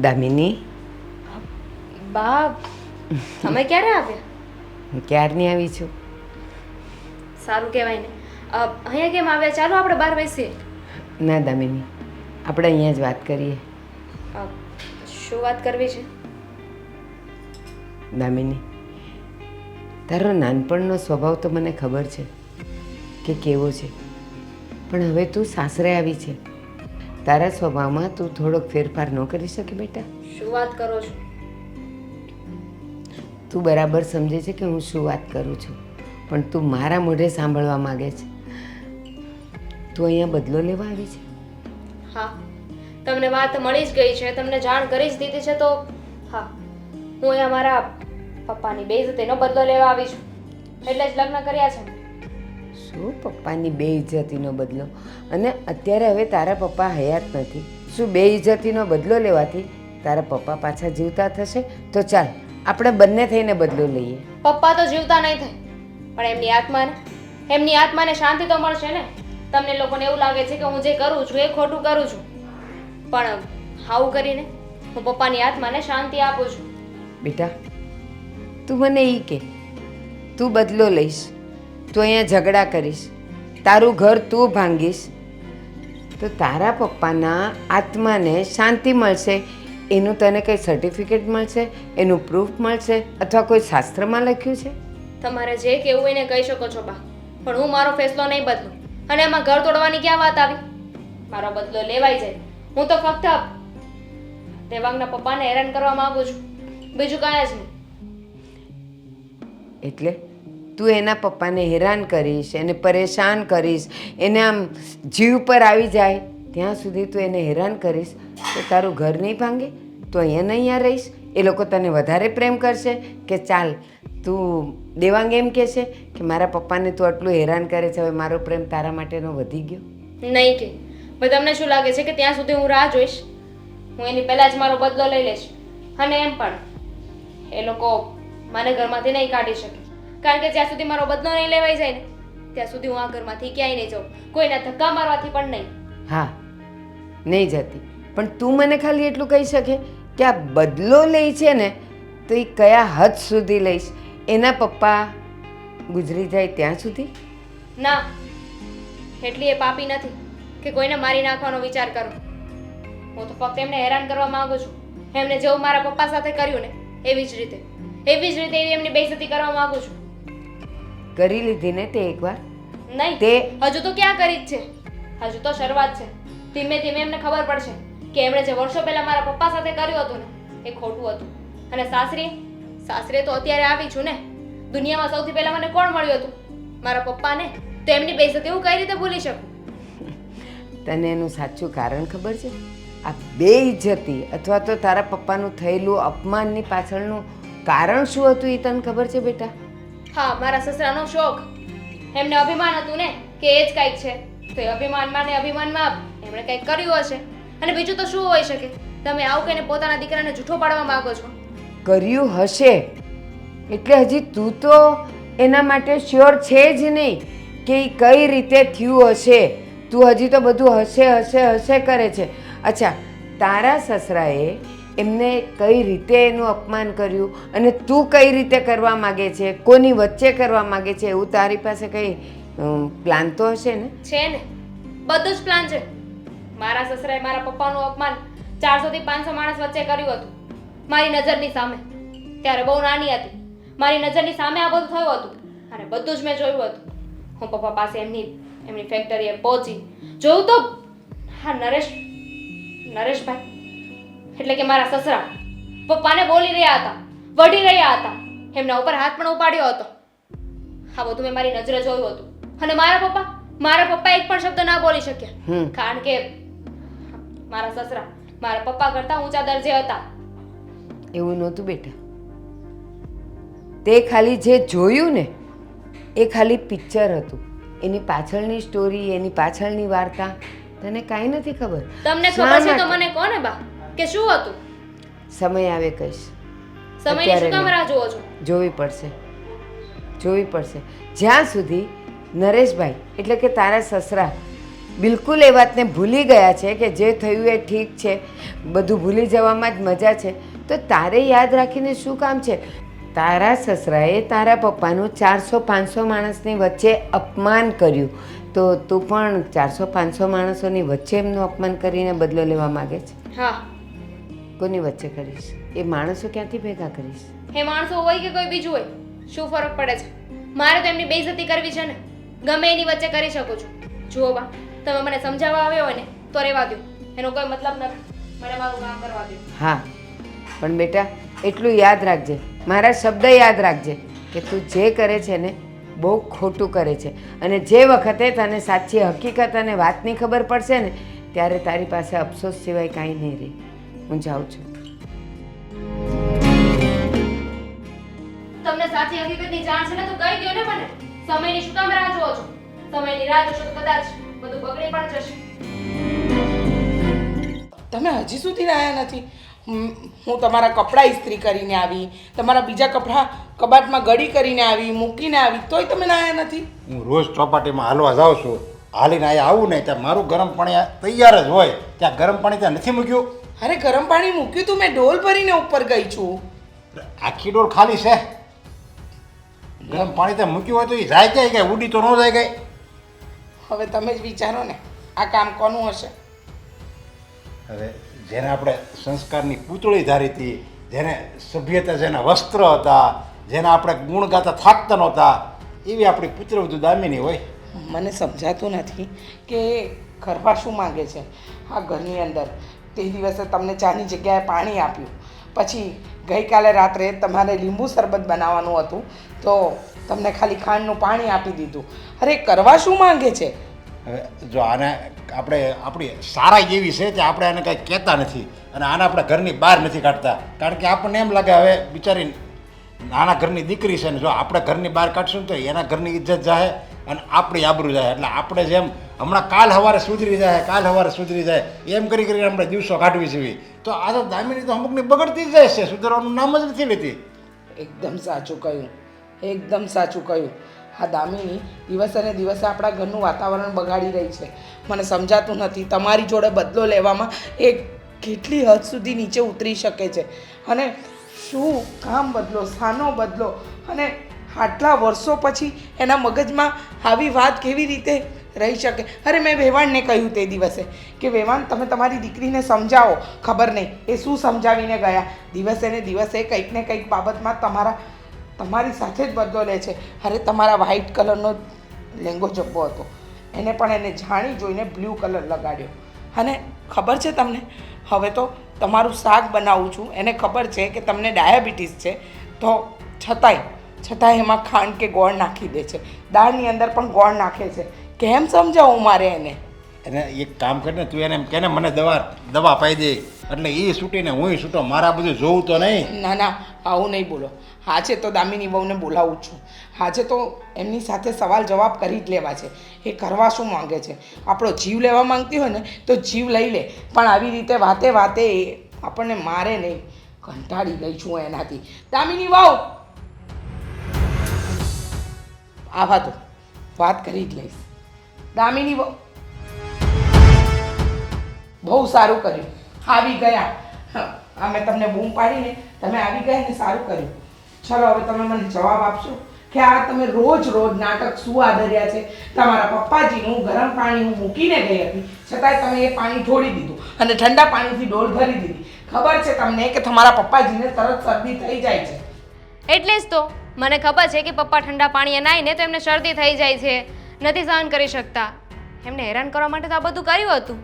દામિની, બા તમે ક્યારે આવ્યા? હું ક્યારની આવી છું. સારું કહેવાય ને. અહીંયા કેમ આવ્યા? ચાલો આપણે બહાર બેસીએ. ના દામિની, આપણે અહીંયા જ વાત કરીએ. શું વાત કરવી છે? દામિની, તારો નાનપણનો સ્વભાવ તો મને ખબર છે કે કેવો છે, પણ હવે તું સાસરે આવી છે. તારા સ્વભાવમાં તું થોડોક ફેરફાર ન કરી શકે બેટા? શું વાત કરો છો? તું બરાબર સમજે છે કે હું શું વાત કરું છું, પણ તું મારા મોઢે સાંભળવા માગે છે. તું અહીંયા બદલો લેવા આવી છે? હા, તમને વાત મળી જ ગઈ છે, તમને જાણ કરી જ દીધી છે. તો હા, હું અહીંયા મારા પપ્પાની બેઇજ્જતીનો બદલો લેવા આવી છું, એટલે જ લગ્ન કર્યા છે. શું પપ્પાની બેઇજ્જતીનો બદલો? અને અત્યારે હવે તારા પપ્પા હયાત નથી. શું બેઇજ્જતીનો બદલો લેવાથી તારા પપ્પા પાછા જીવતા થશે? તો ચાલ આપણે બંને થઈને બદલો લઈએ. પપ્પા તો જીવતા નહીં થાય, પણ એમની આત્માને શાંતિ તો મળશે ને. તમને લોકોને એવું લાગે છે કે હું જે કરું છું એ ખોટું કરું છું, પણ આવું કરીને હું પપ્પાની આત્માને શાંતિ આપું છું. બેટા, તું મને એ કે તું બદલો લઈશ, તું અહીંયા ઝઘડા કરીશ, તારું ઘર તું ભાંગીશ, તો તારા પપ્પાના આત્માને શાંતિ મળશે એનું તને કંઈ સર્ટિફિકેટ મળશે, એનું પ્રૂફ મળશે, અથવા કોઈ શાસ્ત્રમાં લખ્યું છે? તમારે જે કહેવું હોય એને કહી શકો છો બા, પણ હું મારો ફેસલો નહીં બદલું. અને એમાં ઘર તોડવાની ક્યાં વાત આવી? મારો બદલો લેવાઈ જાય. હું તો ફક્ત દેવાંગના પપ્પાને હેરાન કરવા માંગુ છું, બીજું કાંઈ જ નહીં. એટલે તું એના પપ્પાને હેરાન કરીશ, એને પરેશાન કરીશ, એને આમ જીવ પર આવી જાય ત્યાં સુધી તું એને હેરાન કરીશ તો તારું ઘર નહીં ભાંગે? તું અહીંયા ને અહીંયા રહીશ? એ લોકો તને વધારે પ્રેમ કરશે કે ચાલ તું દેવાંગ એમ કહેશે કે મારા પપ્પાને તું આટલું હેરાન કરે છે, હવે મારો પ્રેમ તારા માટેનો વધી ગયો? નહીં કે ભાઈ, તમને શું લાગે છે કે ત્યાં સુધી હું રાહ જોઈશ? હું એની પહેલાં જ મારો બદલો લઈ લઈશ. અને એમ પણ એ લોકો મને ઘરમાંથી નહીં કાઢી શકે, કારણ કે જ્યાં સુધી મારો બદલો નહીં લેવાઈ જાય ને ત્યાં સુધી હું આ ઘરમાંથી ક્યાંય નહીં જાઉં, કોઈના ધક્કા મારવાથી પણ નહીં. હા, નહીં જતી, પણ તું મને ખાલી એટલું કહી શકે કે આ બદલો લે છે ને તો એ કયા હદ સુધી લઈશ? એના પપ્પા ગુજરી જાય ત્યાં સુધી? ના, એટલી એ પાપી નથી કે કોઈને મારી નાખવાનો વિચાર કરું. હું તો ફક્ત એમને હેરાન કરવા માંગુ છું. એમને જેવું મારા પપ્પા સાથે કર્યું ને એવી જ રીતે એમની બેઇજ્જતી કરવા માંગુ છું. કરી લીધી ને તે એકવાર? નહીં, હજુ તો ક્યાં કરી જ છે, હજુ તો શરૂઆત છે. ધીમે ધીમે એમને ખબર પડશે કે એમણે જે વર્ષો પહેલા મારા પપ્પા સાથે કર્યું હતું ને એ ખોટું હતું. અને સાસરે તો અત્યારે આવી છું ને. દુનિયામાં સૌથી પહેલા મને કોણ મળ્યું હતું? મારા પપ્પાને. તો એમની બેઇજ્જતી હું કઈ રીતે ભૂલી શકું? તને એનું સાચું કારણ ખબર છે? આ બેઇજ્જતી અથવા તો તારા પપ્પાનું થયેલું અપમાનની પાછળનું કારણ શું હતું એ તને ખબર છે બેટા? હા, મારા સસરાનો શોખ. એમને અભિમાન હતું ને કે એ જ કાંઈક છે, તો એ અભિમાનમાં એમણે કંઈક કર્યું હશે. અને બીજું તો શું હોઈ શકે? તમે આવું કહીને પોતાના દીકરાને જૂઠો પાડવા માંગો છો. કર્યું હશે એટલે હજી તું તો એના માટે શ્યોર છે જ નહીં કે એ કઈ રીતે થયું હશે. તું હજી તો બધું હશે કરે છે. અચ્છા, તારા સસરાએ એમને કઈ રીતે એનું અપમાન કર્યું અને તું કઈ રીતે કરવા માગે છે, કોની વચ્ચે કરવા માગે છે, એવું તારી પાસે કઈ પ્લાન તો હશે ને? છે ને, બધું જ પ્લાન છે. મારા સસરાએ મારા પપ્પાનું અપમાન 400 થી 500 માણસ વચ્ચે કર્યું હતું મારી નજરની સામે. ત્યારે બહુ નાની હતી, મારી નજરની સામે આ બધું થયું હતું અને બધું જ મેં જોયું હતું. હું પપ્પા પાસે એમની ફેક્ટરીએ પહોંચી, જોયું તો હા નરેશભાઈ એટલે કે મારા સસરા પપ્પાને બોલી રહ્યા હતા, વઢી રહ્યા હતા, એમના ઉપર હાથ પણ ઉપાડ્યો હતો. આ બધું મેં મારી નજરે જોયું હતું. અને મારા પપ્પા એક પણ શબ્દ ના બોલી શક્યા, કારણ કે મારા સસરા મારા પપ્પા કરતા ઊંચા દરજે હતા. એવું નહોતું બેટા. તે ખાલી જે જોયું ને એ ખાલી પિક્ચર હતું. એની પાછળની સ્ટોરી, એની પાછળની વાર્તા તને કાંઈ નથી ખબર. તમને શા ખબર છે તો માટે? મને કહો ને બા, કે શું હતું? સમય આવે કહીશ. સમયની શું કામ નહીં. રાહ જુઓ છો? જોવી પડશે. જ્યાં સુધી નરેશભાઈ એટલે કે તારા સસરા બિલકુલ એ વાતને ભૂલી ગયા છે કે જે થયું એ ઠીક છે, બધું ભૂલી જવામાં જ મજા છે, તો તારે યાદ રાખીને શું કામ છે? તારા સસરાએ તારા પપ્પાનું 400-500 માણસની વચ્ચે અપમાન કર્યું, તો તું પણ 400-500 માણસોની વચ્ચે એમનું અપમાન કરીને બદલો લેવા માગે છે? હા. કોની વચ્ચે કરીશ? એ માણસો ક્યાંથી ભેગા કરીશ? હે માણસો હોય કે કોઈ બીજું હોય, શું ફરક પડે છે? મારે તો એમની બેઇજ્જતી કરવી છે ને, ગમે એની વચ્ચે કરી શકું છું. જુઓ બા, તમે મને સમજાવવા આવ્યો હોય ને તો રહેવા દો, એનો કોઈ મતલબ નથી. મને મારું કામ કરવા દો. હા, પણ બેટા એટલું યાદ રાખજે, મારા શબ્દ યાદ રાખજે કે તું જે કરે છે ને બહુ ખોટું કરે છે. અને જે વખતે તને સાચી હકીકત અને વાતની ખબર પડશે ને ત્યારે તારી પાસે અફસોસ સિવાય કાંઈ નહીં રહે. હું જાઉં છું. તમને સાચી હકીકતની જાણ છે ને તો કહી દો ને મને. સમયની શું કામ રાહ જુઓ છો? સમયની રાહ જોશો તો કદાચ બધું બગડી પણ જશે. તમે હજી સુધી આવ્યા નથી. હું તમારા કપડાં ઇસ્ત્રી કરીને આવી, તમારા બીજા કપડાં કબાટમાં ગડી કરીને આવી, મૂકીને આવી, તોય તમે નાયા નથી. હું રોજ ચોપાટીમાં હાલવા જાઉં છું, હાલીને અહીંયા આવું નહીં ત્યાં મારું ગરમ પાણી તૈયાર જ હોય, ત્યાં ગરમ પાણી ત્યાં નથી મૂક્યું. અરે ગરમ પાણી મૂક્યું તું, મેં ડોલ ભરીને ઉપર ગઈ છું. આખી ડોલ ખાલી છે. ગરમ પાણી ત્યાં મૂક્યું હોય તો એ જાય ક્યાંય કાંઈ ઉડી તો ન જાય કાંઈ. હવે તમે જ વિચારો ને આ કામ કોનું હશે. હવે જેને આપણે સંસ્કારની પૂતળી ધારી હતી, જેને સભ્યતા, જેના વસ્ત્ર હતા, જેના આપણે ગુણ ગાતા થાકતા નહોતા, એવી આપણી પુત્રવધુ દામિની હોય. મને સમજાતું નથી કે કરવા શું માંગે છે આ ઘરની અંદર. તે દિવસે તમને ચાની જગ્યાએ પાણી આપ્યું, પછી ગઈકાલે રાત્રે તમારે લીંબુ શરબત બનાવવાનું હતું તો તમને ખાલી ખાંડનું પાણી આપી દીધું. અરે કરવા શું માંગે છે? હવે જો આને આપણી સારા એવી છે કે આપણે આને કાંઈ કહેતા નથી અને આને આપણે ઘરની બહાર નથી કાઢતા, કારણ કે આપણને એમ લાગે હવે બિચારી નાના ઘરની દીકરી છે ને જો આપણે ઘરની બહાર કાઢશું ને તો એના ઘરની ઇજ્જત જાય અને આપણી આબરૂ જાય. એટલે આપણે જેમ હમણાં કાલ સવારે સુધરી જાય એમ કરી કરીને આપણે દિવસો કાઢવી જોઈએ. તો આ તો દામિની તો અમુકની બગડતી જ જાય છે, સુધારવાનું નામ જ નથી લેતી. એકદમ સાચું કહ્યું, એકદમ સાચું કહ્યું. આ દામિની દિવસે ને દિવસે આપણા ઘરનું વાતાવરણ બગાડી રહી છે. મને સમજાતું નથી તમારી જોડે બદલો લેવામાં એ કેટલી હદ સુધી નીચે ઉતરી શકે છે. અને શું કામ બદલો, શાનો બદલો, અને આટલા વર્ષો પછી એના મગજમાં આવી વાત કેવી રીતે રહી શકે? અરે મેં વેવાણને કહ્યું તે દિવસે કે વેવાણ તમે તમારી દીકરીને સમજાવો. ખબર નહીં એ શું સમજાવીને ગયા. દિવસે ને દિવસે કંઈક ને કંઈક બાબતમાં તમારી સાથે જ બદલો લે છે. અરે તમારા વ્હાઈટ કલરનો લેંગો જબ્બો હતો, એને પણ એને જાણી જોઈને બ્લુ કલર લગાડ્યો. અને ખબર છે તમને, હવે તો તમારું શાક બનાવું છું, એને ખબર છે કે તમને ડાયાબિટીસ છે, તો છતાંય એમાં ખાંડ કે ગોળ નાખી દે છે. દાળની અંદર પણ ગોળ નાખે છે. કેમ સમજાવું મારે એને? એને એક કામ કરીને તું એને એમ કે ને મને દવા પાઈ દે એટલે એ છૂટીને હું છૂટો, મારા બધું જોવું તો નહીં. ના આવું નહીં બોલો. આજે તો દામિની બહુને બોલાવું છું. આજે તો એમની સાથે સવાલ જવાબ કરી જ લેવા છે. એ કરવા શું માંગે છે? આપણો જીવ લેવા માંગતી હોય ને તો જીવ લઈ લે, પણ આવી રીતે વાતે એ આપણને મારે નહીં. કંટાળી ગઈ છું એનાથી. દામિની વાવ આવા તો વાત કરી જ લઈશ. દામિની વાવ બહુ સારું કર્યું, આવી ગયા. આ મેં તમને બૂમ પાડીને તમે આવી ગયા ને સારું કર્યું. ચલો હવે તમે મને જવાબ આપશો કે આ તમે રોજ નાટક શું આદર્યા છે? તમારા પપ્પાજીનું ગરમ પાણી હું મૂકીને ગઈ હતી, છતાંય તમે એ પાણી ઢોળી દીધું અને ઠંડા પાણીથી ડોલ ભરી દીધી. ખબર છે તમને કે તમારા પપ્પાજીને તરત શરદી થઈ જાય છે. એટલે જ તો મને ખબર છે કે પપ્પા ઠંડા પાણીએ નાહીને તો એમને શરદી થઈ જાય છે, નથી સહન કરી શકતા. એમને હેરાન કરવા માટે તો આ બધું કર્યું હતું.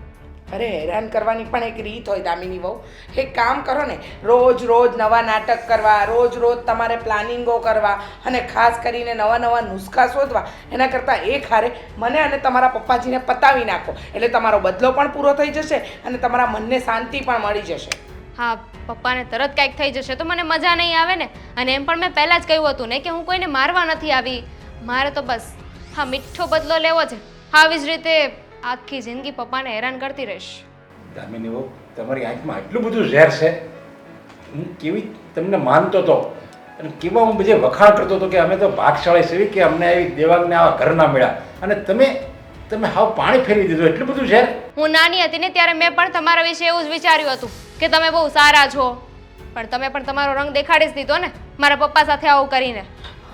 અરે હેરાન કરવાની પણ એક રીત હોય દામિની વહુ. એક કામ કરો ને, રોજ રોજ નવા નાટક કરવા, રોજ રોજ તમારે પ્લાનિંગો કરવા અને ખાસ કરીને નવા નવા નુસ્ખા શોધવા, એના કરતાં એક હારે મને અને તમારા પપ્પાજીને પતાવી નાખો, એટલે તમારો બદલો પણ પૂરો થઈ જશે અને તમારા મનને શાંતિ પણ મળી જશે. હા, પપ્પાને તરત કાંઈક થઈ જશે તો મને મજા નહીં આવે ને. અને એમ પણ મેં પહેલાં જ કહ્યું હતું ને કે હું કોઈને મારવા નથી આવી. મારે તો બસ હા મીઠો બદલો લેવો છે. આવી જ રીતે આખી જિંદગી પપ્પાને હેરાન કરતી રહીશ. દામિની વહુ, તમારી આંખમાં આટલું બધું ઝેર છે. હું કેવી તમને માનતો હતો અને કેવા હું બધે વખાણ કરતો હતો કે અમે તો ભાગશાળી સેવી કે અમને આવી દેવાંગને આવા ઘર ના મળ્યા, અને તમે હાવ પાણી ફેરવી દીધું. એટલું બધું ઝેર. હું નાની હતી ને ત્યારે મેં પણ તમારા વિશે એવું જ વિચાર્યું હતું કે તમે બહુ સારા છો, પણ તમે પણ તમારો રંગ દેખાડી જ દીધો ને મારા પપ્પા સાથે આવું કરીને.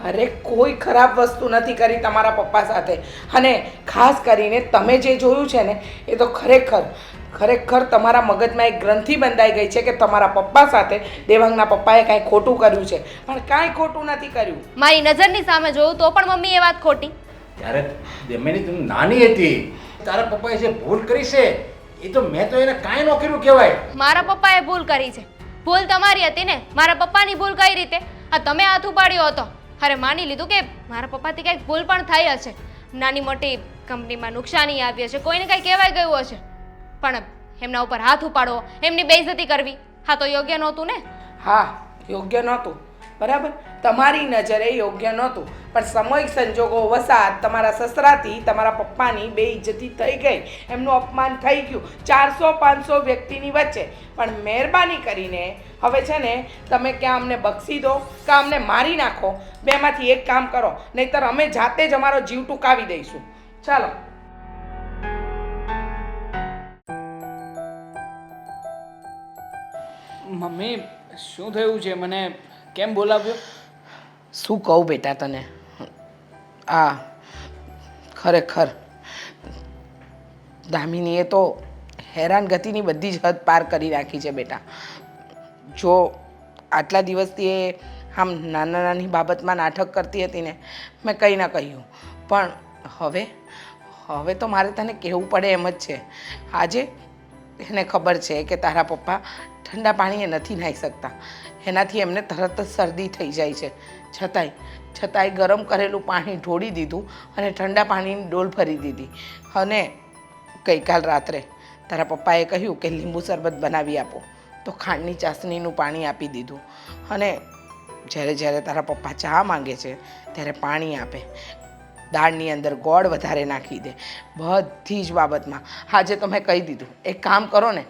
અરે કોઈ ખરાબ વસ્તુ નથી કરી તમારા પપ્પા સાથે, અને ખાસ કરીને તમે જે જોયું છે ને એ તો ખરેખર તમારા મગજમાં એક ગ્રંથિ બંધાઈ ગઈ છે કે તમારા પપ્પા સાથે દેવાંગના પપ્પાએ કાંઈ ખોટું કર્યું છે, પણ કાંઈ ખોટું નથી કર્યું. મારી નજરની સામે જોયું તો પણ મમ્મી એ વાત ખોટી. ત્યારે દેમેની તું નાની હતી, તારા પપ્પાએ જે ભૂલ કરી છે એ તો મેં તો એને કાંઈ ન કર્યું કહેવાય. મારા પપ્પાએ ભૂલ કરી છે. ભૂલ તમારી હતી ને, મારા પપ્પાની ભૂલ કઈ રીતે? આ તમે હાથ ઉપાડ્યો હતો. અરે માની લીધું કે મારા પપ્પાથી કંઈક ભૂલ પણ થઈ હશે, નાની મોટી કંપનીમાં નુકસાની આવી હશે, કોઈને કંઈ કહેવાય ગયું હશે, પણ એમના ઉપર હાથ ઉપાડવો, એમની બેઇજ્જતી કરવી, હા તો યોગ્ય નહોતું ને. હા, યોગ્ય નહોતું, બરાબર, તમારી નજરે યોગ્ય નહોતું, પણ સામૂહિક સંજોગો વસાત તમારા સસરાથી તમારા પપ્પાની બેઇજ્જતી થઈ ગઈ, એમનું અપમાન થઈ ગયું 400-500 વ્યક્તિની વચ્ચે. પણ મહેરબાની કરીને હવે છે ને તમે ક્યાં અમને બક્ષી દો કે અમને મારી નાખો, બેમાંથી એક કામ કરો, નહીંતર અમે જાતે જ અમારો જીવ ટૂંકાવી દઈશું. ચાલો. મમ્મી, શું થયું છે? મને કેમ બોલાવ્યો? શું કહું બેટા તને? આ ખરેખર દામિનીએ તો હેરાનગતિની બધી જ હદ પાર કરી નાખી છે બેટા. જો આટલા દિવસથી એ આમ નાની બાબતમાં નાટક કરતી હતી ને, મેં કંઈ ના કહ્યું, પણ હવે તો મારે તને કહેવું પડે એમ જ છે. આજે એને ખબર છે કે તારા પપ્પા ઠંડા પાણીએ નથી નાહી શકતા, એનાથી એમને તરત જ શરદી થઈ જાય છે. છતાંય ગરમ કરેલું પાણી ઢોળી દીધું અને ઠંડા પાણીની ડોલ ભરી દીધી. અને ગઈકાલ રાત્રે તારા પપ્પાએ કહ્યું કે લીંબુ શરબત બનાવી આપો, તો ખાંડની ચાસણીનું પાણી આપી દીધું. અને જ્યારે તારા પપ્પા ચા માંગે છે ત્યારે પાણી આપે, દાળની અંદર ગોળ વધારે નાખી દે, બધી જ બાબતમાં. આજે તો મેં કહી દીધું, એક કામ કરો ને,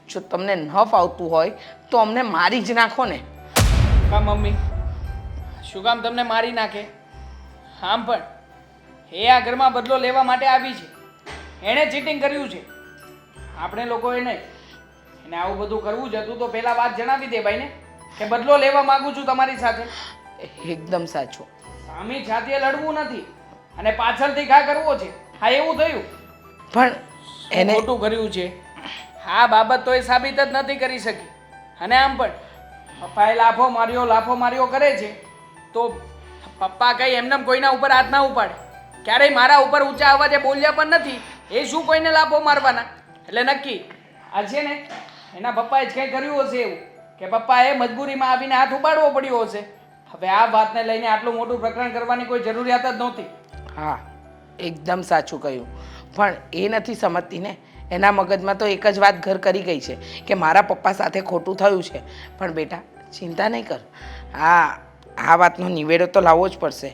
જો તમને ન ફાવતું હોય તો અમને મારી જ નાખો ને. કા મમ્મી, શું કામ તમને મારી નાખે? આમ પણ એ આ ઘરમાં બદલો લેવા માટે આવી છે. એણે ચીટિંગ કર્યું છે, આપણે લોકોએ નહીં. એને આવું બધું કરવું જ હતું તો પહેલાં વાત જણાવી દે ભાઈને કે બદલો લેવા માંગુ છું તમારી સાથે. એકદમ સાચું. સામી જાતિએ લડવું નથી અને પાછળથી ઘા કરવો છે. હા, એવું થયું. પણ એને ખોટું કર્યું છે આ બાબત તો એ સાબિત જ નથી કરી શકી. અને આમ પણ પપ્પાએ લાફો માર્યો કરે છે તો પપ્પા કંઈ એમને કોઈના ઉપર હાથ ના ઉપાડે, ક્યારેય મારા ઉપર ઊંચા અવાજે બોલ્યા પણ નથી. એ શું કોઈને લાફો મારવાના? એટલે નક્કી આ છે ને એના પપ્પાએ જ કંઈ કર્યું હશે એવું કે પપ્પાએ મજબૂરીમાં આવીને હાથ ઉપાડવો પડ્યો હશે. હવે આ વાતને લઈને આટલું મોટું પ્રકરણ કરવાની કોઈ જરૂરિયાત જ નહોતી. હા, એકદમ સાચું કહ્યું, પણ એ નથી સમજતી ને. એના મગજમાં તો એક જ વાત ઘર કરી ગઈ છે કે મારા પપ્પા સાથે ખોટું થયું છે. પણ બેટા ચિંતા નહીં કર, આ વાતનો નિવેડો તો લાવવો જ પડશે.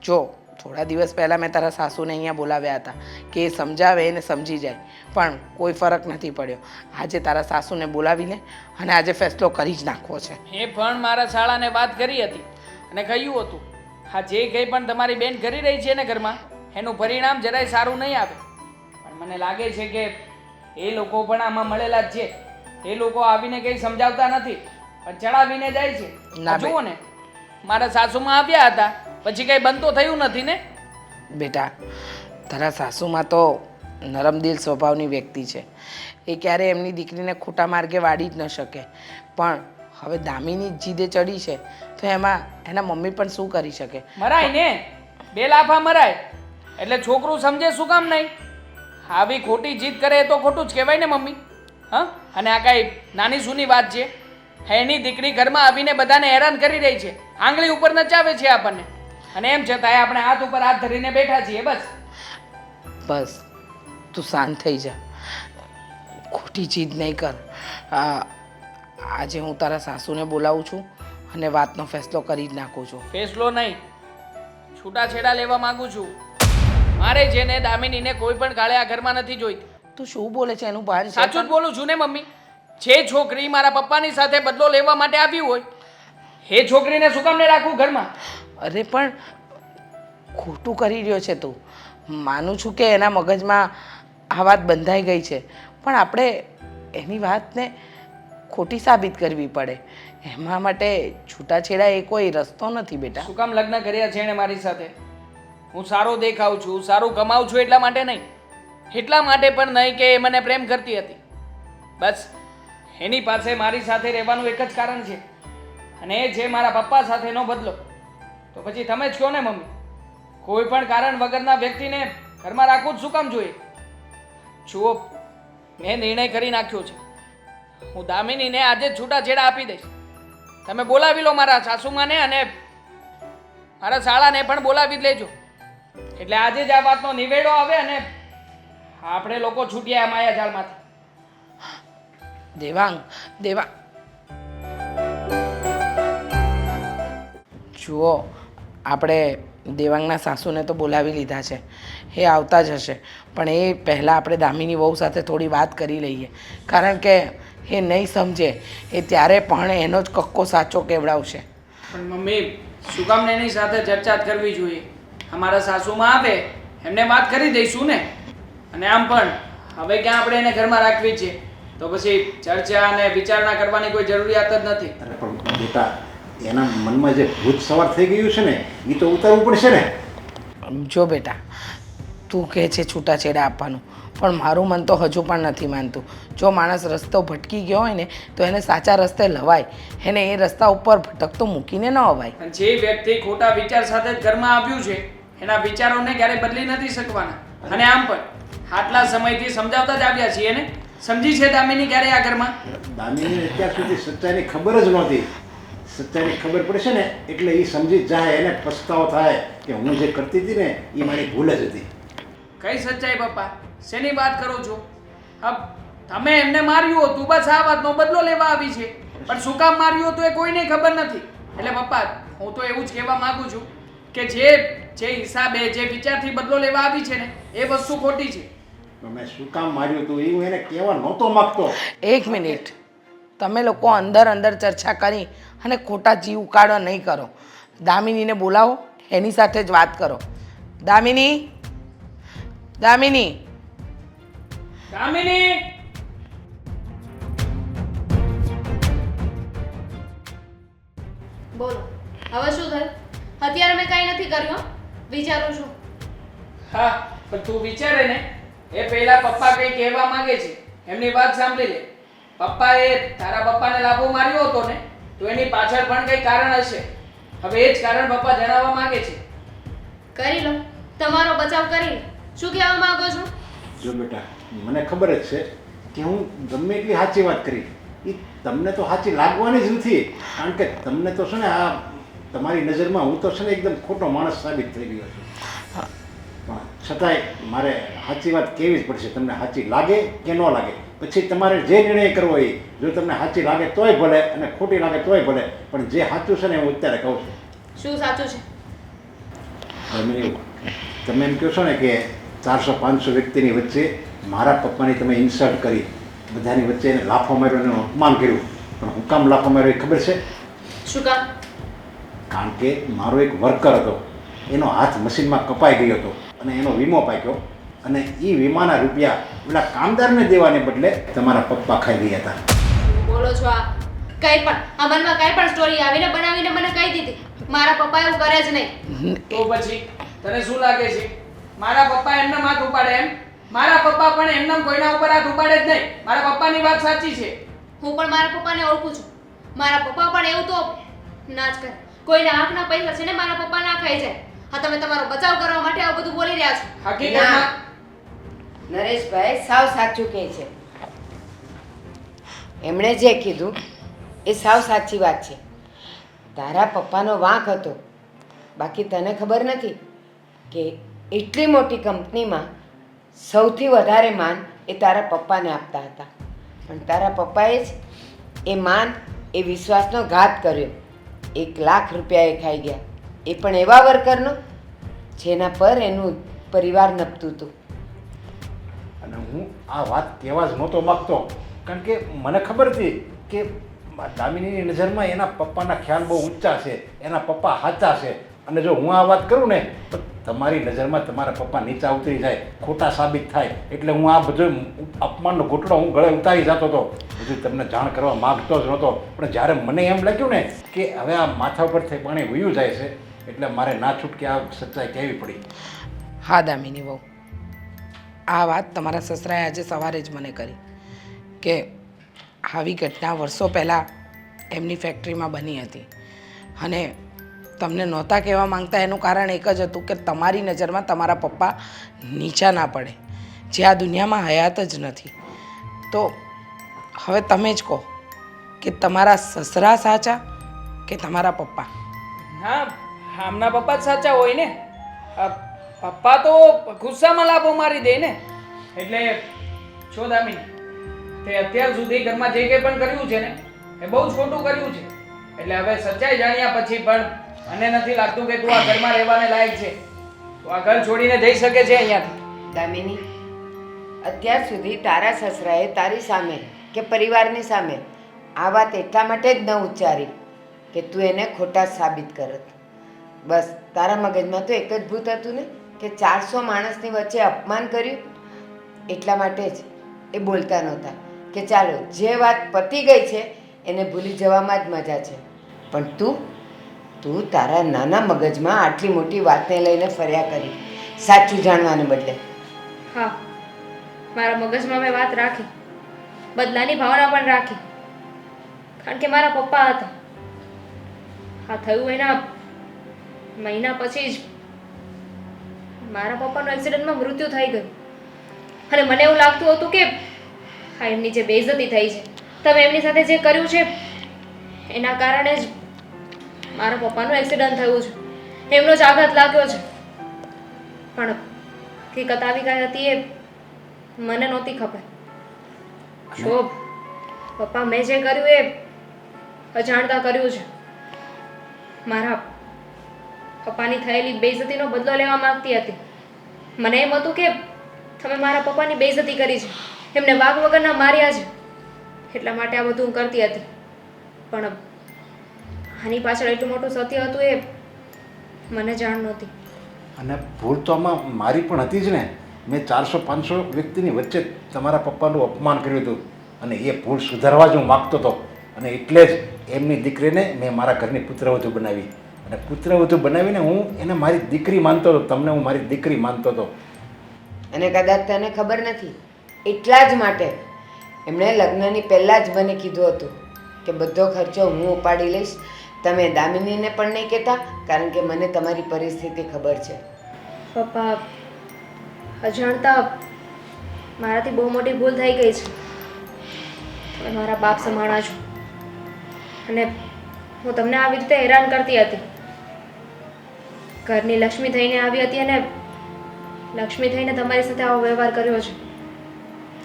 જો થોડા દિવસ પહેલાં મેં તારા સાસુને અહીંયા બોલાવ્યા હતા કે એ સમજાવે એને સમજી જાય, પણ કોઈ ફરક નથી પડ્યો. આજે તારા સાસુને બોલાવીને અને આજે ફેસલો કરી જ નાખવો છે. એ પણ મારા શાળાને વાત કરી હતી અને કહ્યું હતું હા જે કંઈ પણ તમારી બેન કરી રહી છે ને ઘરમાં એનું પરિણામ જરાય સારું નહીં આવે. પણ મને લાગે છે કે એ લોકો પણ આમાં મળેલા જ છે. એ લોકો આવીને કંઈ સમજાવતા નથી પણ ચડાવીને જાય છે. જુઓ ને, મારા સાસુમાં આવ્યા હતા પછી કંઈ બનતો થયું નથી ને. બેટા તારા સાસુમાં તો નરમદિલ સ્વભાવની વ્યક્તિ છે, એ ક્યારે એમની દીકરીને ખોટા માર્ગે વાળી જ ન શકે. પણ હવે દામિની જીદે ચડી છે તો એમાં એના મમ્મી પણ શું કરી શકે? મરાય ને, બે લાફા મરાય એટલે છોકરું સમજે શું કામ નહીં? આવી ખોટી જીદ કરે એ તો ખોટું જ કહેવાય ને મમ્મી. હા, અને આ કાંઈ નાની સૂની વાત છે? એની દીકરી ઘરમાં આવીને બધાને હેરાન કરી રહી છે, આંગળી ઉપર નચાવે છે આપણને, અને એમ છતાંય આપણે હાથ ઉપર હાથ ધરીને બેઠા છીએ. બસ તું શાંત થઈ જા, ખોટી જીદ નહીં કર. આજે હું તારા સાસુને બોલાવું છું અને વાતનો ફેસલો કરી જ નાખું છું. ફેસલો નહીં, છૂટાછેડા લેવા માંગુ છું. મારે જેને દામિનીને કોઈ પણ કાળે આ ઘરમાં નથી જોઈતી. તું શું બોલે છે એનું ભાન છે? સાચું જ બોલું છું ને મમ્મી. જે છોકરી મારા પપ્પાની સાથે બદલો લેવા માટે આવી હોય એ છોકરીને શું કામ ને રાખવું ઘરમાં? અરે પણ ખોટું કરી રહ્યો છે તું. માનું છું કે એના મગજમાં આ વાત બંધાઈ ગઈ છે, પણ આપણે એની વાતને ખોટી સાબિત કરવી પડે. એમાં માટે છૂટાછેડા એ કોઈ રસ્તો નથી બેટા. શું કામ લગ્ન કર્યા છે એણે મારી સાથે? હું સારો દેખાઉં છું, સારું કમાઉં છું એટલા માટે નહીં, એટલા માટે પણ નહીં કે એ મને પ્રેમ કરતી હતી. બસ એની પાસે મારી સાથે રહેવાનું એક જ કારણ છે, અને એ છે મારા પપ્પા સાથેનો બદલો. તો પછી તમે જ કહો ને મમ્મી, કોઈ પણ કારણ વગરના વ્યક્તિને ઘરમાં રાખવું જ શું કામ જોઈએ? જુઓ, મેં નિર્ણય કરી નાખ્યો છે. હું દામિનીને આજે જ છૂટાછેડા આપી દઈશ. તમે બોલાવી લો મારા સાસુમાને, અને મારા શાળાને પણ બોલાવી જ લેજો. એટલે આજે જ આ વાતનો નિવેડો આવે અને આપણે લોકો છૂટ્યા આ માયાજાળમાંથી. દેવાંગ, જુઓ, આપણે દેવાંગના સાસુને તો બોલાવી લીધા છે, એ આવતા જ હશે, પણ એ પહેલાં આપણે દામિની વહુ સાથે થોડી વાત કરી લઈએ, કારણ કે એ નહીં સમજે એ ત્યારે પણ એનો જ કક્કો સાચો કેવડાવશે. પણ મમ્મી, શું કામ એની સાથે ચર્ચા જ કરવી જોઈએ? અમારા સાસુમાં આવે એમને વાત કરી દઈશું ને. અને આમ પણ હવે ક્યાં આપણે એને ઘરમાં રાખવી છે, તો પછી ચર્ચા અને વિચારણા કરવાની કોઈ જરૂરિયાત જ નથી. અરે પણ બેટા, એના મનમાં જે ભૂત સવાર થઈ ગયું છે ને એ તો ઉતારવું પડશે ને. જો બેટા, તું કહે છે છૂટાછેડા આપવાનું, પણ મારું મન તો હજુ પણ નથી માનતું. જો માણસ રસ્તો ભટકી ગયો હોય ને તો એને સાચા રસ્તે લવાય, એને એ રસ્તા ઉપર ભટકતો મૂકીને ન અવાય. અને જે વ્યક્તિ ખોટા વિચાર સાથે જ ઘરમાં આવ્યું છે એના વિચારોને ક્યારેય બદલી નથી શકવાના. અને આમ પણ આટલા સમયથી સમજાવતા જ આવ્યા છીએ ને. સમજી છે દામિની ક્યારે આ ઘરમાં? દામિનીને અત્યાર સુધી સચ્ચાઈની ખબર જ નહોતી. સચ્ચાઈની ખબર પડશે ને એટલે એ સમજી જ જાય, એને પછતાવો થાય કે હું જે કરતી હતી ને એ મારી ભૂલ જ હતી. કઈ સચ્ચાઈ પપ્પા? શેની વાત કરો છો? તમે એમને માર્યું હતું, બસ આ વાતનો બદલો લેવા આવી છે. પણ શું કામ માર્યું હતું એ કોઈને ખબર નથી. એટલે પપ્પા, હું તો એવું જ કહેવા માંગુ છું કે જે હિસાબે જે વિચારથી બદલો લેવા આવી છે ને એ વસ્તુ ખોટી છે. મેં શું કામ માર્યું હતું એ હું એને કહેવા નહોતો માગતો. એક મિનિટ, તમે લોકો અંદર ચર્ચા કરી અને ખોટા જીવ ઉકાળો નહીં કરો. દામિનીને બોલાવો, એની સાથે જ વાત કરો. દામિની, દામિની! બોલો, હવે શું થયું? અત્યારે મેં કાંઈ નથી કર્યું, વિચારું છું. હા, પણ તું વિચારે ને એ પહેલા પપ્પા કંઈ કહેવા માંગે છે, એમની વાત સાંભળી લે. પપ્પાએ તારા પપ્પાને લાફો માર્યો હતો ને, તો એની પાછળ પણ કંઈ કારણ હશે. હવે એ જ કારણ પપ્પા જણાવવા માંગે છે. કરી લો, તમારો બચાવ કરી લો. શું કહેવા માંગો છો? જો બેટા, મને ખબર જ છે કે હું ગમે એટલી સાચી વાત કરી એ તમને તો સાચી લાગવાની જ નથી, કારણ કે તમને તો છે ને આ તમારી નજરમાં હું તો છે ને એકદમ ખોટો માણસ સાબિત થઈ ગયો છું. પણ છતાંય મારે સાચી વાત કહેવી જ પડશે. તમને સાચી લાગે કે ન લાગે, પછી તમારે જે નિર્ણય કરવો એ. જો તમને સાચી લાગે તોય ભલે અને ખોટી લાગે તોય ભલે, પણ જે સાચું છે ને હું અત્યારે કહું છું. શું સાચું છે? તમે એમ કહો છો ને કે 400-500 વ્યક્તિની વચ્ચે મારા પપ્પાની તમે ઇન્સલ્ટ કરી, બધાની વચ્ચે એને લાફો માર્યો, એનું અપમાન કર્યું. પણ હું કામ લાફો માર્યો એ ખબર છે? શું કામ? કારણ કે મારો એક વર્કર હતો, એનો હાથ મશીનમાં કપાઈ ગયો હતો અને એનો વીમો પાક્યો, અને એ વીમાના રૂપિયા પેલા કામદારને દેવાને બદલે તમારા પપ્પા ખાઈ ગયા હતા. બોલો છો આ? કંઈ પણ આ મનમાં કંઈ પણ સ્ટોરી આવીને બનાવીને મને કહી દીધી. મારા પપ્પા એવું કરે જ નહીં. તો પછી તને શું લાગે છે મારા પપ્પા એમના હાથ ઉપાડે એમ? મારા પપ્પા પણ એમના કોઈના ઉપર હાથ ઉપાડે જ નહીં. મારા પપ્પાની વાત સાચી છે. હું પણ મારા પપ્પાને ઓળખું છું. મારા પપ્પા પણ એવું તો ના જ કરે. કોઈના હાથના પૈસા છે ને મારા પપ્પા ના ખાઈ જાય. હા, તમે તમારો બચાવ કરવા માટે આ બધું બોલી રહ્યા છો. હકીકતમાં નરેશભાઈ સાવ સાચું કહે છે. એમણે જે કીધું એ સાવ સાચી વાત છે. તારા પપ્પાનો વાંક હતો. બાકી તને ખબર નથી કે એટલી મોટી કંપનીમાં સૌથી વધારે માન એ તારા પપ્પાને આપતા હતા. પણ તારા પપ્પાએ જ એ માન એ વિશ્વાસનો ઘાત કર્યો. 1 લાખ રૂપિયા એ ખાઈ ગયા. એ પણ એવા વર્કરનો જેના પર એનું પરિવાર નપતું હતું. અને હું આ વાત કહેવા જ નહોતો માગતો, કારણ કે મને ખબર હતી કે દામિનીની નજરમાં એના પપ્પાના ખ્યાલ બહુ ઊંચા છે, એના પપ્પા સાચા છે. અને જો હું આ વાત કરું ને તો તમારી નજરમાં તમારા પપ્પા નીચા ઉતરી જાય, ખોટા સાબિત થાય, એટલે હું આ બધો અપમાનનો ઘૂંટડો હું ગળે ઉતારી જતો હતો. બધું તમને જાણ કરવા માગતો જ નહોતો. પણ જ્યારે મને એમ લાગ્યું ને કે હવે આ માથા ઉપરથી પાણી વયું જાય છે, એટલે મારે ના છૂટકે આ સચ્ચાઈ કહેવી પડી. હા દામિની વહુ, આ વાત તમારા સસરાએ આજે સવારે જ મને કરી કે આવી ઘટના વર્ષો પહેલાં એમની ફેક્ટરીમાં બની હતી. અને તમને નહોતા કહેવા માંગતા એનું કારણ એક જ હતું કે તમારી નજરમાં તમારા પપ્પા નીચા ના પડે, જે આ દુનિયામાં હયાત જ નથી. તો હવે તમે જ કહો કે તમારા સસરા સાચા કે તમારા પપ્પા? ના, આમના પપ્પા જ સાચા હોય ને. પપ્પા તો ગુસ્સામાં લાભો મારી દે ને. એટલે છો દામિની, તે અત્યાર સુધી ઘરમાં જે કંઈ પણ કર્યું છે ને એ બહુ જ ખોટું કર્યું છે. એટલે હવે સચ્ચાઈ જાણ્યા પછી પણ મને નથી લાગતું કે તું આ ઘરમાં રહેવાને લાયક છે. તું આ ઘર છોડીને જઈ શકે છે અહીંયાથી. દામિની, અત્યાર સુધી તારા સસરાએ તારી સામે કે પરિવારની સામે આ વાત એટલા માટે જ ન ઉચ્ચારી કે તું એને ખોટા સાબિત કરત. બસ તારા મગજમાં તો એક જ ભૂત હતું ને કે 400 માણસની વચ્ચે અપમાન કર્યું, એટલા માટે જ એ બોલતા નહોતા કે ચાલો જે વાત પતી ગઈ છે એને ભૂલી જવામાં જ મજા છે. પણ તું તારા નાના મગજમાં આટલી મોટી વાતને લઈને ફર્યા કરી, સાચું જાણવાને બદલે. હા, મારા મગજમાં મેં વાત રાખી, બદલાની ભાવના પણ રાખી, કારણ કે મારા પપ્પા હતા. આ થયું એના મહિના પછી જ મારા પપ્પાનું એક્સિડન્ટમાં મૃત્યુ થઈ ગયું. અને મને એવું લાગતું હતું કે હા, એમની જે બેઇજ્જતી થઈ છે, તમે એમની સાથે જે કર્યું છે એના કારણે જ મારા પપ્પાનું એક્સિડન્ટ થયું છે, એમનો જ આઘાત લાગ્યો છે. પણ હકીકત આવી ગઈ હતી એ મને નહોતી ખબર. શોભ, પપ્પા મેં જે કર્યું એ અજાણતા કર્યું છે. મારા પપ્પાની થયેલી બેઇજ્જતીનો બદલો લેવા માંગતી હતી. મને એમ હતું કે તમે મારા પપ્પાની બેઇજ્જતી કરી છે, એમને વાગ વગરના માર્યા છે, એટલા માટે આ બધું હું કરતી હતી. પણ આની પાછળ એટલું મોટું સત્ય હતું એ મને જાણ નહોતી. અને ભૂલ તો આમાં મારી પણ હતી જ ને. મેં 400-500 વ્યક્તિની વચ્ચે તમારા પપ્પાનું અપમાન કર્યું હતું, અને એ ભૂલ સુધારવા જ હું માગતો હતો. અને એટલે જ એમની દીકરીને મેં મારા ઘરની પુત્રવધુ બનાવી. અને પુત્રવધુ બનાવીને હું એને મારી દીકરી માનતો હતો, તમને હું મારી દીકરી માનતો હતો. અને કદાચ તને ખબર નથી, એટલા જ માટે એમણે લગ્નની પહેલાં જ મને કીધું હતું કે બધો ખર્ચો હું ઉપાડી લઈશ, તમે દામિનીને પણ નહીં કહેતા, કારણ કે મને તમારી પરિસ્થિતિ ખબર છે. પપ્પા, અજાણતા મારાથી બહુ મોટી ભૂલ થઈ ગઈ છે. તમે મારા બાપ સમાણા છો અને હું તમને આવી રીતે હેરાન કરતી હતી. ઘરની લક્ષ્મી થઈને આવી હતી અને લક્ષ્મી થઈને તમારી સાથે આવો વ્યવહાર કર્યો છે.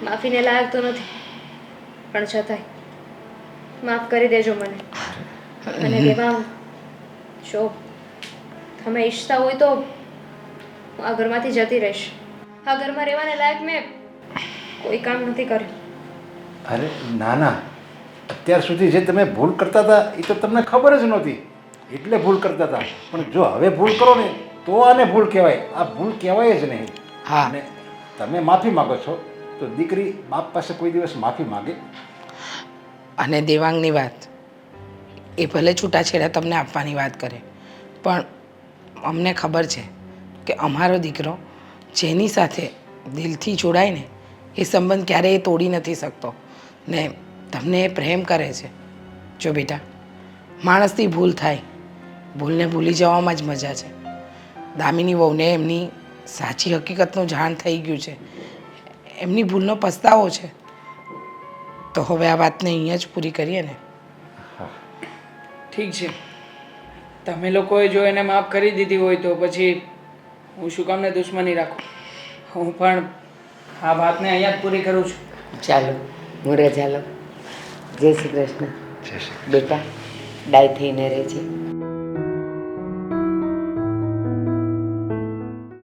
માફીને લાયક તો નથી, પણ છતાંય માફ કરી દેજો મને. અને દેવાંગ, જો તમે ઈચ્છતા હોય તો હું આ ઘરમાંથી જતી રહીશ. આ ઘરમાં રહેવાને લાયક મેં કોઈ કામ નથી કર્યું. અરે ના ના, અત્યાર સુધી જે તમે ભૂલ કરતા હતા એ તો તમને ખબર જ નહોતી, એટલે ભૂલ કરતા હતા. પણ જો હવે ભૂલ કરો ને તો આને ભૂલ કહેવાય. આ ભૂલ કહેવાય જ નહીં. હા. અને તમે માફી માગો છો તો દીકરી બાપ પાસે કોઈ દિવસ માફી માગે? અને દેવાંગની વાત, એ ભલે છૂટાછેડા તમને આપવાની વાત કરે, પણ અમને ખબર છે કે અમારો દીકરો જેની સાથે દિલથી જોડાય ને એ સંબંધ ક્યારેય તોડી નથી શકતો ને તમને એ પ્રેમ કરે છે. જો બેટા, માણસથી ભૂલ થાય, ભૂલને ભૂલી જવામાં જ મજા છે. દામિની વહુને એમની સાચી હકીકતનું જાણ થઈ ગયું છે, એમની ભૂલનો પસ્તાવો છે. તો હવે આ વાતને અહીંયા જ પૂરી કરીએ ને. ઠીક છે, તમે લોકોએ જો એને માફ કરી દીધી હોય તો પછી હું શું કામને દુશ્મની રાખું. હું પણ આ વાતને અહીંયા જ પૂરી કરું છું. ચાલો મોરે ચાલો. જય શ્રી કૃષ્ણ. બેટા ડાય થઈને રહેજે.